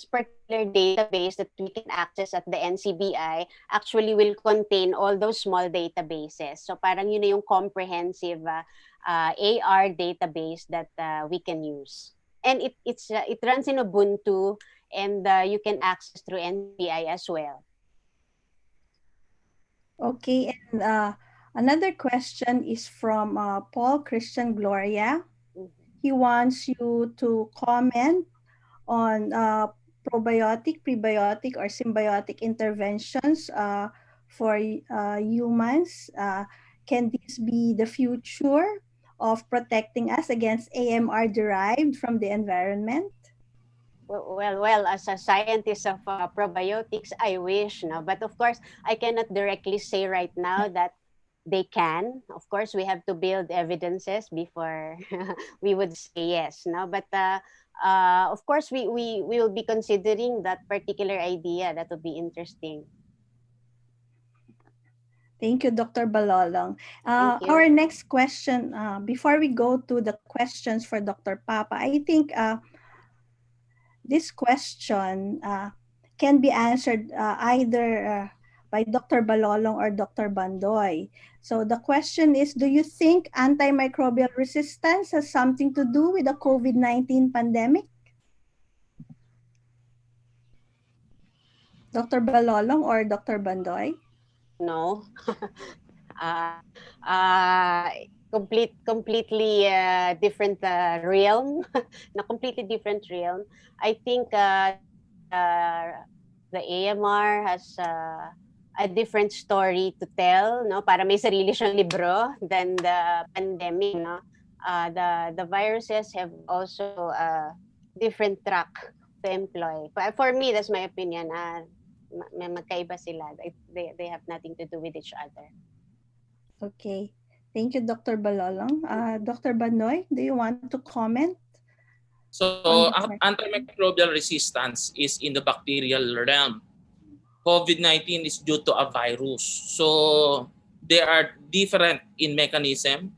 particular database that we can access at the NCBI actually will contain all those small databases. So parang yun na yung comprehensive AR database that we can use. And it runs in Ubuntu, and you can access through NCBI as well. Okay, and another question is from Paul Christian Gloria. He wants you to comment on probiotic, prebiotic, or symbiotic interventions for humans. Can this be the future of protecting us against AMR derived from the environment? Well, as a scientist of probiotics, I wish, but of course, I cannot directly say right now that they can. Of course, we have to build evidences before we would say yes. No, but of course, we will be considering that particular idea. That would be interesting. Thank you, Dr. Balolong. Thank you. Our next question, before we go to the questions for Dr. Papa, I think this question can be answered either by Dr. Balolong or Dr. Bandoy. So the question is, do you think antimicrobial resistance has something to do with the COVID-19 pandemic? Dr. Balolong or Dr. Bandoy? No. uh, completely different realm. Na completely different realm. I think the AMR has a different story to tell, no? Para may sarili siyang libro than the pandemic, no? The viruses have also a different track to employ. For me, that's my opinion. Magkaiba sila. They have nothing to do with each other. Okay. Thank you, Dr. Balolong. Dr. Banoy, do you want to comment? So antimicrobial resistance is in the bacterial realm. COVID-19 is due to a virus. So they are different in mechanism.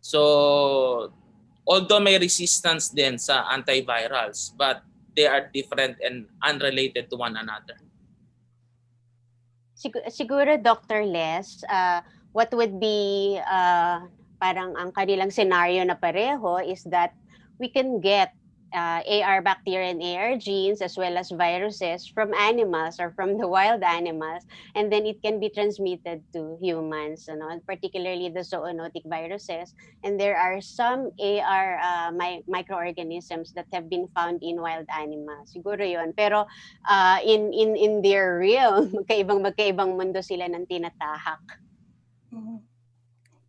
So although may resistance din sa antivirals, but they are different and unrelated to one another. Siguro, Dr. Les, what would be parang ang kanilang scenario na pareho is that we can get AR bacteria and AR genes as well as viruses from animals or from the wild animals, and then it can be transmitted to humans, you know, particularly the zoonotic viruses. And there are some AR microorganisms that have been found in wild animals. Siguro yun. Pero in their realm, magkaibang mundo sila ng tinatahak.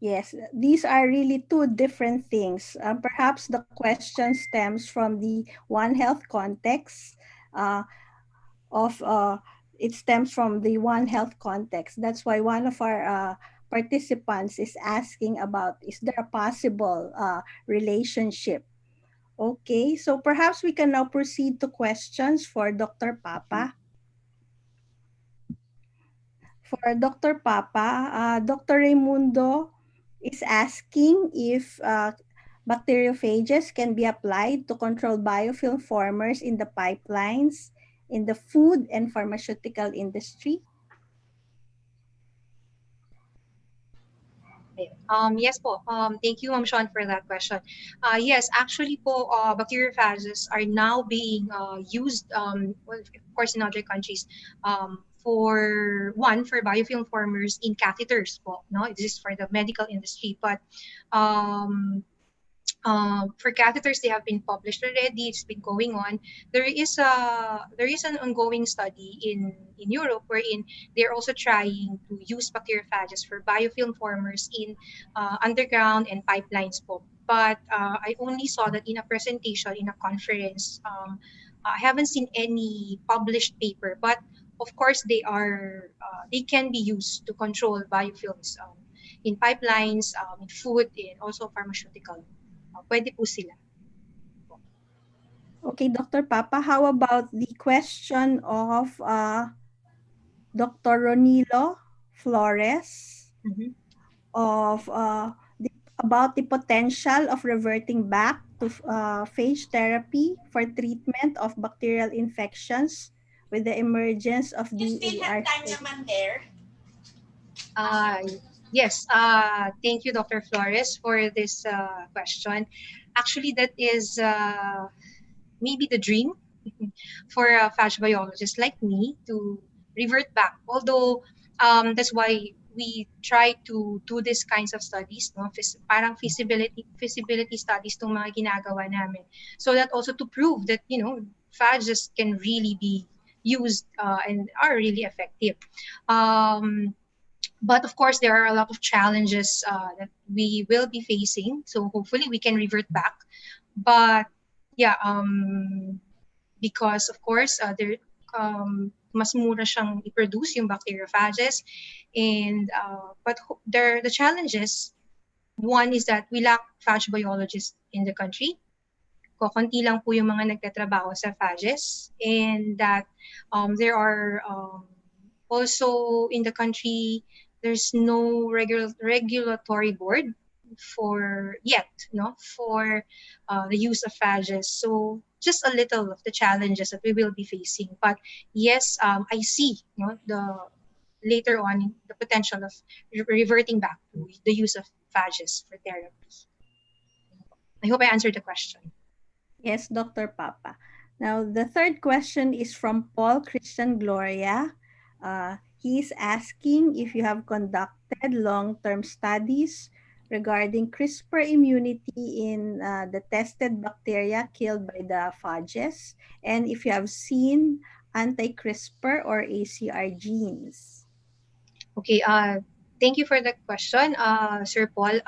Yes, these are really two different things. Perhaps the question stems from the One Health context it stems from the One Health context. That's why one of our participants is asking about, is there a possible relationship? Okay, so perhaps we can now proceed to questions for Dr. Papa. For Dr. Papa, Dr. Raimundo is asking if bacteriophages can be applied to control biofilm formers in the pipelines in the food and pharmaceutical industry. Yes po. Thank you, Ma'am Sean, for that question. Yes, actually po, bacteriophages are now being used, well, of course, in other countries, for biofilm formers in catheters po. No, this is for the medical industry, but for catheters, they have been published already. It's been going on. There is an ongoing study in Europe wherein they're also trying to use bacteriophages for biofilm formers in underground and pipelines po. But I only saw that in a presentation in a conference. I haven't seen any published paper, but of course they can be used to control biofilms in pipelines, in food, and also pharmaceutical. Pwede po sila. Okay, Dr. Papa, how about the question of Dr. Ronilo Flores about the potential of reverting back to phage therapy for treatment of bacterial infections with the emergence of the AR. Yes, thank you, Dr. Flores, for this question. Actually, that is maybe the dream for a phage biologist like me to revert back. Although that's why we try to do these kinds of studies, no? Parang feasibility studies itong mga ginagawa namin. So that also to prove that, phages can really be used and are really effective. But of course, there are a lot of challenges that we will be facing. So hopefully we can revert back. But yeah, because of course mas mura siyang i-produce yung bacteriophages. And but the challenges, one is that we lack phage biologists in the country. Konti lang po yung mga nagtatrabaho sa phages, and that there are also in the country there's no regulatory board for yet, no, for the use of phages. So just a little of the challenges that we will be facing. But yes, I see, you know, the later on the potential of reverting back to the use of phages for therapy. I hope I answered the question. Yes, Dr. Papa. Now, the third question is from Paul Christian Gloria. He's asking if you have conducted long-term studies regarding CRISPR immunity in the tested bacteria killed by the phages, and if you have seen anti-CRISPR or ACR genes. Okay, thank you for the question, Sir Paul.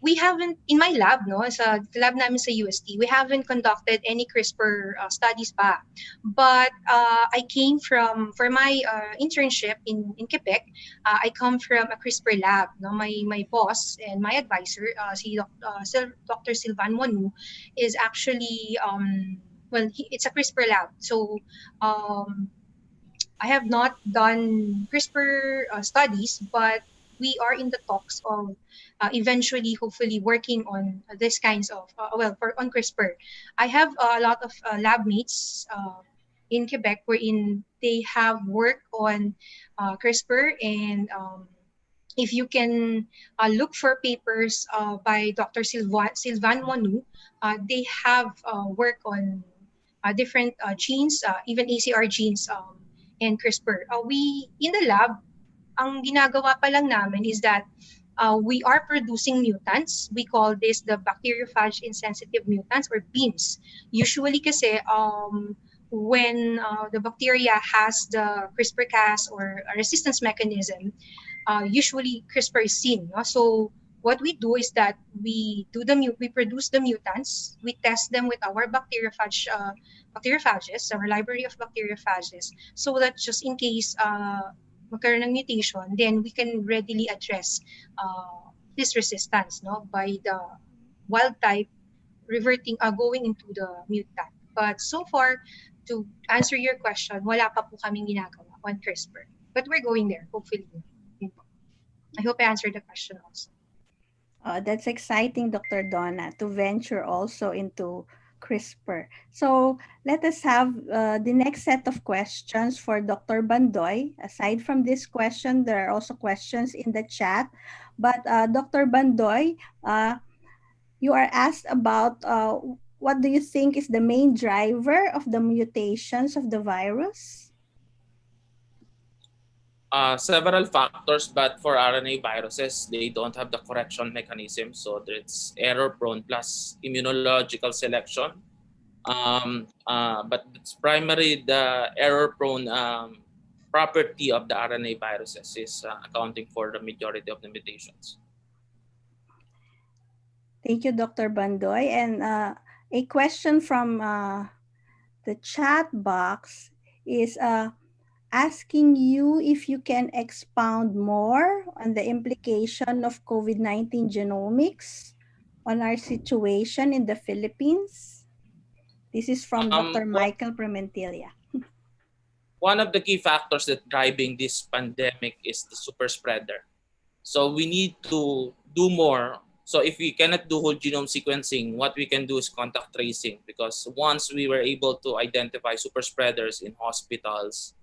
We haven't, in my lab, no, sa lab namin sa UST, we haven't conducted any CRISPR studies pa. But I came from, for my internship in Quebec, I come from a CRISPR lab. No? My boss and my advisor, Dr. Sylvain Monu, is actually, well, it's a CRISPR lab. So I have not done CRISPR studies, but we are in the talks of eventually, hopefully, working on this kinds of, on CRISPR. I have a lot of lab mates in Quebec wherein they have worked on CRISPR, and if you can look for papers by Dr. Sylvain Monu, they have work on different genes, even ACR genes, and CRISPR. We, in the lab, ang ginagawa pa lang namin is that we are producing mutants. We call this the bacteriophage insensitive mutants, or BIMs. Usually kasi when the bacteria has the CRISPR-Cas or a resistance mechanism, usually CRISPR is seen. No? So what we do is that we produce the mutants, we test them with our bacteriophage, bacteriophages, our library of bacteriophages, so that just in case magkaroon ng mutation, then we can readily address this resistance, no, by the wild type reverting, going into the mutant. But so far, to answer your question, wala pa po kaming ginagawa on CRISPR. But we're going there, hopefully. I hope I answered the question also. That's exciting, Dr. Donna, to venture also into CRISPR. So let us have the next set of questions for Dr. Bandoy. Aside from this question, there are also questions in the chat. But Dr. Bandoy, you are asked about what do you think is the main driver of the mutations of the virus? Several factors, but for RNA viruses, they don't have the correction mechanism, so it's error-prone plus immunological selection. But it's primarily the error-prone property of the RNA viruses is accounting for the majority of the mutations. Thank you, Dr. Bandoy. And a question from the chat box is asking you if you can expound more on the implication of COVID-19 genomics on our situation in the Philippines. This is from Dr. Michael Promentilla. One of the key factors that driving this pandemic is the super spreader. So we need to do more. So if we cannot do whole genome sequencing, what we can do is contact tracing, because once we were able to identify super spreaders in hospitals,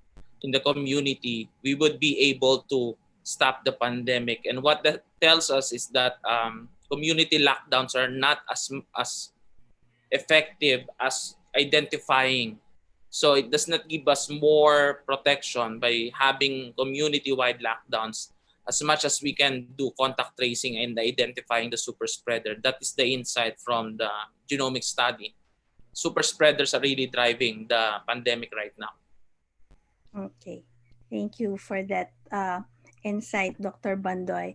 in the community, we would be able to stop the pandemic. And what that tells us is that community lockdowns are not as effective as identifying. So it does not give us more protection by having community-wide lockdowns as much as we can do contact tracing and identifying the super spreader. That is the insight from the genomic study. Super spreaders are really driving the pandemic right now. Okay, thank you for that insight, Dr. Bandoy.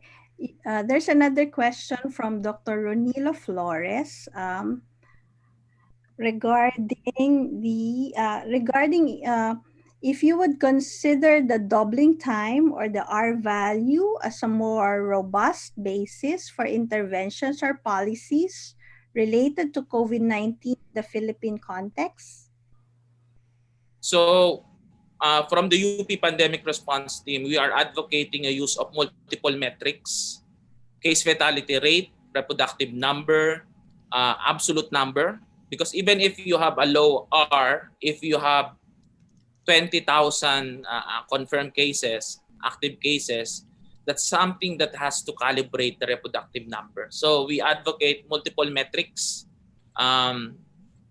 There's another question from Dr. Ronilo Flores. regarding if you would consider the doubling time or the R value as a more robust basis for interventions or policies related to COVID-19 in the Philippine context? So from the UP Pandemic Response Team, we are advocating a use of multiple metrics: case fatality rate, reproductive number, absolute number. Because even if you have a low R, if you have 20,000 confirmed cases, active cases, that's something that has to calibrate the reproductive number. So we advocate multiple metrics um,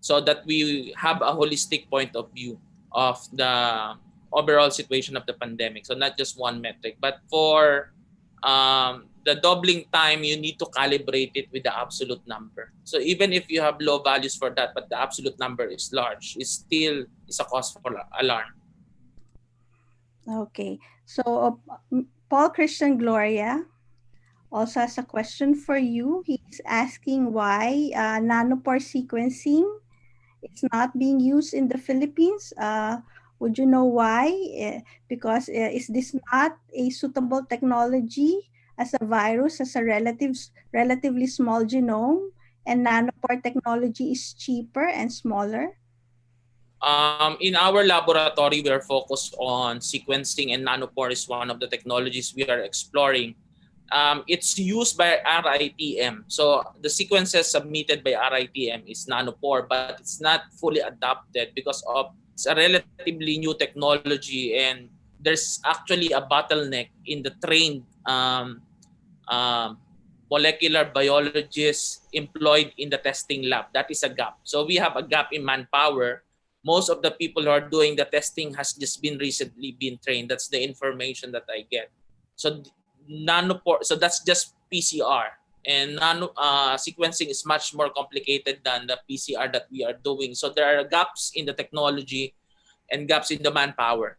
so that we have a holistic point of view of the overall situation of the pandemic. So not just one metric, but for the doubling time, you need to calibrate it with the absolute number. So even if you have low values for that, but the absolute number is large, it still is a cause for alarm. Okay, so Paul Christian Gloria also has a question for you. He's asking why nanopore sequencing is not being used in the Philippines. Would you know why? Because is this not a suitable technology, as a virus has a relatively small genome, and nanopore technology is cheaper and smaller? In our laboratory, we are focused on sequencing, and nanopore is one of the technologies we are exploring. It's used by RITM. So the sequences submitted by RITM is nanopore, but it's not fully adopted because of it's a relatively new technology, and there's actually a bottleneck in the trained um, molecular biologists employed in the testing lab. That is a gap. So we have a gap in manpower. Most of the people who are doing the testing has just been recently been trained. That's the information that I get. So nanopore, so that's just PCR. And nano sequencing is much more complicated than the PCR that we are doing. So there are gaps in the technology and gaps in the manpower.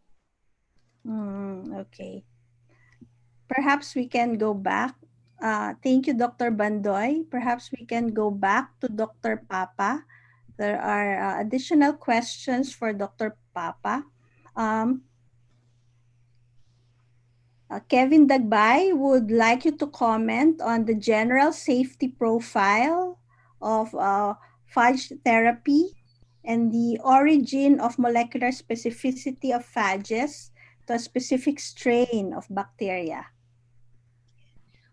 Okay. Perhaps we can go back. Thank you, Dr. Bandoy. Perhaps we can go back to Dr. Papa. There are additional questions for Dr. Papa. Kevin Dagbay would like you to comment on the general safety profile of phage therapy and the origin of molecular specificity of phages to a specific strain of bacteria.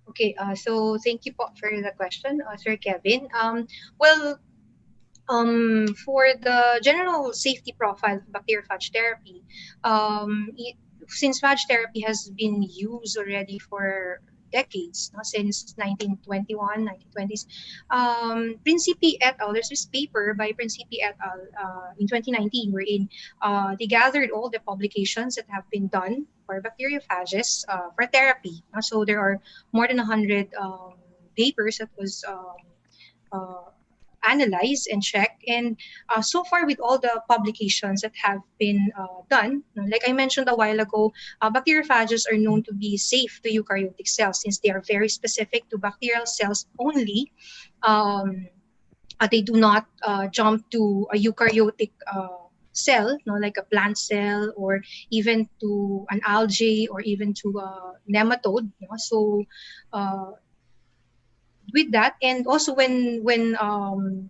Okay, so thank you po for the question, Sir Kevin. Well, for the general safety profile of bacteriophage therapy, since phage therapy has been used already for decades, no, since 1921, 1920s, Principi et al., there's this paper by Principi et al. In 2019, wherein they gathered all the publications that have been done for bacteriophages for therapy. So there are more than 100 papers that was analyze and check. And so far, with all the publications that have been done, like I mentioned a while ago, bacteriophages are known to be safe to eukaryotic cells since they are very specific to bacterial cells only. They do not jump to a eukaryotic cell, like a plant cell, or even to an algae, or even to a nematode. So with that, and also when the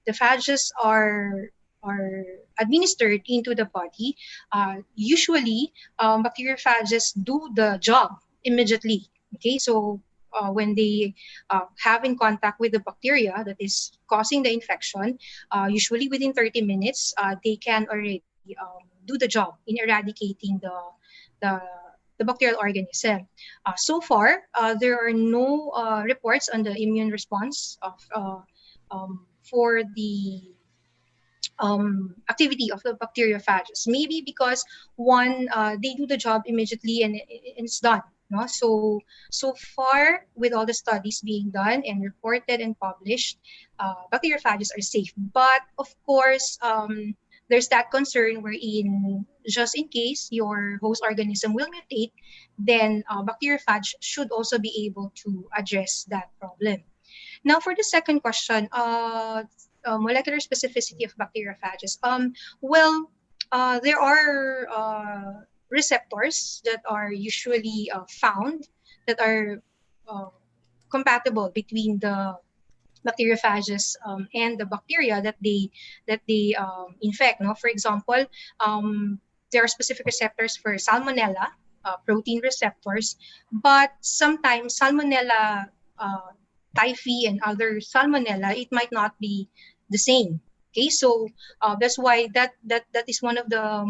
phages are administered into the body, usually bacteriophages do the job immediately. Okay, so when they have in contact with the bacteria that is causing the infection, usually within 30 minutes, they can already do the job in eradicating the bacterial organism. So far, there are no reports on the immune response for the activity of the bacteriophages. Maybe because one, they do the job immediately and it's done. No? So far, with all the studies being done and reported and published, bacteriophages are safe. But of course, there's that concern wherein just in case your host organism will mutate, then bacteriophage should also be able to address that problem. Now, for the second question, molecular specificity of bacteriophages. Well, there are receptors that are usually found that are uh, compatible between the bacteriophages and the bacteria that they infect. No, for example, there are specific receptors for salmonella, protein receptors, but sometimes salmonella uh, typhi and other salmonella, it might not be the same. Okay, so that's why that is one of the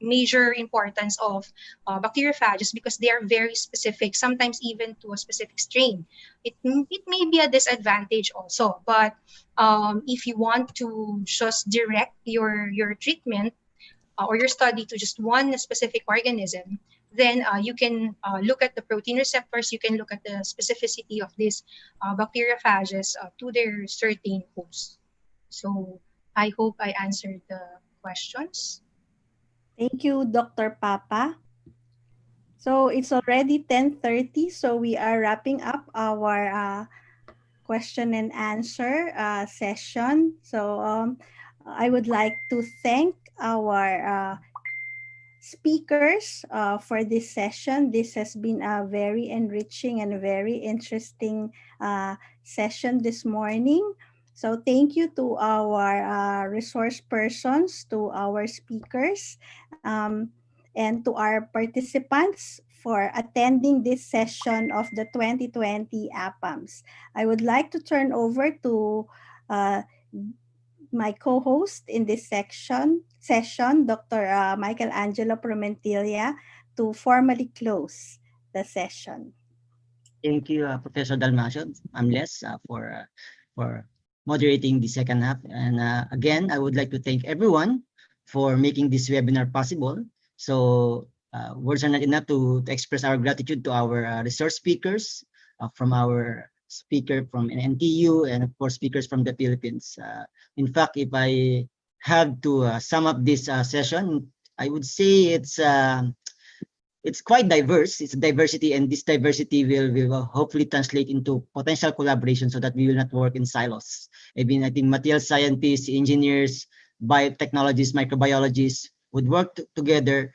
major importance of bacteriophages, because they are very specific, sometimes even to a specific strain. It may be a disadvantage also, but if you want to just direct your treatment or your study to just one specific organism, then you can look at the protein receptors, you can look at the specificity of these bacteriophages to their certain host. So I hope I answered the questions. Thank you, Dr. Papa. So it's already 10:30, so we are wrapping up our question and answer session. So I would like to thank our speakers for this session. This has been a very enriching and very interesting session this morning. So thank you to our resource persons, to our speakers, and to our participants for attending this session of the 2020 APAMS. I would like to turn over to my co-host in this session, Dr. Michael Angelo Promentilla, to formally close the session. Thank you, Professor Dalmasio. I'm Les for moderating the second half. And again, I would like to thank everyone for making this webinar possible. So words are not enough to express our gratitude to our resource speakers, from our speaker from NTU, and of course speakers from the Philippines. In fact, if I have to sum up this session, I would say it's quite diverse. It's a diversity, and this diversity will hopefully translate into potential collaboration so that we will not work in silos. I mean, I think material scientists, engineers, biotechnologists, microbiologists would work together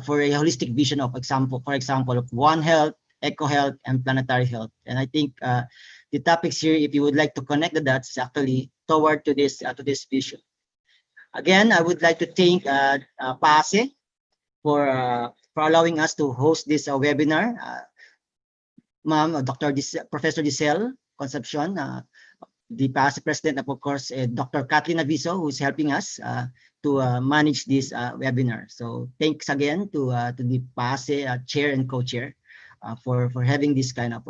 for a holistic vision of for example, of One Health, Eco Health, and planetary health. And I think the topics here, if you would like to connect the dots, is actually toward to this vision. Again, I would like to thank PAASE for allowing us to host this webinar. Ma'am, Professor Giselle Concepcion, the PAASE president, and of course, Dr. Kathleen Aviso, who is helping us to manage this webinar. So thanks again to the PAASE chair and co-chair for having this kind of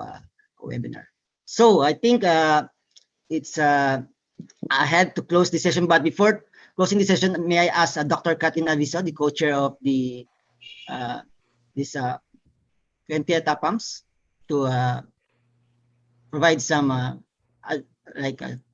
webinar. So I think it's I had to close the session, but before closing the session, may I ask Dr. Kathleen Aviso, the co-chair of the this 20th APAMS, to provide some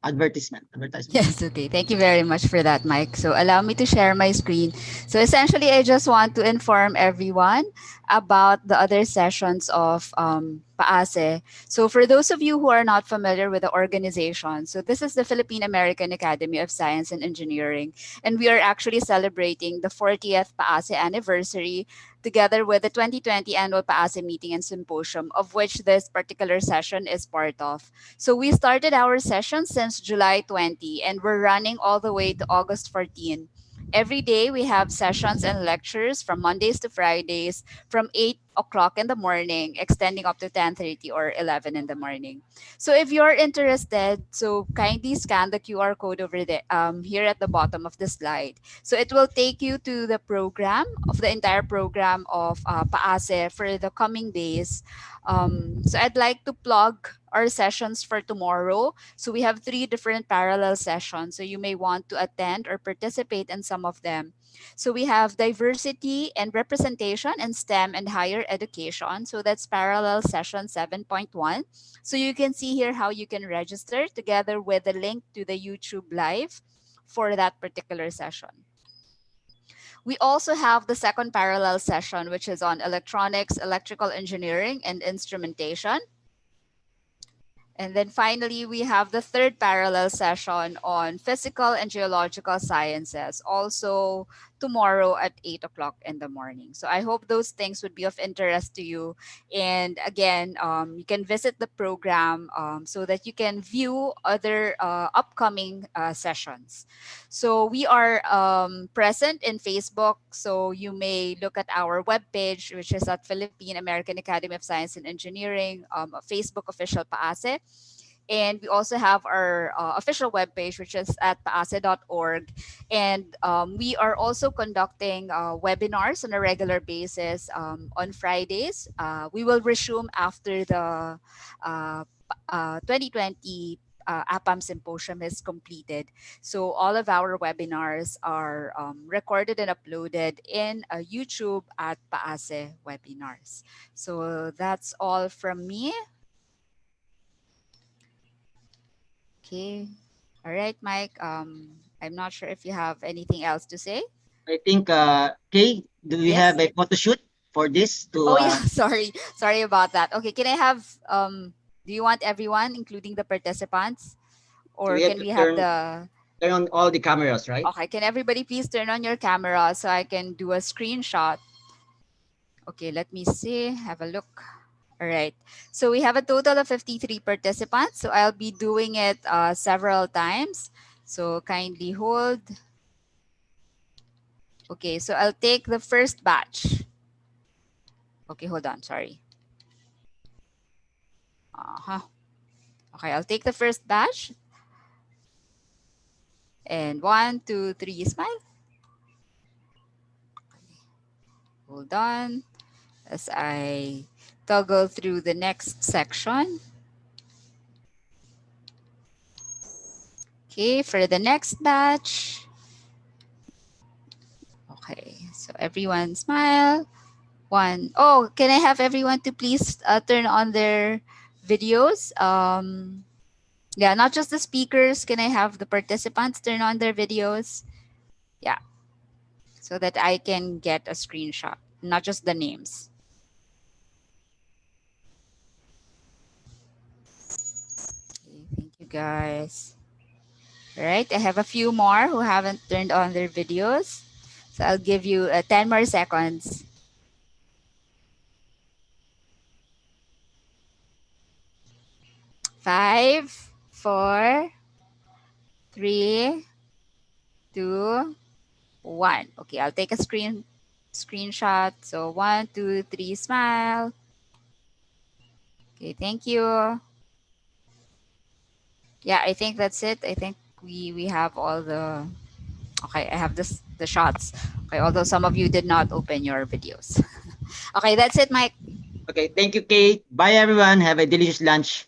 advertisement. Yes, okay. Thank you very much for that, Mike. So allow me to share my screen. So essentially, I just want to inform everyone about the other sessions of PAASE. So for those of you who are not familiar with the organization, so this is the Philippine American Academy of Science and Engineering, and we are actually celebrating the 40th PAASE anniversary together with the 2020 annual PAASE meeting and symposium, of which this particular session is part of. So we started our session since July 20, and we're running all the way to August 14. Every day we have sessions and lectures from Mondays to Fridays from 8 o'clock in the morning, extending up to 10:30 or 11 in the morning. So if you're interested, so kindly scan the QR code over there, here at the bottom of the slide. So it will take you to the program of the entire program of PAASE for the coming days. So I'd like to plug our sessions for tomorrow. So we have 3 different parallel sessions. So you may want to attend or participate in some of them. So we have diversity and representation in STEM and higher education. So that's parallel session 7.1. So you can see here how you can register together with the link to the YouTube live for that particular session. We also have the second parallel session, which is on electronics, electrical engineering, and instrumentation. And then finally, we have the third parallel session on physical and geological sciences, also tomorrow at 8 o'clock in the morning. So I hope those things would be of interest to you. And again, you can visit the program so that you can view other upcoming sessions. So we are present in Facebook. So you may look at our webpage, which is at Philippine American Academy of Science and Engineering, a Facebook official PAASE. And we also have our official webpage, which is at paase.org. And we are also conducting webinars on a regular basis on Fridays. We will resume after the 2020 APAM Symposium is completed. So all of our webinars are recorded and uploaded in YouTube at PAASE Webinars. So that's all from me. Okay. All right, Mike. I'm not sure if you have anything else to say. I think, Kay, do we Yes. have a photo shoot for this? Oh yeah, sorry about that. Okay, can I have do you want everyone, including the participants, or we have can to we have turn the on all the cameras, right? Okay, can everybody please turn on your camera so I can do a screenshot? Okay, let me see. Have a look. All right. So we have a total of 53 participants. So I'll be doing it several times. So kindly hold. Okay, so I'll take the first batch. Okay, hold on. Sorry. Okay, I'll take the first batch. And 1, 2, 3, smile. Hold on as I toggle through the next section. Okay, for the next batch. Okay, so everyone smile. Oh, can I have everyone to please turn on their videos? Yeah, not just the speakers. Can I have the participants turn on their videos? Yeah, so that I can get a screenshot, not just the names. Okay, thank you guys. All right, I have a few more who haven't turned on their videos. So I'll give you 10 more seconds. 5, 4, 3, 2, 1. Okay, I'll take a screenshot. So 1, 2, 3, smile. Okay, thank you. Yeah, I think that's it. I think we have all the. Okay, I have the shots. Okay, although some of you did not open your videos. Okay, that's it, Mike. Okay, thank you, Kate. Bye, everyone. Have a delicious lunch.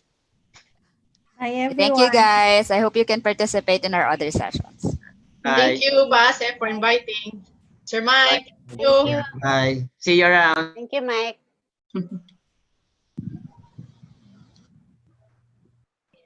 Hi, everyone. Thank you, guys. I hope you can participate in our other sessions. Bye. Thank you, PAASE, for inviting. Sir Mike, Bye. thank you. Bye. See you around. Thank you, Mike.